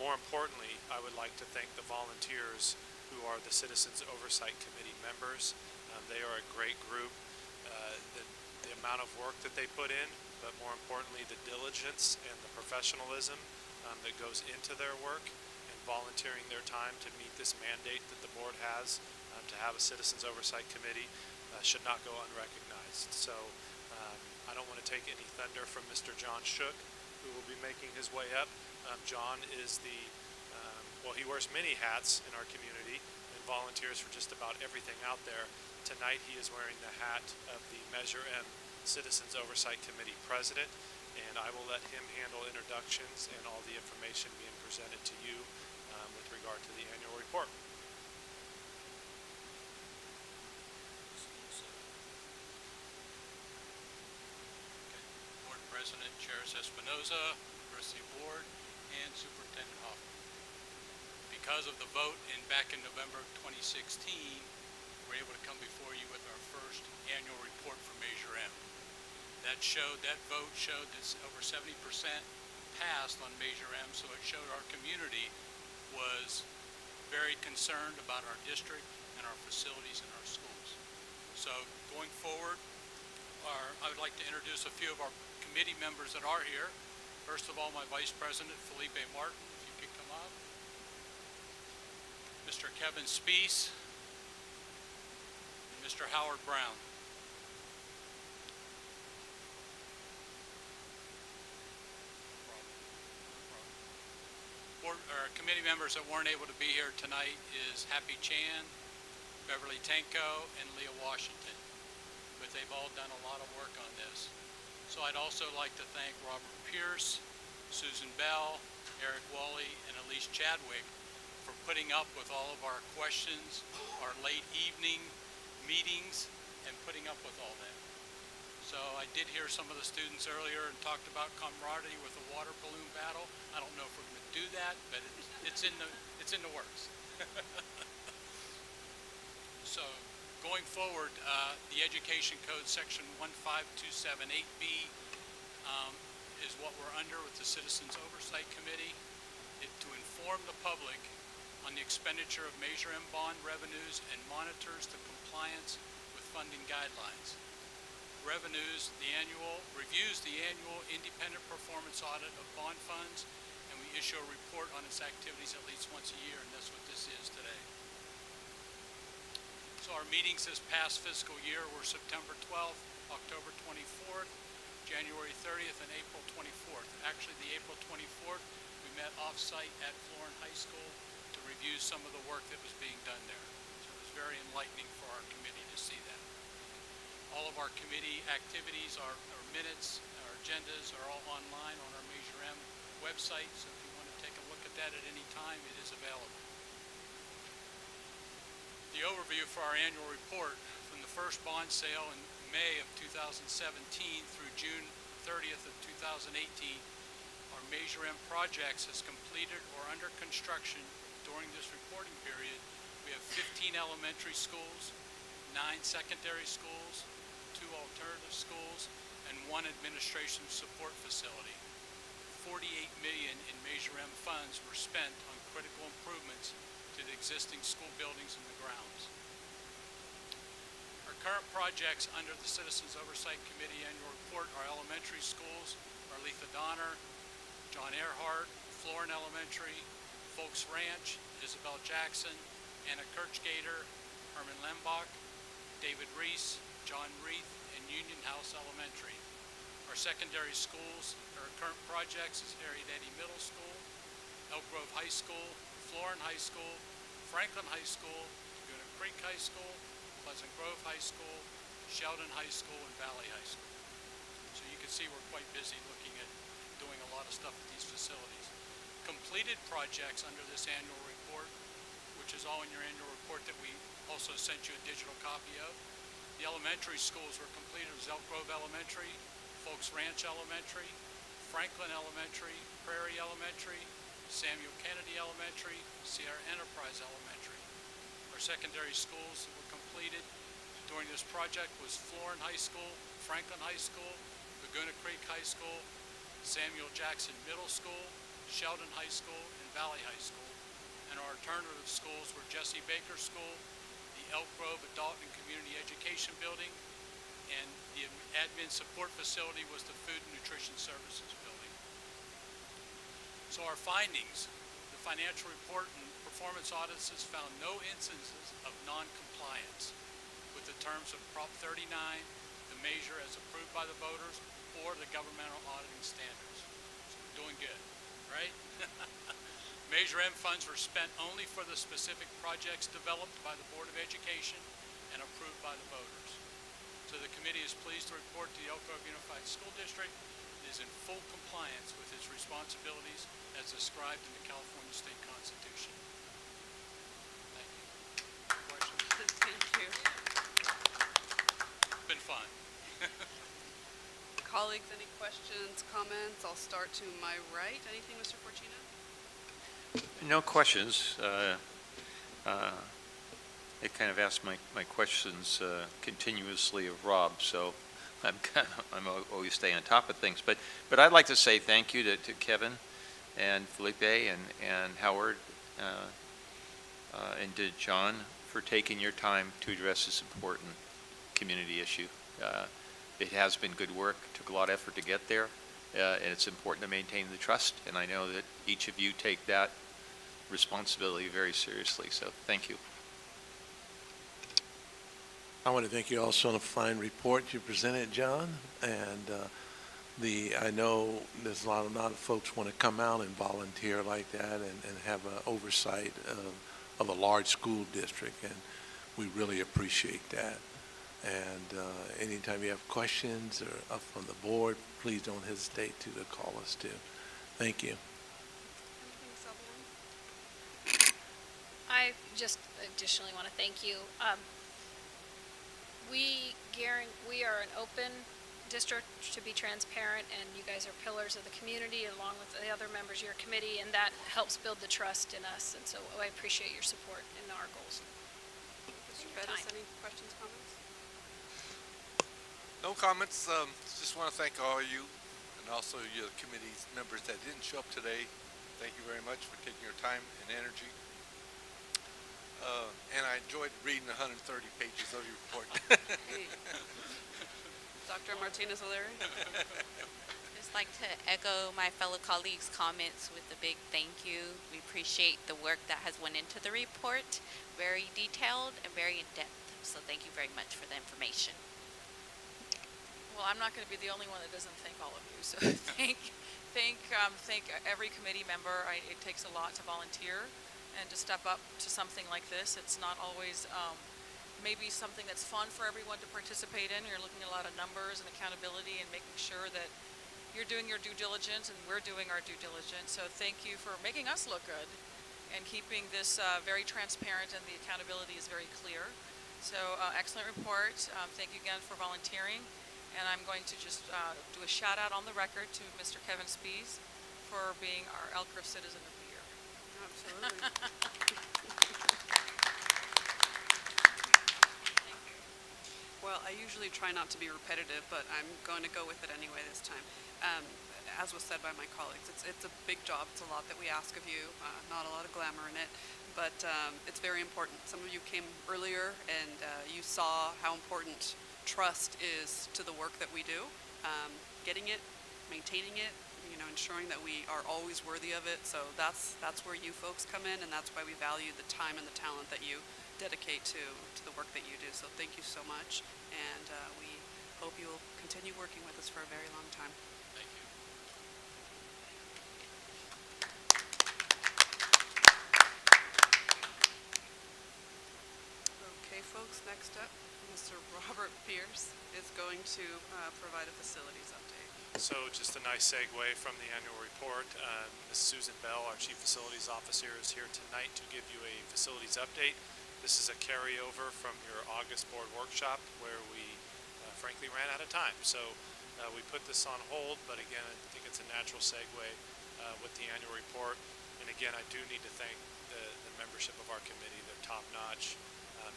more importantly, I would like to thank the volunteers who are the Citizens Oversight Committee members. They are a great group. The amount of work that they put in, but more importantly, the diligence and the professionalism that goes into their work and volunteering their time to meet this mandate that the board has to have a Citizens Oversight Committee should not go unrecognized. So I don't want to take any thunder from Mr. John Shook, who will be making his way up. John is the, well, he wears many hats in our community and volunteers for just about everything out there. Tonight he is wearing the hat of the Measure M Citizens Oversight Committee President, and I will let him handle introductions and all the information being presented to you with regard to the annual report. Board President Chairis Espinoza, University Board, and Superintendent Hoffman. Because of the vote back in November 2016, we're able to come before you with our first annual report for Measure M. That vote showed that over 70% passed on Measure M, so it showed our community was very concerned about our district and our facilities and our schools. So going forward, I would like to introduce a few of our committee members that are here. First of all, my Vice President, Felipe Martin, if you could come up. Mr. Kevin Spees, and Mr. Howard Brown. Committee members that weren't able to be here tonight is Happy Chan, Beverly Tanko, and Leah Washington. But they've all done a lot of work on this. So I'd also like to thank Robert Pierce, Susan Bell, Eric Wally, and Elise Chadwick for putting up with all of our questions, our late evening meetings, and putting up with all that. So I did hear some of the students earlier and talked about camaraderie with the water balloon battle. I don't know if we're going to do that, but it's in the works. So going forward, the Education Code Section 15278B is what we're under with the Citizens Oversight Committee, to inform the public on the expenditure of Measure M bond revenues and monitors the compliance with funding guidelines. Reviews the annual independent performance audit of bond funds, and we issue a report on its activities at least once a year, and that's what this is today. So our meetings this past fiscal year were September 12th, October 24th, January 30th, and April 24th. Actually, the April 24th, we met off-site at Florin High School to review some of the work that was being done there. So it was very enlightening for our committee to see that. All of our committee activities, our minutes, our agendas are all online on our Measure M website, so if you want to take a look at that at any time, it is available. The overview for our annual report: from the first bond sale in May of 2017 through June 30th of 2018, our Measure M projects has completed or under construction during this reporting period. We have 15 elementary schools, 9 secondary schools, 2 alternative schools, and 1 administration support facility. $48 million in Measure M funds were spent on critical improvements to to the existing school buildings and the grounds. Our current projects under the Citizens Oversight Committee annual report are elementary schools, Arletha Donner, John Earhart, Florin Elementary, Folks Ranch, Isabel Jackson, Anna Kirchgater, Herman Lembach, David Reese, John Reith, and Union House Elementary. Our secondary schools, our current projects is Harriet Eddy Middle School, Elk Grove High School, Florin High School, Franklin High School, Laguna Creek High School, Pleasant Grove High School, Sheldon High School, and Valley High School. So you can see we're quite busy looking at doing a lot of stuff at these facilities. Completed projects under this annual report, which is all in your annual report that we also sent you a digital copy of. The elementary schools were completed as Elk Grove Elementary, Folks Ranch Elementary, Franklin Elementary, Prairie Elementary, Samuel Kennedy Elementary, Sierra Enterprise Elementary. Our secondary schools that were completed during this project was Florin High School, Franklin High School, Laguna Creek High School, Samuel Jackson Middle School, Sheldon High School, and Valley High School. And our alternative schools were Jesse Baker School, the Elk Grove Adult and Community Education Building, and the admin support facility was the Food and Nutrition Services Building. So our findings, the financial report and performance audits has found no instances of non-compliance with the terms of Prop 39, the measure as approved by the voters, or the governmental auditing standards. So we're doing good, right? Measure M funds were spent only for the specific projects developed by the Board of Education and approved by the voters. So the committee is pleased to report to the Elk Grove Unified School District it is in full compliance with its responsibilities as described in the California State Constitution. Thank you. Questions? Thank you. It's been fun. Colleagues, any questions, comments? I'll start to my right. Anything, Mr. Fortino? No questions. I kind of asked my questions continuously of Rob, so I'm always stay on top of things. But I'd like to say thank you to Kevin and Felipe and Howard and to John for taking your time to address this important community issue. It has been good work. Took a lot of effort to get there, and it's important to maintain the trust. And I know that each of you take that responsibility very seriously. So thank you. I want to thank you also on the fine report you presented, John. And I know there's a lot of folks want to come out and volunteer like that and have an oversight of a large school district, and we really appreciate that. And anytime you have questions or up from the board, please don't hesitate to call us too. Thank you. I just additionally want to thank you. We are an open district to be transparent, and you guys are pillars of the community along with the other members of your committee, and that helps build the trust in us. And so I appreciate your support in our goals. Mr. Bettis, any questions, comments? No comments. Just want to thank all of you and also your committee members that didn't show up today. Thank you very much for taking your time and energy. And I enjoyed reading the 130 pages of your report. Dr. Martinez-O'Leary? Just like to echo my fellow colleagues' comments with a big thank you. We appreciate the work that has went into the report. Very detailed and very in-depth. So thank you very much for the information. Well, I'm not going to be the only one that doesn't thank all of you. So thank every committee member. It takes a lot to volunteer and to step up to something like this. It's not always maybe something that's fun for everyone to participate in. You're looking at a lot of numbers and accountability and making sure that you're doing your due diligence and we're doing our due diligence. So thank you for making us look good and keeping this very transparent, and the accountability is very clear. So excellent report. Thank you again for volunteering. And I'm going to just do a shout out on the record to Mr. Kevin Spees for being our Elk Grove Citizen of the Year. Absolutely. Well, I usually try not to be repetitive, but I'm going to go with it anyway this time. As was said by my colleagues, it's a big job. It's a lot that we ask of you, not a lot of glamour in it. but it's very important. Some of you came earlier and you saw how important trust is to the work that we do. Getting it, maintaining it, ensuring that we are always worthy of it. So that's where you folks come in, and that's why we value the time and the talent that you dedicate to the work that you do. So thank you so much, and we hope you will continue working with us for a very long time. Thank you. Okay, folks, next up, Mr. Robert Pierce is going to provide a facilities update. So just a nice segue from the annual report. Ms. Susan Bell, our Chief Facilities Officer, is here tonight to give you a facilities update. This is a carryover from your August board workshop where we frankly ran out of time. So we put this on hold, but again, I think it's a natural segue with the annual report. And again, I do need to thank the membership of our committee. They're top-notch.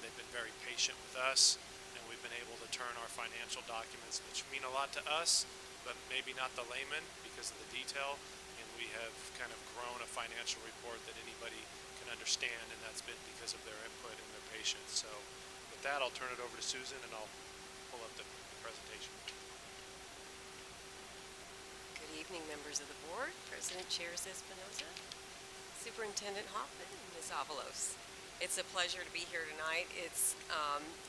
They've been very patient with us, and we've been able to turn our financial documents, which mean a lot to us, but maybe not the layman because of the detail, and we have kind of grown a financial report that anybody can understand, and that's been because of their input and their patience. So with that, I'll turn it over to Susan, and I'll pull up the presentation. Good evening, members of the board, President Chairs Espinosa, Superintendent Hoffman, and Ms. Avalos. It's a pleasure to be here tonight. It's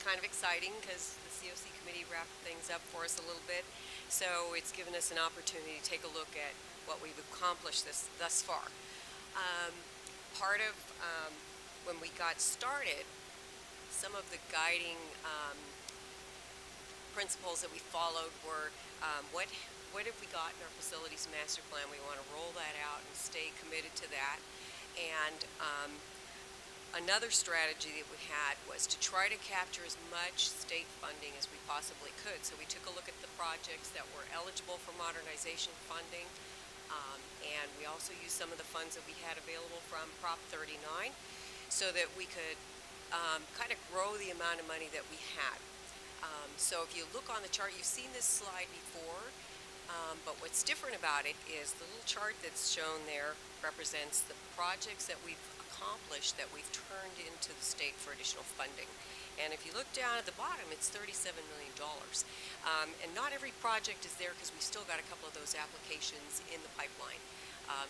kind of exciting because the COC committee wrapped things up for us a little bit. So it's given us an opportunity to take a look at what we've accomplished thus far. Part of when we got started, some of the guiding principles that we followed were what have we got in our facilities master plan? We want to roll that out and stay committed to that. And another strategy that we had was to try to capture as much state funding as we possibly could. So we took a look at the projects that were eligible for modernization funding, and we also used some of the funds that we had available from Prop 39 so that we could kind of grow the amount of money that we had. So if you look on the chart, you've seen this slide before, but what's different about it is the little chart that's shown there represents the projects that we've accomplished that we've turned into the state for additional funding. And if you look down at the bottom, it's $37 million. And not every project is there because we still got a couple of those applications in the pipeline.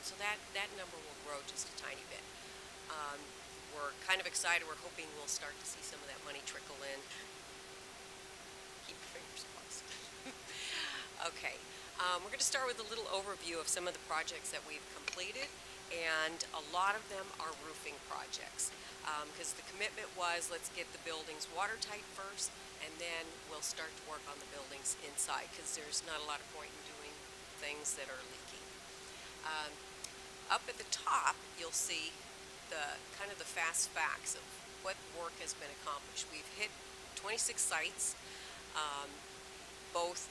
So that number will grow just a tiny bit. We're kind of excited. We're hoping we'll start to see some of that money trickle in. Keep your fingers crossed. Okay. We're going to start with a little overview of some of the projects that we've completed, and a lot of them are roofing projects because the commitment was let's get the buildings watertight first, and then we'll start to work on the buildings inside because there's not a lot of point in doing things that are leaking. Up at the top, you'll see the kind of the fast facts of what work has been accomplished. We've hit 26 sites, both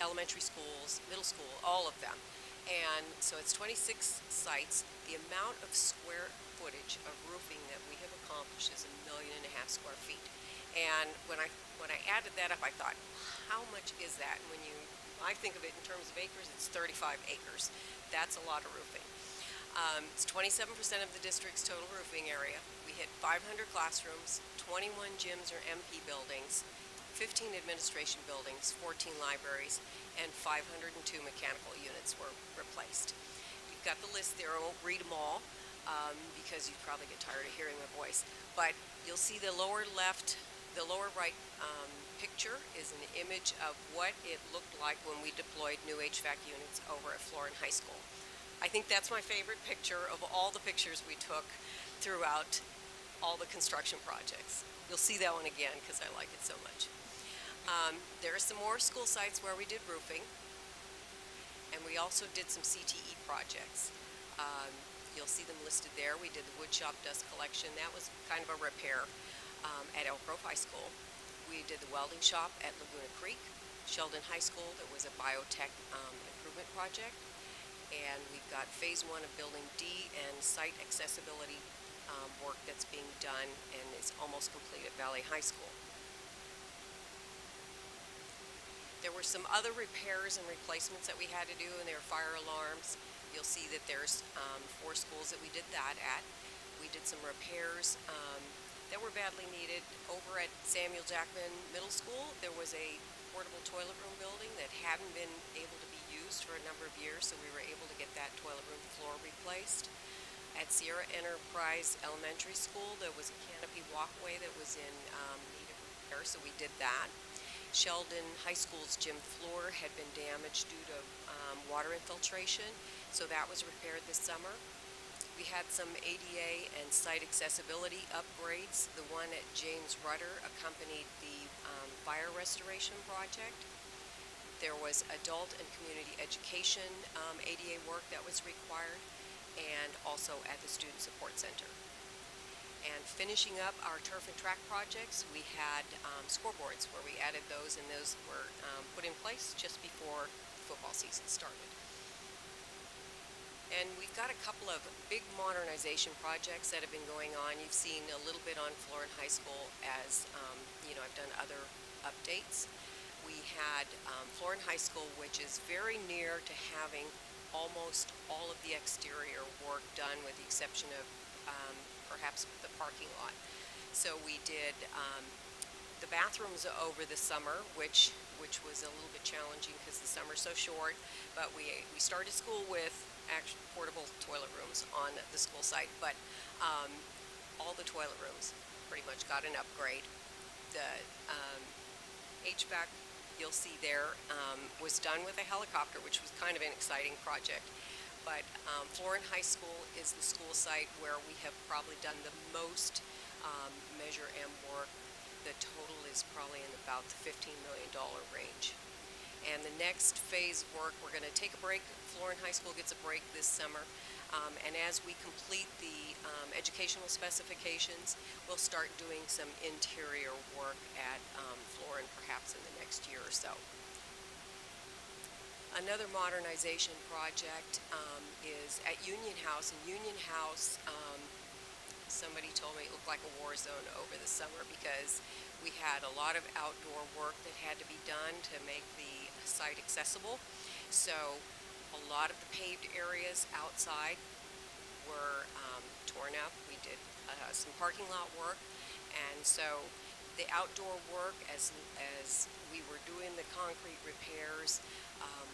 elementary schools, middle school, all of them. And so it's 26 sites. The amount of square footage of roofing that we have accomplished is 1.5 million square feet. And when I added that up, I thought, how much is that? And I think of it in terms of acres, it's 35 acres. That's a lot of roofing. It's 27% of the district's total roofing area. We hit 500 classrooms, 21 gyms or MP buildings, 15 administration buildings, 14 libraries, and 502 mechanical units were replaced. You've got the list there. I won't read them all because you'd probably get tired of hearing my voice. But you'll see the lower right picture is an image of what it looked like when we deployed new HVAC units over at Florin High School. I think that's my favorite picture of all the pictures we took throughout all the construction projects. You'll see that one again because I like it so much. There are some more school sites where we did roofing, and we also did some CTE projects. You'll see them listed there. We did the wood shop dust collection. That was kind of a repair at Elk Grove High School. We did the welding shop at Laguna Creek. Sheldon High School, there was a biotech improvement project. And we've got phase 1 of building D and site accessibility work that's being done and is almost complete at Valley High School. There were some other repairs and replacements that we had to do, and there are fire alarms. You'll see that there's 4 schools that we did that at. We did some repairs that were badly needed. Over at Samuel Jackman Middle School, there was a portable toilet room building that hadn't been able to be used for a number of years, so we were able to get that toilet room floor replaced. At Sierra Enterprise Elementary School, there was a canopy walkway that was in need of repair, so we did that. Sheldon High School's gym floor had been damaged due to water infiltration, so that was repaired this summer. We had some ADA and site accessibility upgrades. The one at James Rudder accompanied the fire restoration project. There was adult and community education ADA work that was required, and also at the Student Support Center. And finishing up our turf and track projects, we had scoreboards where we added those, and those were put in place just before the football season started. And we've got a couple of big modernization projects that have been going on. You've seen a little bit on Florence High School as, I've done other updates. We had Florence High School, which is very near to having almost all of the exterior work done with the exception of perhaps the parking lot. So we did the bathrooms over the summer, which was a little bit challenging because the summer's so short, but we started school with actual portable toilet rooms on the school site, but all the toilet rooms pretty much got an upgrade. The HVAC you'll see there was done with a helicopter, which was kind of an exciting project. But Florence High School is the school site where we have probably done the most Measure M work. The total is probably in about the $15 million range. And the next phase of work, we're going to take a break. Florence High School gets a break this summer. And as we complete the educational specifications, we'll start doing some interior work at Florence perhaps in the next year or so. Another modernization project is at Union House. In Union House, somebody told me it looked like a war zone over the summer because we had a lot of outdoor work that had to be done to make the site accessible. So a lot of the paved areas outside were torn up. We did some parking lot work, and so the outdoor work, as we were doing the concrete repairs,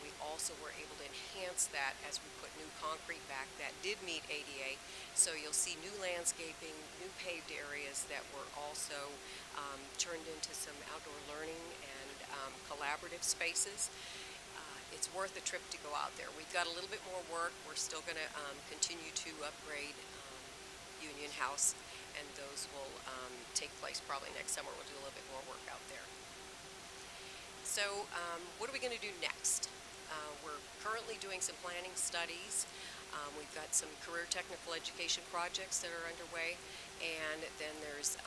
we also were able to enhance that as we put new concrete back that did meet ADA. So you'll see new landscaping, new paved areas that were also turned into some outdoor learning and collaborative spaces. It's worth a trip to go out there. We've got a little bit more work. We're still going to continue to upgrade Union House, and those will take place probably next summer. We'll do a little bit more work out there. So what are we going to do next? We're currently doing some planning studies. We've got some career technical education projects that are underway, and then there's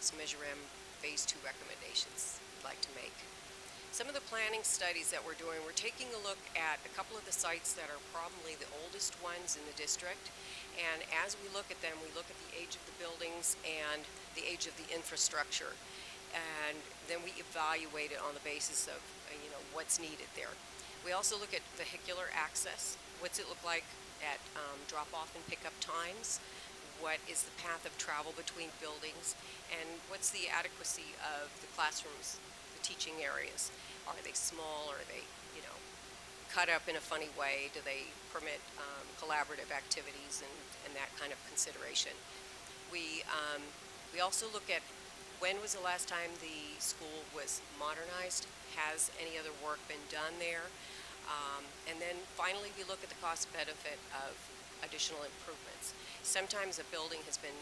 some Measure M Phase 2 recommendations we'd like to make. Some of the planning studies that we're doing, we're taking a look at a couple of the sites that are probably the oldest ones in the district, and as we look at them, we look at the age of the buildings and the age of the infrastructure, and then we evaluate it on the basis of what's needed there. We also look at vehicular access. What's it look like at drop-off and pick-up times? What is the path of travel between buildings? And what's the adequacy of the classrooms, the teaching areas? Are they small? Are they, cut up in a funny way? Do they permit collaborative activities and that kind of consideration? We also look at when was the last time the school was modernized? Has any other work been done there? And then finally, we look at the cost benefit of additional improvements. Sometimes a building has been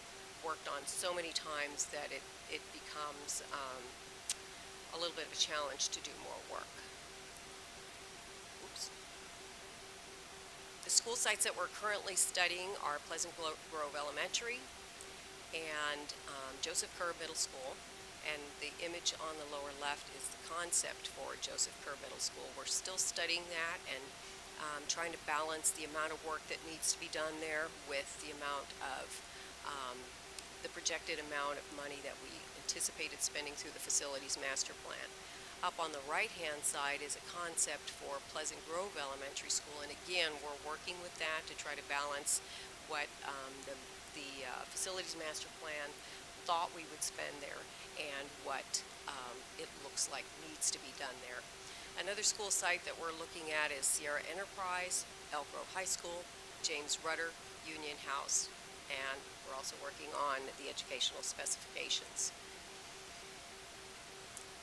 worked on so many times that it becomes a little bit of a challenge to do more work. Oops. The school sites that we're currently studying are Pleasant Grove Elementary and Joseph Kerr Middle School. And the image on the lower left is the concept for Joseph Kerr Middle School. We're still studying that and trying to balance the amount of work that needs to be done there with the amount of the projected amount of money that we anticipated spending through the facilities master plan. Up on the right-hand side is a concept for Pleasant Grove Elementary School, and again, we're working with that to try to balance what the the facilities master plan thought we would spend there and what it looks like needs to be done there. Another school site that we're looking at is Sierra Enterprise, Elk Grove High School, James Rudder, Union House, and we're also working on the educational specifications.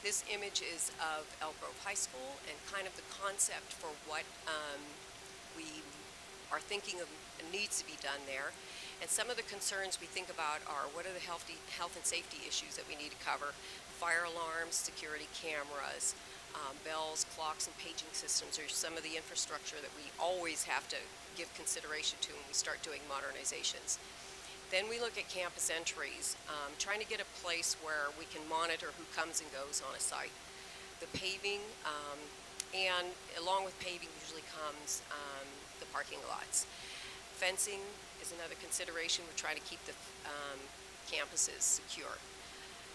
This image is of Elk Grove High School and kind of the concept for what we are thinking of needs to be done there. And some of the concerns we think about are what are the health and safety issues that we need to cover? Fire alarms, security cameras, bells, clocks, and paging systems are some of the infrastructure that we always have to give consideration to when we start doing modernizations. Then we look at campus entries, trying to get a place where we can monitor who comes and goes on a site. The paving, and along with paving usually comes the parking lots. Fencing is another consideration. We're trying to keep the campuses secure.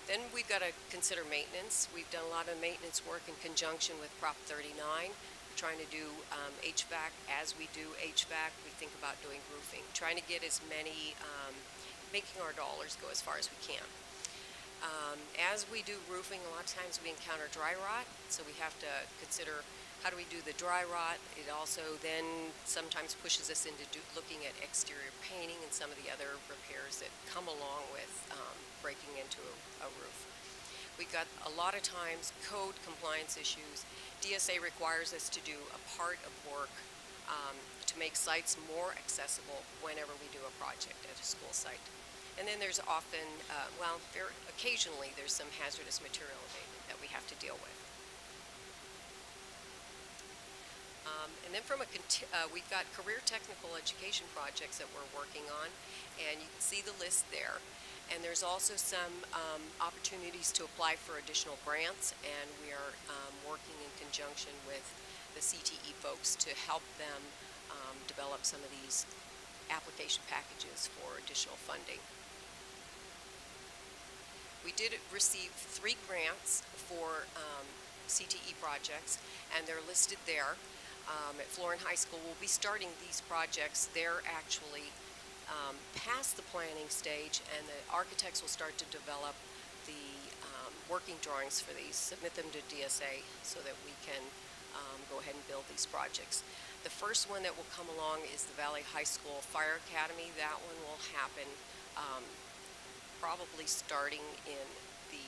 Then we've got to consider maintenance. We've done a lot of maintenance work in conjunction with Prop 39. We're trying to do HVAC. As we do HVAC, we think about doing roofing, trying to get as many, making our dollars go as far as we can. As we do roofing, a lot of times we encounter dry rot, so we have to consider how do we do the dry rot. It also then sometimes pushes us into looking at exterior painting and some of the other repairs that come along with breaking into a roof. We've got a lot of times code compliance issues. DSA requires us to do a part of work to make sites more accessible whenever we do a project at a school site. And then there's often, very occasionally, there's some hazardous material abatement that we have to deal with. And then we've got career technical education projects that we're working on, and you can see the list there. And there's also some opportunities to apply for additional grants, and we are working in conjunction with the CTE folks to help them develop some of these application packages for additional funding. We did receive 3 grants for CTE projects, and they're listed there. At Florin High School, we'll be starting these projects. They're actually past the planning stage, and the architects will start to develop the working drawings for these, submit them to DSA so that we can go ahead and build these projects. The first one that will come along is the Valley High School Fire Academy. That one will happen probably starting in the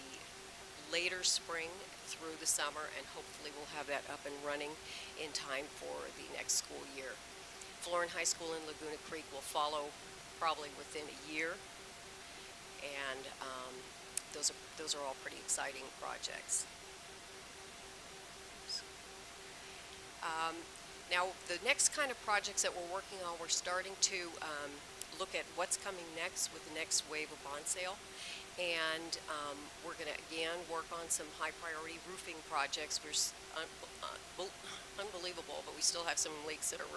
later spring through the summer, and hopefully we'll have that up and running in time for the next school year. Florin High School in Laguna Creek will follow probably within a year, and those are all pretty exciting projects. Now, the next kind of projects that we're working on, we're starting to look at what's coming next with the next wave of bond sale. And we're going to, again, work on some high-priority roofing projects. We're unbelievable, but we still have some leaks that are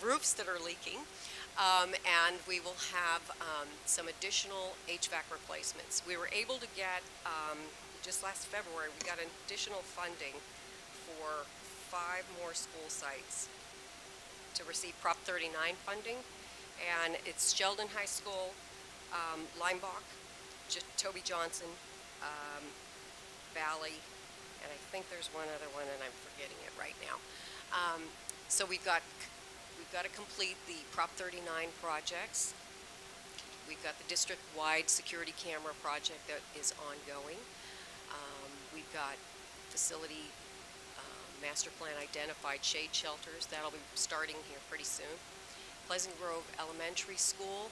roofs that are leaking. And we will have some additional HVAC replacements. We were able to get, just last February, we got additional funding for 5 more school sites to receive Prop 39 funding. And it's Sheldon High School, Limebach, Toby Johnson, Valley, and I think there's one other one, and I'm forgetting it right now. So we've got to complete the Prop 39 projects. We've got the district-wide security camera project that is ongoing. We've got facility master plan identified shade shelters. That'll be starting here pretty soon. Pleasant Grove Elementary School.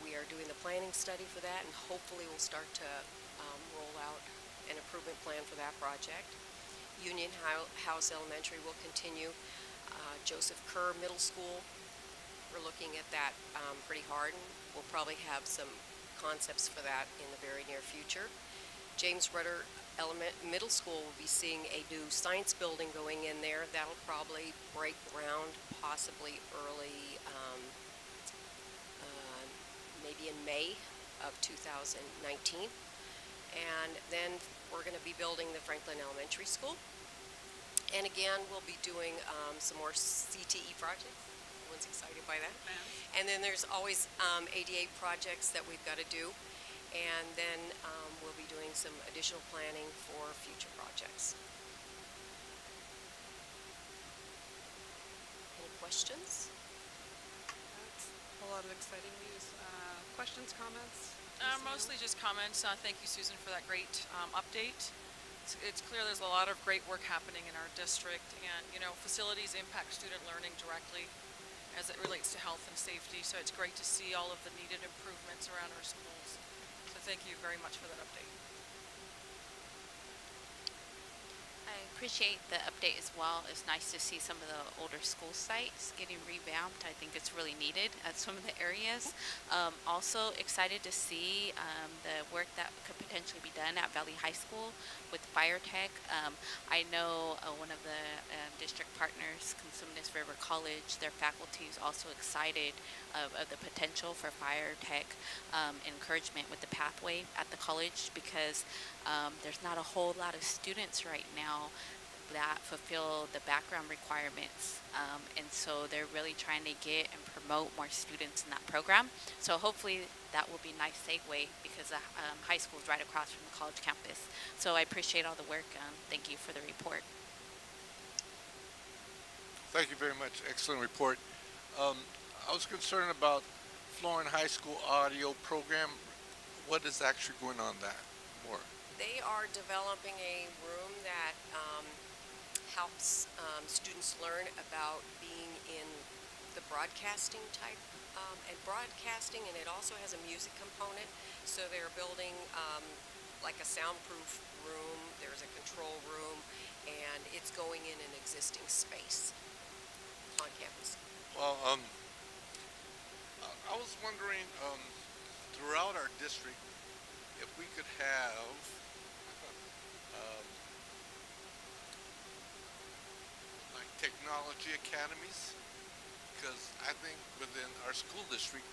We are doing the planning study for that, and hopefully we'll start to roll out an improvement plan for that project. Union House Elementary will continue. Joseph Kerr Middle School, we're looking at that pretty hard, and we'll probably have some concepts for that in the very near future. James Rudder Middle School will be seeing a new science building going in there. That'll probably break ground possibly early, maybe in May of 2019. And then we're going to be building the Franklin Elementary School. And again, we'll be doing some more CTE projects. Everyone's excited by that. And then there's always ADA projects that we've got to do. And then we'll be doing some additional planning for future projects. Any questions? That's a lot of exciting news. Questions, comments? Mostly just comments. Thank you, Susan, for that great update. It's clear there's a lot of great work happening in our district, and facilities impact student learning directly as it relates to health and safety. So it's great to see all of the needed improvements around our schools. So thank you very much for that update. I appreciate the update as well. It's nice to see some of the older school sites getting revamped. I think it's really needed at some of the areas. Also excited to see the work that could potentially be done at Valley High School with fire tech. I know one of the district partners, Consumnes River College, their faculty is also excited of the potential for fire tech encouragement with the pathway at the college, because there's not a whole lot of students right now that fulfill the background requirements, and so they're really trying to get and promote more students in that program. So hopefully that will be a nice segue, because the high school is right across from the college campus. So I appreciate all the work. Thank you for the report. Thank you very much. Excellent report. I was concerned about Florin High School audio program. What is actually going on that more? They are developing a room that helps students learn about being in the broadcasting type and broadcasting, and it also has a music component. So they're building like a soundproof room. There's a control room, and it's going in an existing space on campus. Well, I was wondering, throughout our district, if we could have like technology academies, because I think within our school district,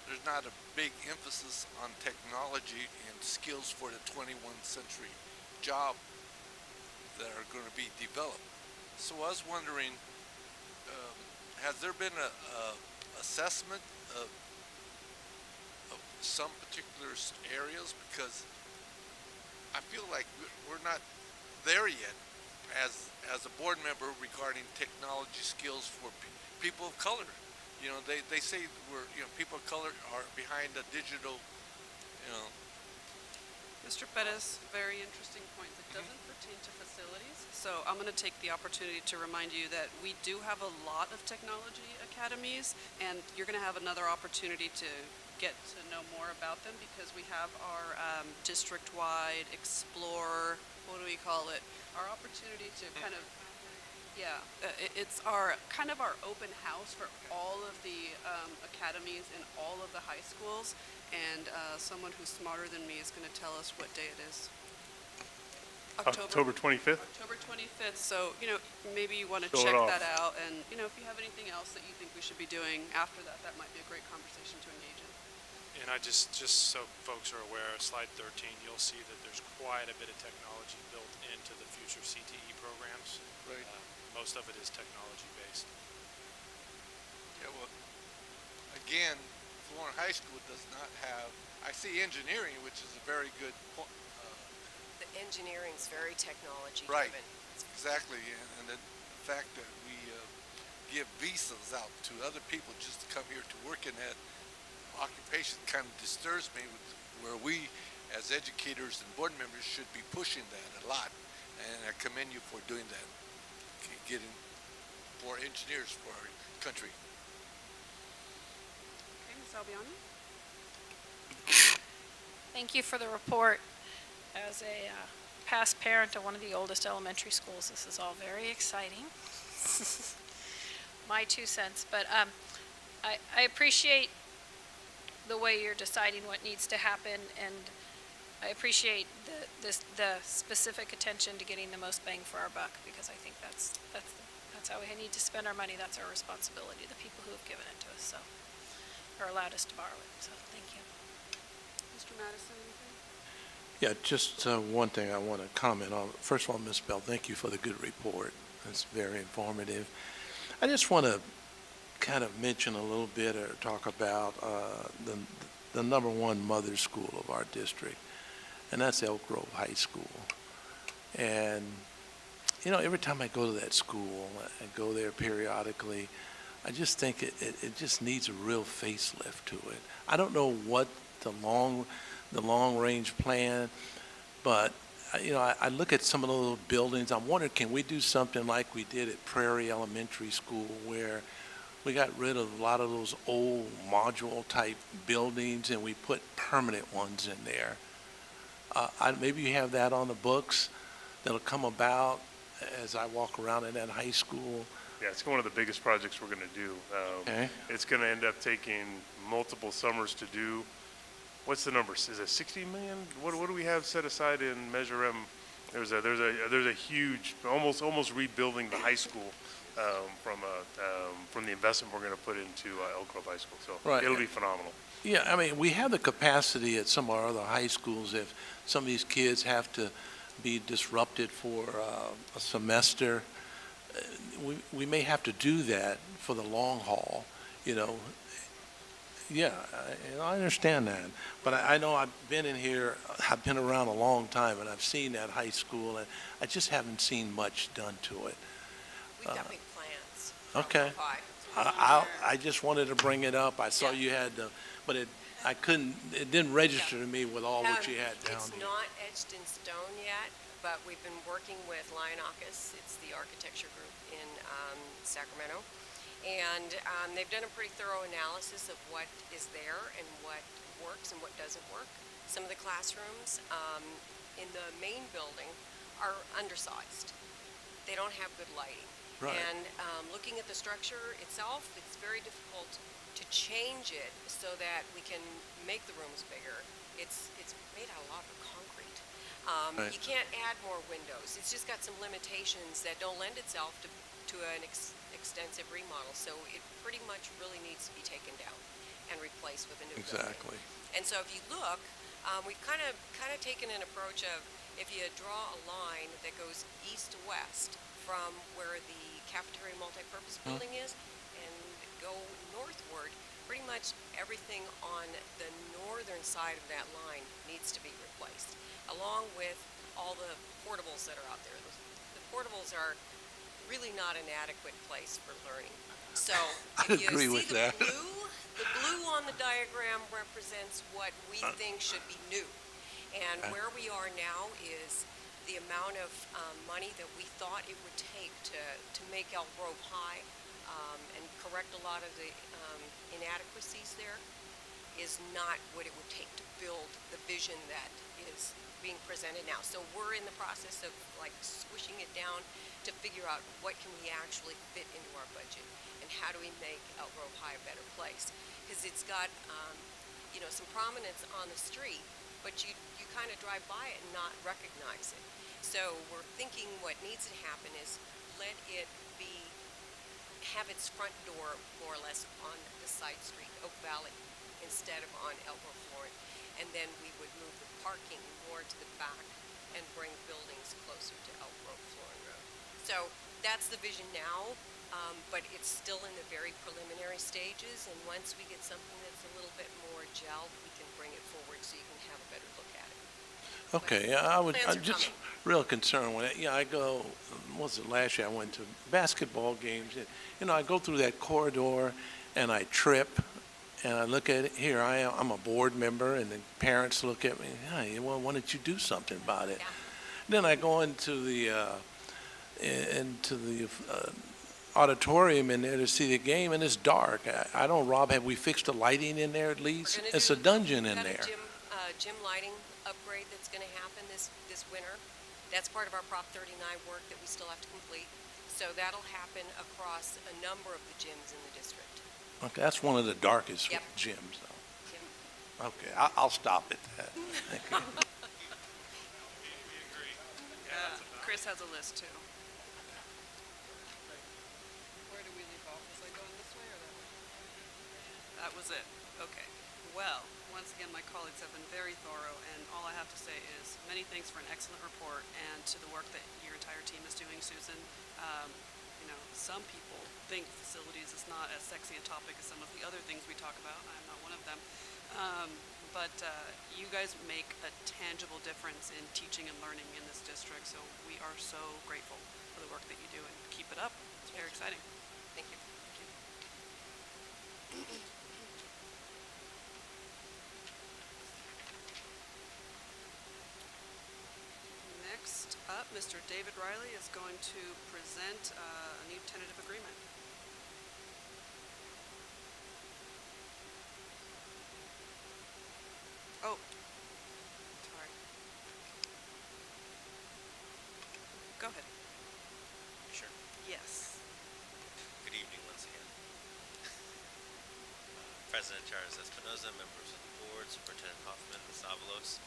there's not a big emphasis on technology and skills for the 21st century job that are going to be developed. So I was wondering, has there been a assessment of some particular areas? Because I feel like we're not there yet as a board member regarding technology skills for people of color. They say people of color are behind the digital, Mr. Pettis, very interesting point. It doesn't pertain to facilities, so I'm going to take the opportunity to remind you that we do have a lot of technology academies, and you're going to have another opportunity to get to know more about them, because we have our district-wide Explore, what do we call it? Our opportunity to kind of, it's our kind of our open house for all of the academies in all of the high schools, and someone who's smarter than me is going to tell us what day it is. October 25th? October 25th, so, maybe you want to Show it check off. that out, and, if you have anything else that you think we should be doing after that, that might be a great conversation to engage in. And I just so folks are aware, slide 13, you'll see that there's quite a bit of technology built into the future CTE programs. Right. Most of it is technology based. Yeah, well, again, Florin High School does not have, I see engineering, which is a very good point. The engineering's very technology Right, driven. exactly, and the fact that we give visas out to other people just to come here to work in that occupation kind of disturbs me, where we as educators and board members should be pushing that a lot, and I commend you for doing that, getting more engineers for our country. Okay, Ms. Albiani? Thank you for the report. As a past parent of one of the oldest elementary schools, this is all very exciting. My 2 cents, but I appreciate the way you're deciding what needs to happen, and I appreciate the specific attention to getting the most bang for our buck, because I think that's how we need to spend our money. That's our responsibility, the people who have given it to us, so, or allowed us to borrow it, so thank you. Mr. Madison, anything? Yeah, just one thing I want to comment on. First of all, Ms. Bell, thank you for the good report. It's very informative. I just want to kind of mention a little bit or talk about the number one mother school of our district, and that's Elk Grove High School. And, you know, every time I go to that school, I go there periodically, I just think it just needs a real facelift to it. I don't know what the long-range plan, but you know, I look at some of those buildings. I'm wondering, can we do something like we did at Prairie Elementary School, where we got rid of a lot of those old module-type buildings and we put permanent ones in there? Maybe you have that on the books that'll come about as I walk around in that high school. Yeah, it's one of the biggest projects we're going to do. Okay. It's going to end up taking multiple summers to do. What's the number? Is it 60 million? What do we have set aside in Measure M? There's a huge, almost rebuilding the high school from the investment we're going to put into Elk Grove High School. So Right. it'll be phenomenal. Yeah, I mean, we have the capacity at some of our other high schools if some of these kids have to be disrupted for a semester. We may have to do that for the long haul, you know. Yeah, I understand that. But I know I've been in here, I've been around a long time, and I've seen that high school, and I just haven't seen much done to it. We've got big plans. Okay. I just wanted to bring it up. I saw you had the, but it didn't register to me with all what you had down It's here. not etched in stone yet, but we've been working with Lionakis. It's the architecture group in Sacramento. And they've done a pretty thorough analysis of what is there and what works and what doesn't work. Some of the classrooms in the main building are undersized. They don't have good lighting. Right. And looking at the structure itself, it's very difficult to change it so that we can make the rooms bigger. It's made out of a lot of concrete. Right. You can't add more windows. It's just got some limitations that don't lend itself to an extensive remodel. So it pretty much really needs to be taken down and replaced with a new building. Exactly. And so if you look, we've kind of taken an approach of, if you draw a line that goes east to west from where the cafeteria multipurpose building is and go northward, pretty much everything on the northern side of that line needs to be replaced, along with all the portables that are out there. The portables are really not an adequate place for learning. So I if you agree see with the that. blue on the diagram represents what we think should be new. And where we are now is the amount of money that we thought it would take to make Elk Grove High and correct a lot of the inadequacies there is not what it would take to build the vision that is being presented now. So we're in the process of like squishing it down to figure out what can we actually fit into our budget and how do we make Elk Grove High a better place. Because it's got, you know, some prominence on the street, but you kind of drive by it and not recognize it. So we're thinking what needs to happen is let it have its front door more or less on the side street, Oak Valley, instead of on Elk Grove Florent. And then we would move the parking more to the back and bring buildings closer to Elk Grove Florent Road. So that's the vision now, but it's still in the very preliminary stages. And once we get something that's a little bit more gelled, we can bring it forward so you can have a better look at it. Okay, yeah, I'm just real concerned with it. Yeah, I go, what was it, last year I went to basketball games. And, you know, I go through that corridor and I trip and I look at it. Here I am, I'm a board member, and the parents look at me, hey, well, why don't you do something about it? Yeah. Then I go into the auditorium in there to see the game, and it's dark. I don't, Rob, have we fixed the lighting in there at least? It's a dungeon in there. Gym lighting upgrade that's going to happen this winter. That's part of our Prop 39 work that we still have to complete. So that'll happen across a number of the gyms in the district. Okay, that's one of the darkest Yep. gyms, though. Yep. Okay, I'll stop at that. Thank you. Chris has a list too. Where do we leave off? Was I going this way or that way? That was it. Okay. Well, once again, my colleagues have been very thorough, and all I have to say is many thanks for an excellent report and to the work that your entire team is doing, Susan. some people think facilities is not as sexy a topic as some of the other things we talk about. I'm not one of them. But you guys make a tangible difference in teaching and learning in this district, so we are so grateful for the work that you do, and keep it up. It's very exciting. Thank you. Next up, Mr. David Riley is going to present a new tentative agreement. Oh, sorry. Go ahead. Sure. Yes. Good evening once again. President Charles Espinoza, members of the board, Superintendent Hoffman, Ms. Avalos.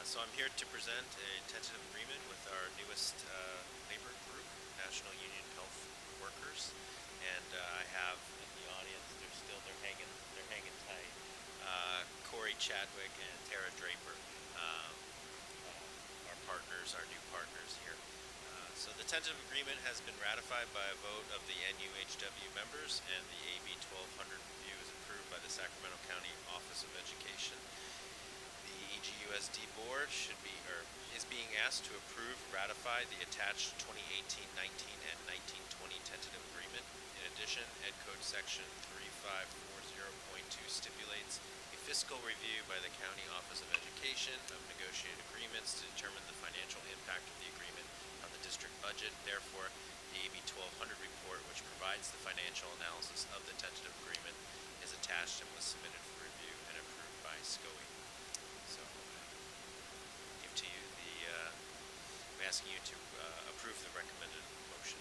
So I'm here to present a tentative agreement with our newest labor group, National Union of Health Workers, and I have in the audience, they're hanging tight. Corey Chadwick and Tara Draper, our partners, our new partners here. So the tentative agreement has been ratified by a vote of the NUHW members, and the AB 1200 review is approved by the Sacramento County Office of Education. The EGUSD board is being asked to approve, ratify the attached 2018-19 and 19-20 tentative agreement. In addition, Ed Code Section 3540.2 stipulates a fiscal review by the County Office of Education of negotiated agreements to determine the financial impact of the agreement on the district budget. Therefore, the AB 1200 report, which provides the financial analysis of the tentative agreement, is attached and was submitted for review and approved by SCOE. So, give to you I'm asking you to approve the recommended motion.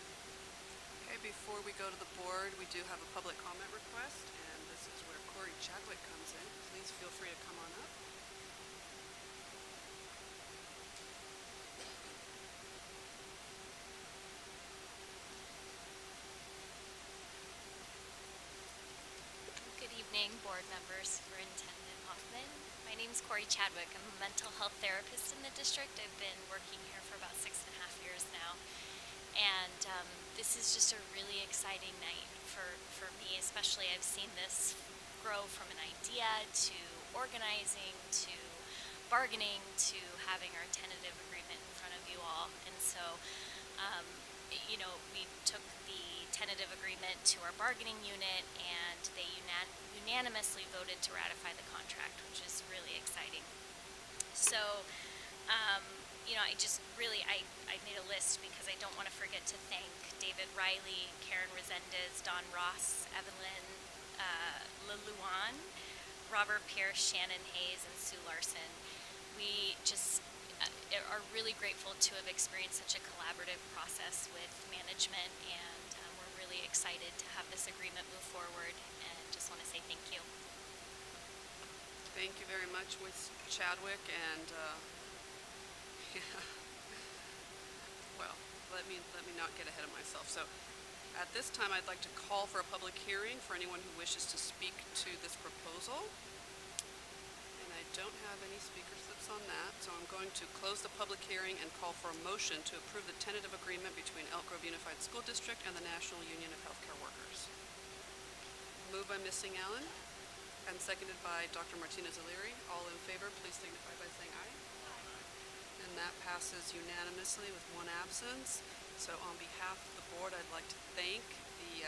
Okay, before we go to the board, we do have a public comment request, and this is where Corey Chadwick comes in. Please feel free to come on up. Good evening, board members, Superintendent Hoffman. My name is Corey Chadwick. I'm a mental health therapist in the district. I've been working here for about 6.5 years now. And this is just a really exciting night for me, especially. I've seen this grow from an idea to organizing to bargaining to having our tentative agreement in front of you all. And so, we took the tentative agreement to our bargaining unit, and they unanimously voted to ratify the contract, which is really exciting. So, I made a list because I don't want to forget to thank David Riley, Karen Resendez, Don Ross, Evelyn Leluan, Robert Pierce, Shannon Hayes, and Sue Larson. We just are really grateful to have experienced such a collaborative process with management, and we're really excited to have this agreement move forward, and just want to say thank you. Thank you very much, Ms. Chadwick, and well, let me not get ahead of myself. So, at this time, I'd like to call for a public hearing for anyone who wishes to speak to this proposal. And I don't have any speaker slips on that, so I'm going to close the public hearing and call for a motion to approve the tentative agreement between Elk Grove Unified School District and the National Union of Healthcare Workers. Moved by Ms. Singh-Allen and seconded by Dr. Martinez-O'Leary. All in favor, please signify by saying aye. And that passes unanimously with one absence. So on behalf of the board, I'd like to thank the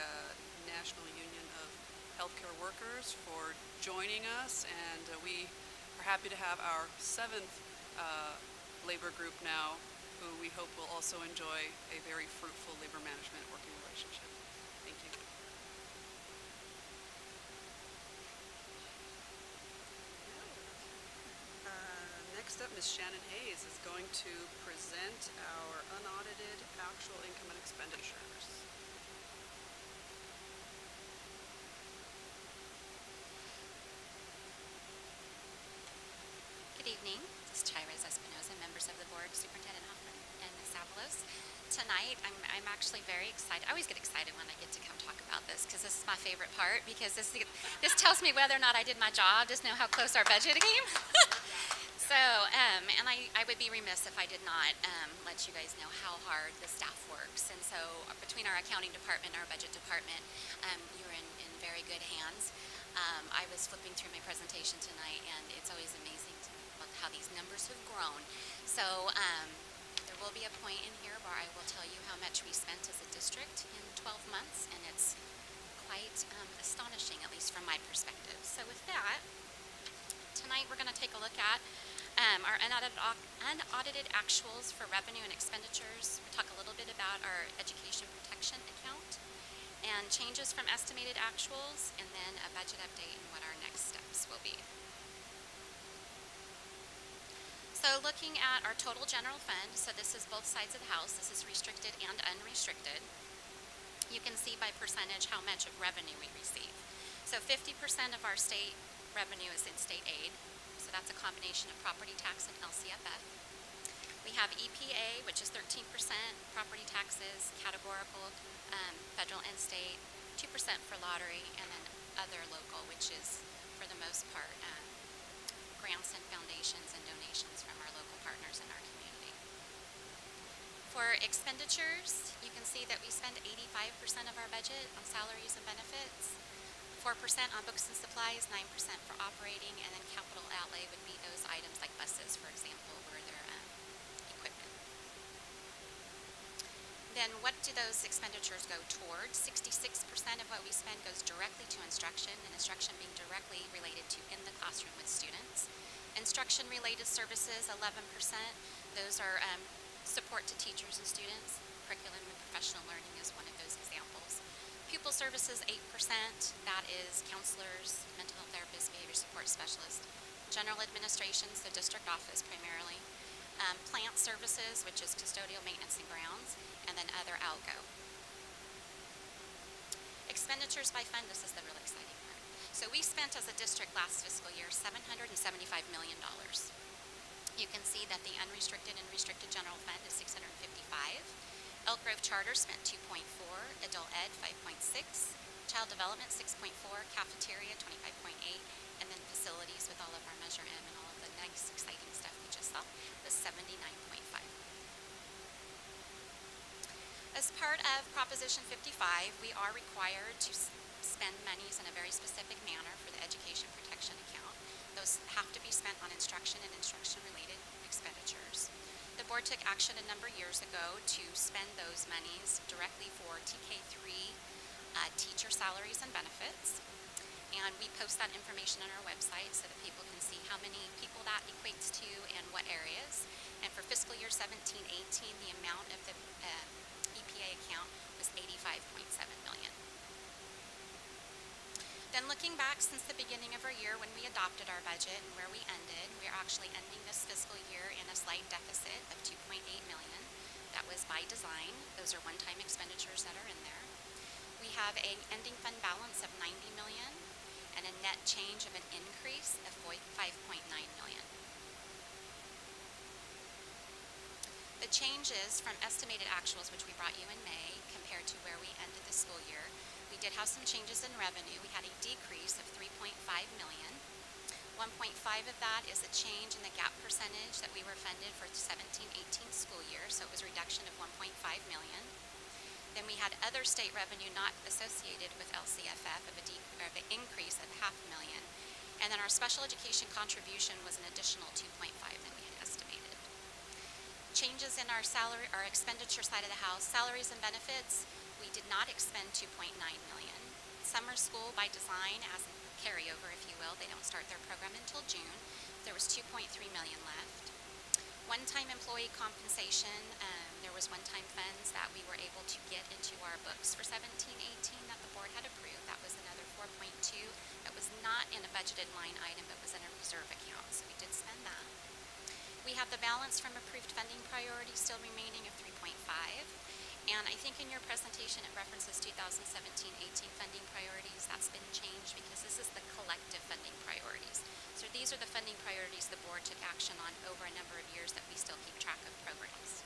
National Union of Healthcare Workers for joining us, and we are happy to have our 7th labor group now, who we hope will also enjoy a very fruitful labor management working relationship. Thank you. Next up, Ms. Shannon Hayes is going to present our unaudited actual income and expenditures. Good evening. This is Chires Espinoza, members of the board, Superintendent Hoffman, and Ms. Avalos. Tonight, I'm actually very excited. I always get excited when I get to come talk about this, because this is my favorite part, because this tells me whether or not I did my job, just know how close our budget came. And I would be remiss if I did not let you guys know how hard the staff works. And so between our accounting department and our budget department, you're in very good hands. I was flipping through my presentation tonight, and it's always amazing to me how these numbers have grown. So there will be a point in here where I will tell you how much we spent as a district in 12 months, and it's quite astonishing, at least from my perspective. So with that, tonight we're going to take a look at our unaudited actuals for revenue and expenditures. We'll talk a little bit about our education protection account and changes from estimated actuals, and then a budget update and what our next steps will be. So looking at our total general fund, so this is both sides of the house. This is restricted and unrestricted. You can see by percentage how much of revenue we receive. So 50% of our state revenue is in state aid. So that's a combination of property tax and LCFF. We have EPA, which is 13%, property taxes, categorical, federal and state, 2% for lottery, and then other local, which is for the most part grants and foundations and donations from our local partners in our community. For expenditures, you can see that we spend 85% of our budget on salaries and benefits, 4% on books and supplies, 9% for operating, and then capital outlay would be those items like buses, for example, where they're equipment. Then what do those expenditures go towards? 66% of what we spend goes directly to instruction, and instruction being directly related to in the classroom with students. Instruction-related services, 11%. Those are support to teachers and students. Curriculum and professional learning is one of those examples. Pupil services, 8%. That is counselors, mental health therapists, behavior support specialists. General administration, so district office primarily. Plant services, which is custodial maintenance and grounds, and then other outgo. Expenditures by fund, this is the really exciting part. So we spent as a district last fiscal year $775 million. You can see that the unrestricted and restricted general fund is $655. Elk Grove Charter spent 2.4, Adult Ed 5.6, Child Development 6.4, Cafeteria 25.8, and then facilities with all of our Measure M and all of the nice exciting stuff we just saw was 79.5. As part of Proposition 55, we are required to spend monies in a very specific manner for the education protection account. Those have to be spent on instruction and instruction-related expenditures. The board took action a number of years ago to spend those monies directly for TK3 teacher salaries and benefits. And we post that information on our website so that people can see how many people that equates to and what areas. And for fiscal year 17-18, the amount of the EPA account was $85.7 million. Then looking back since the beginning of our year when we adopted our budget and where we ended, we're actually ending this fiscal year in a slight deficit of $2.8 million. That was by design. Those are one-time expenditures that are in there. We have an ending fund balance of $90 million and a net change of an increase of $5.9 million. The changes from estimated actuals, which we brought you in May, compared to where we ended the school year, we did have some changes in revenue. We had a decrease of $3.5 million. 1.5 of that is a change in the gap percentage that we were funded for the 17-18 school year, so it was a reduction of $1.5 million. Then we had other state revenue not associated with LCFF of an increase of $500,000. And then our special education contribution was an additional $2.5 than we had estimated. Changes in our expenditure side of the house, salaries and benefits, we did not expend $2.9 million. Summer school by design as a carryover, if you will. They don't start their program until June. There was $2.3 million left. One-time employee compensation, there was one-time funds that we were able to get into our books for 17-18 that the board had approved. That was another $4.2. That was not in a budgeted line item, but was in a reserve account, so we did spend that. We have the balance from approved funding priorities still remaining of $3.5. And I think in your presentation it references 2017-18 funding priorities. That's been changed because this is the collective funding priorities. So these are the funding priorities the board took action on over a number of years that we still keep track of programs.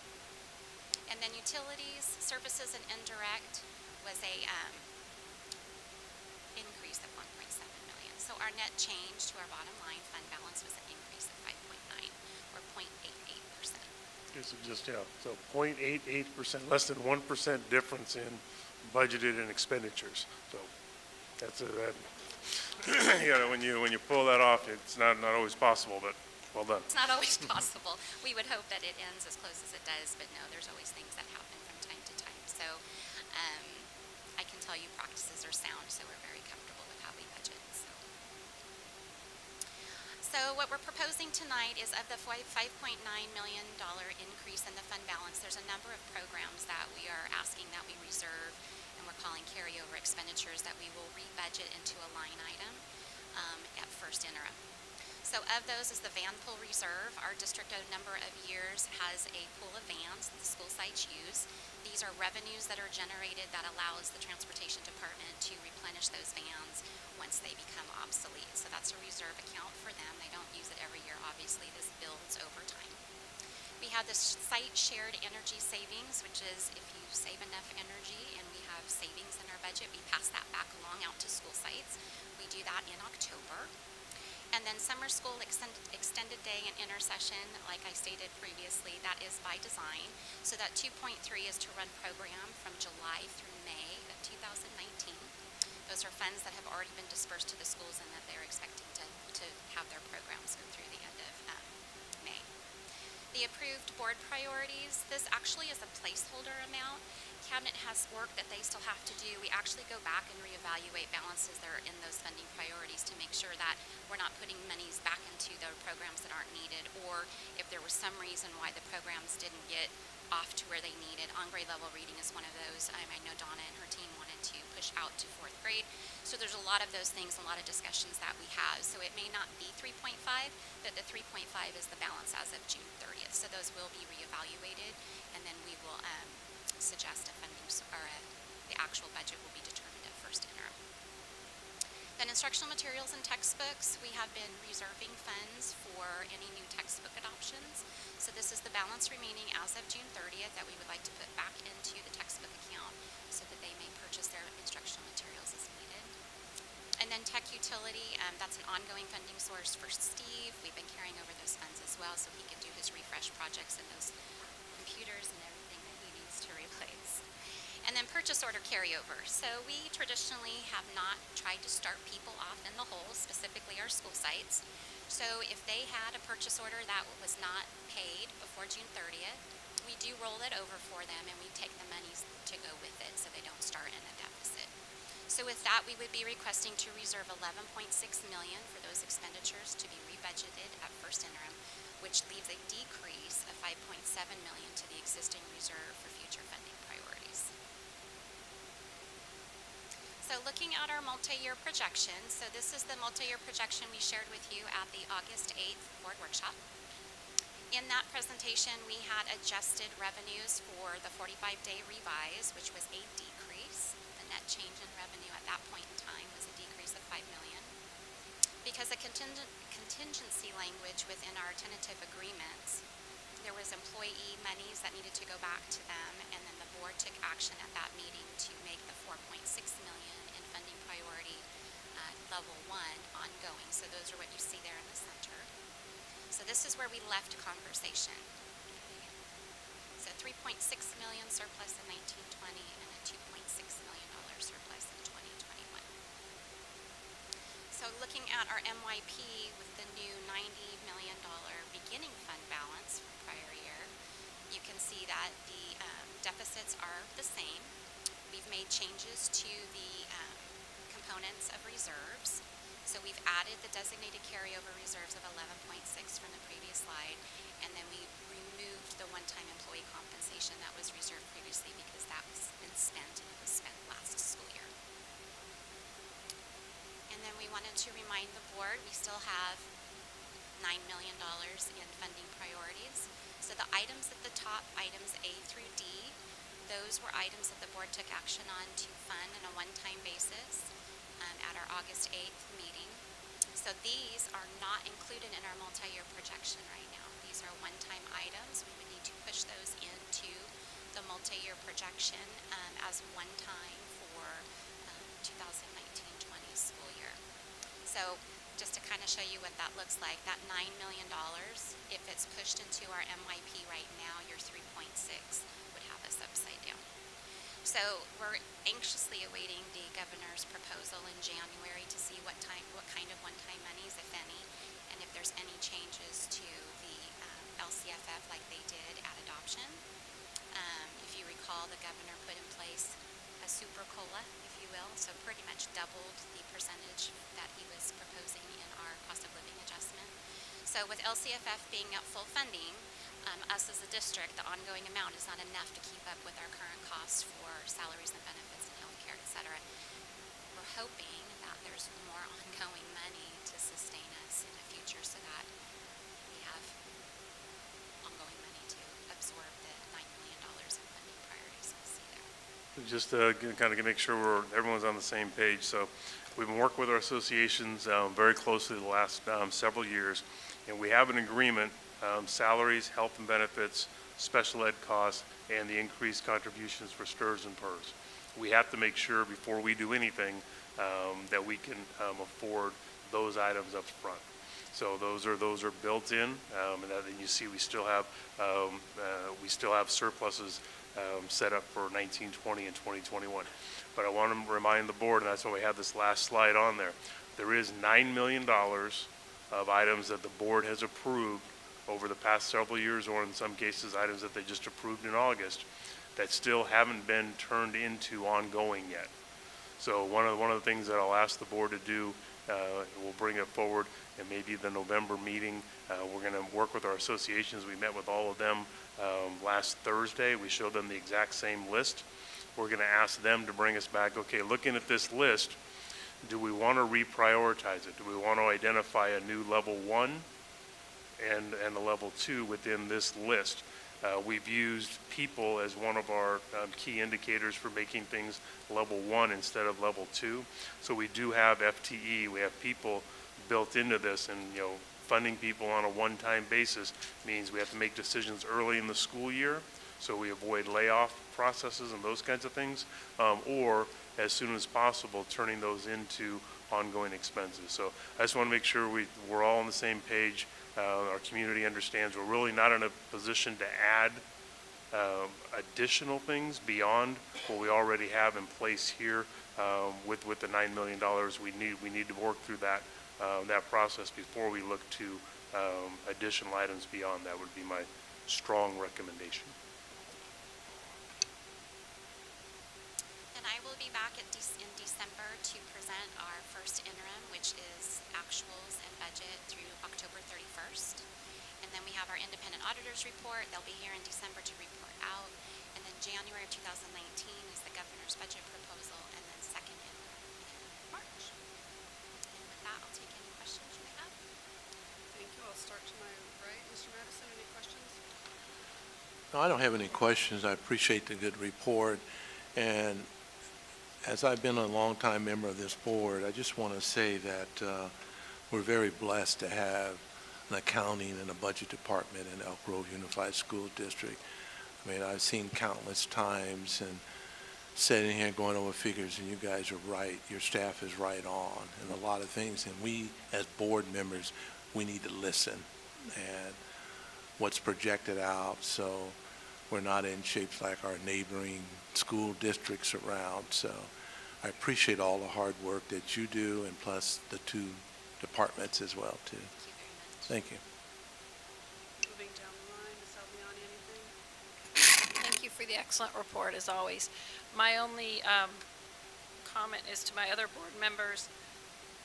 And then utilities, services, and indirect was a increase of $1.7 million. So our net change to our bottom line fund balance was an increase of $5.9. This is just, yeah, so 0.88%, less than 1% difference in budgeted and expenditures. So that's that, when you pull that off, it's not always possible, but well done. It's not always possible. We would hope that it ends as close as it does, but no, there's always things that happen from time to time. So I can tell you practices are sound, so we're very comfortable with how we budget. So what we're proposing tonight is of the $5.9 million increase in the fund balance, there's a number of programs that we are asking that we reserve, and we're calling carryover expenditures that we will rebudget into a line item at first interim. So of those is the van pool reserve. Our district a number of years has a pool of vans that the school sites use. These are revenues that are generated that allows the transportation department to replenish those vans once they become obsolete. So that's a reserve account for them. They don't use it every year, obviously. This builds over time. We have the site shared energy savings, which is if you save enough energy and we have savings in our budget, we pass that back along out to school sites. We do that in October. And then summer school extended day and intersession, like I stated previously, that is by design. So that 2.3 is to run program from July through May of 2019. Those are funds that have already been dispersed to the schools and that they're expecting to have their programs go through the end of May. The approved board priorities, this actually is a placeholder amount. Cabinet has work that they still have to do. We actually go back and reevaluate balances that are in those funding priorities to make sure that we're not putting monies back into the programs that aren't needed, or if there was some reason why the programs didn't get off to where they needed. On grade level reading is one of those. I know Donna and her team wanted to push out to 4th grade. So there's a lot of those things, a lot of discussions that we have. So it may not be 3.5, but the 3.5 is the balance as of June 30th. So those will be reevaluated, and then we will suggest a funding, or the actual budget will be determined at first interim. Then instructional materials and textbooks, we have been reserving funds for any new textbook adoptions. So this is the balance remaining as of June 30th that we would like to put back into the textbook account so that they may purchase their instructional materials as needed. And then tech utility, that's an ongoing funding source for Steve. We've been carrying over those funds as well so he can do his refresh projects and those computers and everything that he needs to replace. And then purchase order carryover. So we traditionally have not tried to start people off in the hole, specifically our school sites. So if they had a purchase order that was not paid before June 30th, we do roll it over for them and we take the monies to go with it so they don't start in a deficit. So with that, we would be requesting to reserve $11.6 million for those expenditures to be rebudgeted at first interim, which leaves a decrease of $5.7 million to the existing reserve for future funding priorities. So looking at our multi-year projection, so this is the multi-year projection we shared with you at the August 8th board workshop. In that presentation, we had adjusted revenues for the 45-day revise, which was a decrease. The net change in revenue at that point in time was a decrease of $5 million. Because of contingency language within our tentative agreements, there was employee monies that needed to go back to them, and then the board took action at that meeting to make the $4.6 million in funding priority level 1 ongoing. So those are what you see there in the center. So this is where we left conversation. So $3.6 million surplus in 1920 and a $2.6 million surplus in 2021. So looking at our MYP with the new $90 million beginning fund balance from prior year, you can see that the deficits are the same. We've made changes to the components of reserves. So we've added the designated carryover reserves of 11.6 from the previous slide, and then we removed the one-time employee compensation that was reserved previously because that was been spent and it was spent last school year. And then we wanted to remind the board we still have $9 million in funding priorities. So the items at the top, items A through D, those were items that the board took action on to fund on a one-time basis at our August 8th meeting. So these are not included in our multi-year projection right now. These are one-time items. We would need to push those into the multi-year projection as one-time for 2019-20 school year. So just to kind of show you what that looks like, that $9 million, if it's pushed into our MYP right now, your 3.6 would have us upside down. So we're anxiously awaiting the governor's proposal in January to see what kind of one-time monies, if any, and if there's any changes to the LCFF like they did at adoption. If you recall, the governor put in place a super COLA, if you will, so pretty much doubled the percentage that he was proposing in our cost of living adjustment. So with LCFF being at full funding, us as a district, the ongoing amount is not enough to keep up with our current costs for salaries and benefits and healthcare, et cetera. We're hoping that there's more ongoing money to sustain us in the future so that we have ongoing money to absorb the $9 million in funding priorities we'll see there. Just kind of make sure everyone's on the same page. So we've been working with our associations very closely the last several years, and we have an agreement, salaries, health and benefits, special ed costs, and the increased contributions for STRS and PERS. We have to make sure before we do anything that we can afford those items up front. So those are built in, and then you see we still have surpluses set up for 1920 and 2021. But I want to remind the board, and that's why we have this last slide on there. There is $9 million of items that the board has approved over the past several years, or in some cases, items that they just approved in August that still haven't been turned into ongoing yet. So one of the things that I'll ask the board to do, we'll bring it forward in maybe the November meeting. We're going to work with our associations. We met with all of them last Thursday. We showed them the exact same list. We're going to ask them to bring us back, okay, looking at this list, do we want to reprioritize it? Do we want to identify a new level 1 and a level 2 within this list? We've used people as one of our key indicators for making things level 1 instead of level 2. So we do have FTE, we have people built into this, and funding people on a one-time basis means we have to make decisions early in the school year, so we avoid layoff processes and those kinds of things, or as soon as possible turning those into ongoing expenses. So I just want to make sure we're all on the same page. Our community understands we're really not in a position to add additional things beyond what we already have in place here with the $9 million. We need to work through that process before we look to additional items beyond that. Would be my strong recommendation. And I will be back in December to present our first interim, which is actuals and budget through October 31st. And then we have our independent auditors report. They'll be here in December to report out. And then January of 2019 is the governor's budget proposal, and then second interim in March. And with that, I'll take any questions you may have. Thank you. I'll start to my right. Mr. Madison, any questions? No, I don't have any questions. I appreciate the good report. And as I've been a longtime member of this board, I just want to say that we're very blessed to have an accounting and a budget department in Elk Grove Unified School District. I mean, I've seen countless times and sitting here going over figures, and you guys are right. Your staff is right on and a lot of things. And we, as board members, we need to listen and what's projected out, so we're not in shapes like our neighboring school districts around. So I appreciate all the hard work that you do, and plus the two departments as well too. Thank you. Moving down the line, Ms. Albiani, anything? Thank you for the excellent report, as always. My only comment is to my other board members.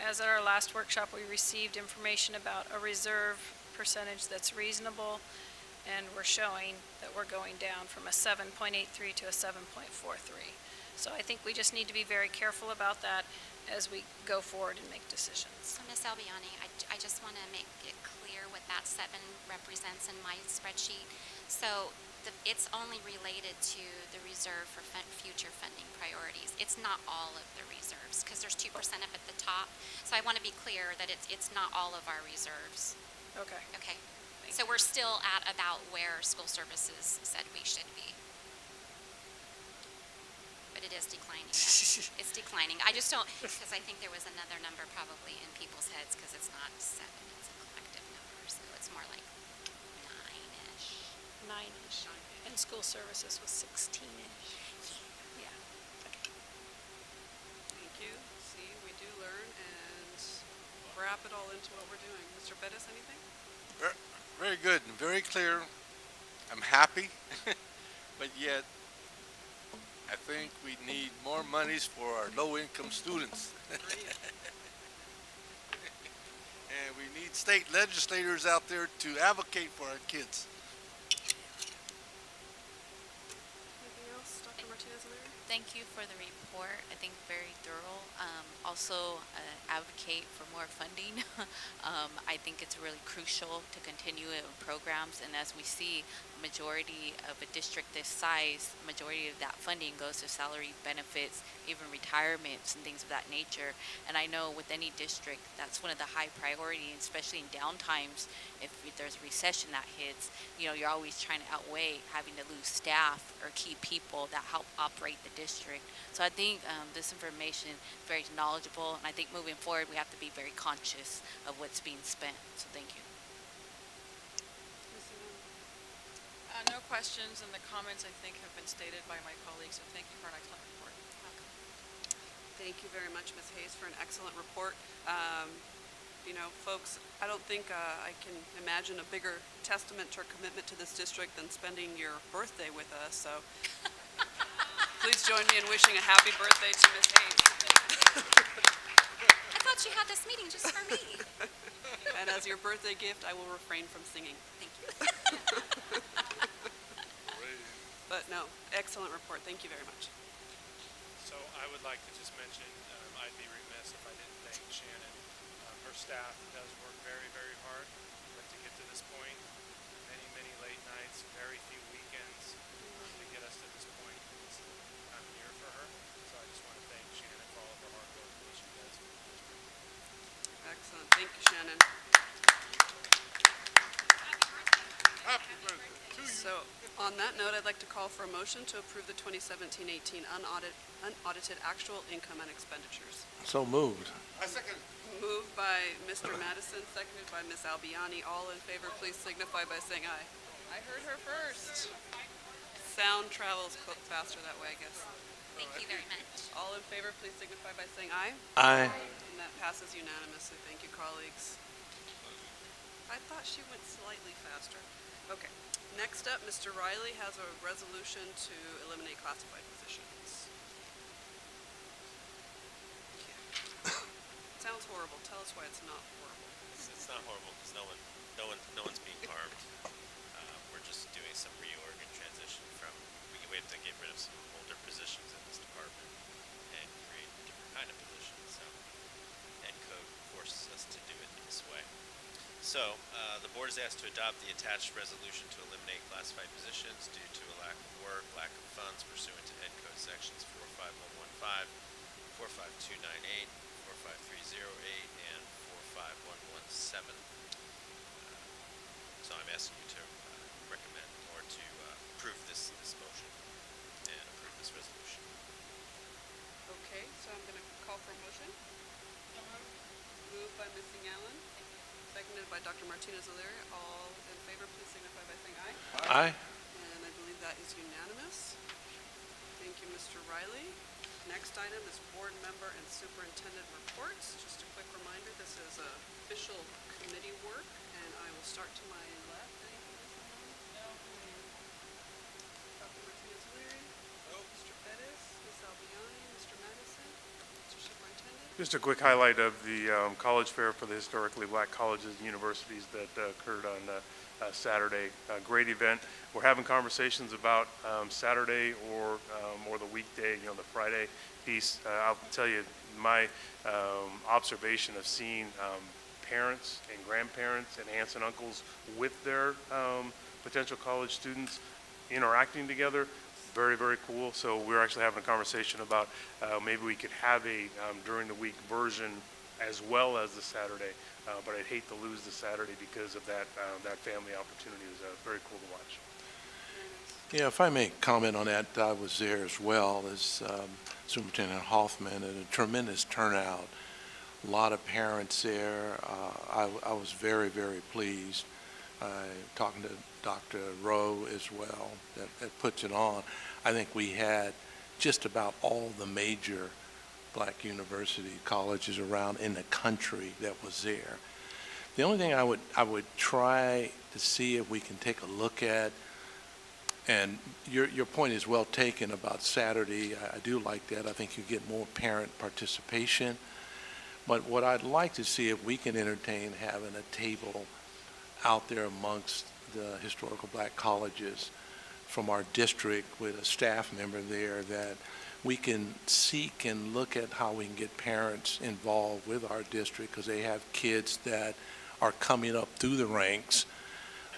As at our last workshop, we received information about a reserve percentage that's reasonable, and we're showing that we're going down from a 7.83 to a 7.43. So I think we just need to be very careful about that as we go forward and make decisions. So Ms. Albiani, I just want to make it clear what that 7 represents in my spreadsheet. So it's only related to the reserve for future funding priorities. It's not all of the reserves, because there's 2% up at the top. So I want to be clear that it's not all of our reserves. Okay. Okay. So we're still at about where school services said we should be. but it is declining, yes. It's declining. I just don't, because I think there was another number probably in people's heads, because it's not 7, it's a collective number, so it's more like 9-ish. 9-ish. And school services was 16-ish. Yeah. Thank you. See, we do learn and wrap it all into what we're doing. Mr. Bettis, anything? Very good and very clear. I'm happy, but yet I think we need more monies for our low-income students. And we need state legislators out there to advocate for our kids. Anything else, Dr. Martinez-O'Leary? Thank you for the report. I think very thorough. Also, advocate for more funding. I think it's really crucial to continue programs, and as we see, majority of a district this size, majority of that funding goes to salary, benefits, even retirements and things of that nature. And I know with any district, that's one of the high priority, especially in down times. If there's a recession that hits, you're always trying to outweigh having to lose staff or key people that help operate the district. So I think this information is very knowledgeable, and I think moving forward we have to be very conscious of what's being spent. So thank you. No questions, and the comments I think have been stated by my colleagues, so thank you for an excellent report. Thank you very much, Ms. Hayes, for an excellent report. Folks, I don't think I can imagine a bigger testament to our commitment to this district than spending your birthday with us, so please join me in wishing a happy birthday to Ms. Hayes. I thought you had this meeting just for me. And as your birthday gift, I will refrain from singing. Thank you. But no, excellent report. Thank you very much. So I would like to just mention, I'd be remiss if I didn't thank Shannon. Her staff does work very, very hard, but to get to this point, many, many late nights, very few weekends to get us to this point. I'm here for her, so I just want to thank Shannon for all of her hard work and what she does for the district. Excellent. Thank you, Shannon. Happy birthday to you. So, on that note, I'd like to call for a motion to approve the 2017-18 unaudited actual income and expenditures. So moved. I second. Moved by Mr. Madison, seconded by Ms. Albiani. All in favor, please signify by saying aye. I heard her first. Sound travels faster that way, I guess. Thank you very much. All in favor, please signify by saying aye. Aye. And that passes unanimously. Thank you, colleagues. I thought she went slightly faster. Okay. Next up, Mr. Riley has a resolution to eliminate classified positions. Sounds horrible. Tell us why it's not horrible. It's not horrible because no one's being harmed. We're just doing some reorg and transition from. We have to get rid of some older positions in this department and create a different kind of positions. So, Ed Code forces us to do it this way. So, the board is asked to adopt the attached resolution to eliminate classified positions due to a lack of work, lack of funds pursuant to Ed Code sections 45115, 45298, 45308, and 45117. So I'm asking you to recommend or to approve this motion and approve this resolution. Okay, so I'm going to call for a motion. Moved by Ms. Allen, seconded by Dr. Martinez-O'Leary. All in favor, please signify by saying aye. Aye. And I believe that is unanimous. Thank you, Mr. Riley. Next item is board member and superintendent reports. Just a quick reminder, this is official committee work, and I will start to my left. Anything, Ms. Allen? No. Dr. Martinez-O'Leary? No. Mr. Bettis? Ms. Albiani? Mr. Madison? Mr. Superintendent? Just a quick highlight of the college fair for the historically black colleges and universities that occurred on Saturday. Great event. We're having conversations about Saturday or the weekday, the Friday piece. I'll tell you my observation of seeing parents and grandparents and aunts and uncles with their potential college students interacting together. Very, very cool. So we're actually having a conversation about maybe we could have a during the week version as well as the Saturday. But I'd hate to lose the Saturday because of that family opportunity. It was very cool to watch. Yeah, if I may comment on that, I was there as well as Superintendent Hoffman, and a tremendous turnout. A lot of parents there. I was very, very pleased. Talking to Dr. Rowe as well, that puts it on. I think we had just about all the major black university colleges around in the country that was there. The only thing I would try to see if we can take a look at, and your point is well taken about Saturday. I do like that. I think you get more parent participation. But what I'd like to see if we can entertain having a table out there amongst the historical black colleges from our district with a staff member there, that we can seek and look at how we can get parents involved with our district, because they have kids that are coming up through the ranks,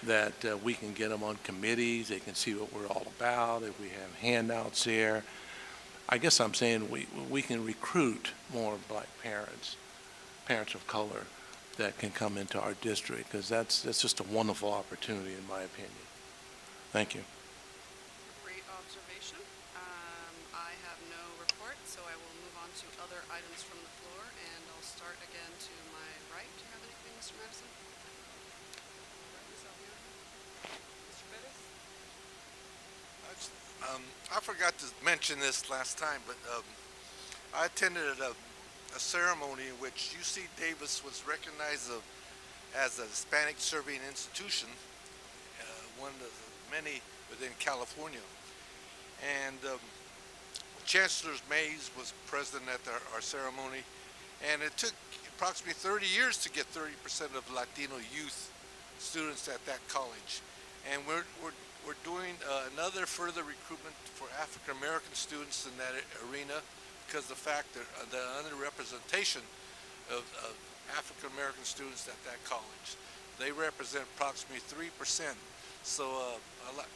that we can get them on committees. They can see what we're all about. If we have handouts there, I guess I'm saying we can recruit more black parents of color that can come into our district, because that's just a wonderful opportunity in my opinion. Thank you. Great observation. I have no report, so I will move on to other items from the floor, and I'll start again to my right. Do you have anything, Mr. Madison? All right, Ms. Albiano? Mr. Bettis? I forgot to mention this last time, but I attended a ceremony in which UC Davis was recognized as a Hispanic serving institution, one of the many within California. And Chancellor Mays was present at our ceremony, and it took approximately 30 years to get 30% of Latino youth students at that college. And we're doing another further recruitment for African American students in that arena, because the fact that the underrepresentation of African American students at that college. They represent approximately 3%. So,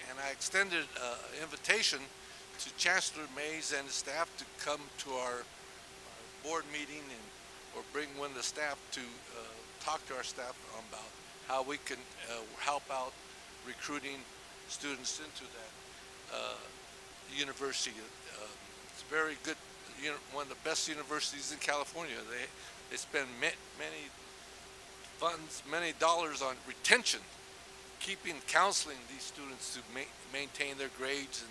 and I extended an invitation to Chancellor Mays and his staff to come to our board meeting, or bring one of the staff to talk to our staff about how we can help out recruiting students into that university. It's very good, one of the best universities in California. They spend many funds, many dollars on retention, counseling these students to maintain their grades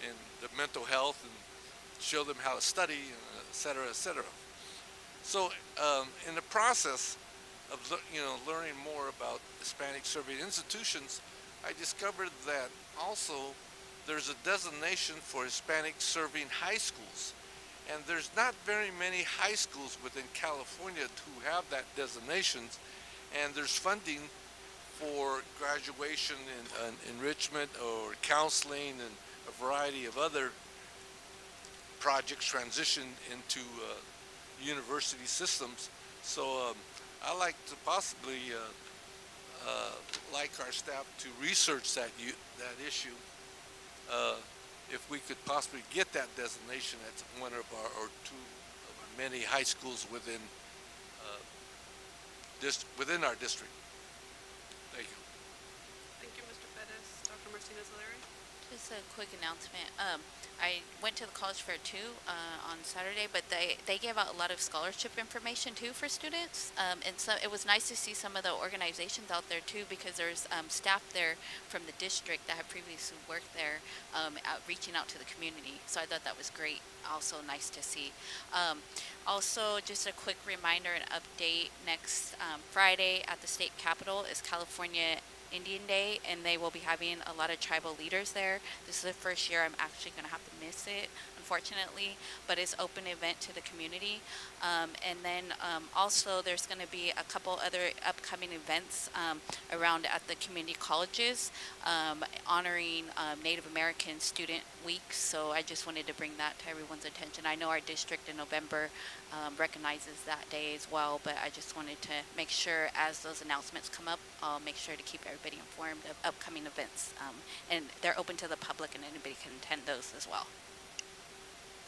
and their mental health, and show them how to study, et cetera, et cetera. So in the process of learning more about Hispanic serving institutions, I discovered that also there's a designation for Hispanic serving high schools. And there's not very many high schools within California who have that designation, and there's funding for graduation and enrichment or counseling and a variety of other projects transition into university systems. So I like to possibly like our staff to research that issue. If we could possibly get that designation at one of our, or two of our many high schools within within our district. Thank you. Thank you, Mr. Bettis. Dr. Martinez-O'Leary? Just a quick announcement. I went to the college fair too on Saturday, but they gave out a lot of scholarship information too for students. And so it was nice to see some of the organizations out there too, because there's staff there from the district that have previously worked there, reaching out to the community. So I thought that was great. Also nice to see. Also, just a quick reminder and update, next Friday at the state capitol is California Indian Day, and they will be having a lot of tribal leaders there. This is the first year I'm actually going to have to miss it, unfortunately, but it's open event to the community. And then also there's going to be a couple other upcoming events around at the community colleges honoring Native American Student Week. So I just wanted to bring that to everyone's attention. I know our district in November recognizes that day as well, but I just wanted to make sure as those announcements come up, I'll make sure to keep everybody informed of upcoming events. And they're open to the public, and anybody can attend those as well.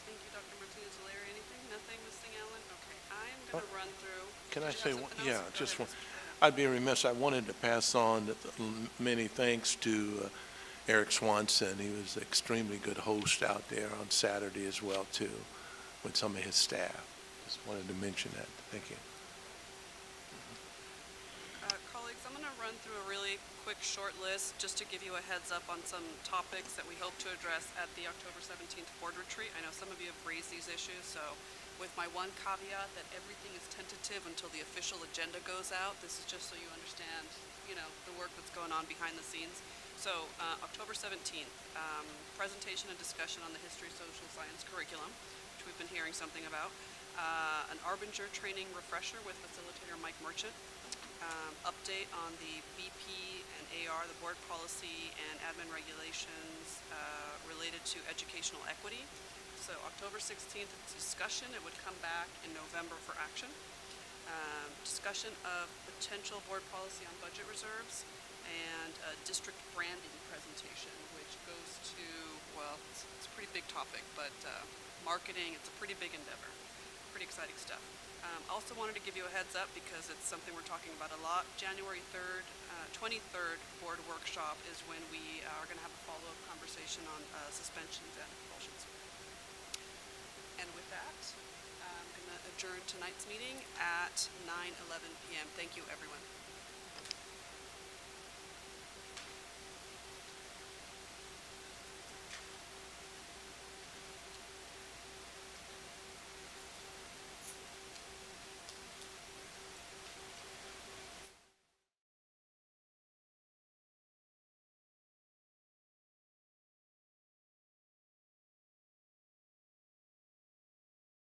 Thank you, Dr. Martinez-O'Leary. Anything? Nothing, Ms. Allen? Okay, I'm going to run through. Can I Did you say have one? something else? Yeah, Go just ahead, one. Mr. Bettis. I'd be remiss. I wanted to pass on many thanks to Eric Swanson. He was an extremely good host out there on Saturday as well, too, with some of his staff. Just wanted to mention that. Thank you. Colleagues, I'm going to run through a really quick short list just to give you a heads up on some topics that we hope to address at the October 17th board retreat. I know some of you have raised these issues, so with my one caveat that everything is tentative until the official agenda goes out. This is just so you understand, the work that's going on behind the scenes. So October 17th, presentation and discussion on the history social science curriculum, which we've been hearing something about. An Arbinger training refresher with facilitator Mike Merchant. Update on the BP and AR, the board policy and admin regulations related to educational equity. So October 16th, discussion. It would come back in November for action. Discussion of potential board policy on budget reserves and a district branding presentation, which goes to, well, it's a pretty big topic, but marketing, it's a pretty big endeavor. Pretty exciting stuff. Also wanted to give you a heads up because it's something we're talking about a lot. January 3rd, 23rd board workshop is when we are going to have a follow-up conversation on suspensions and expulsions. And with that, I'm going to adjourn tonight's meeting at 9:11 p.m. Thank you, everyone.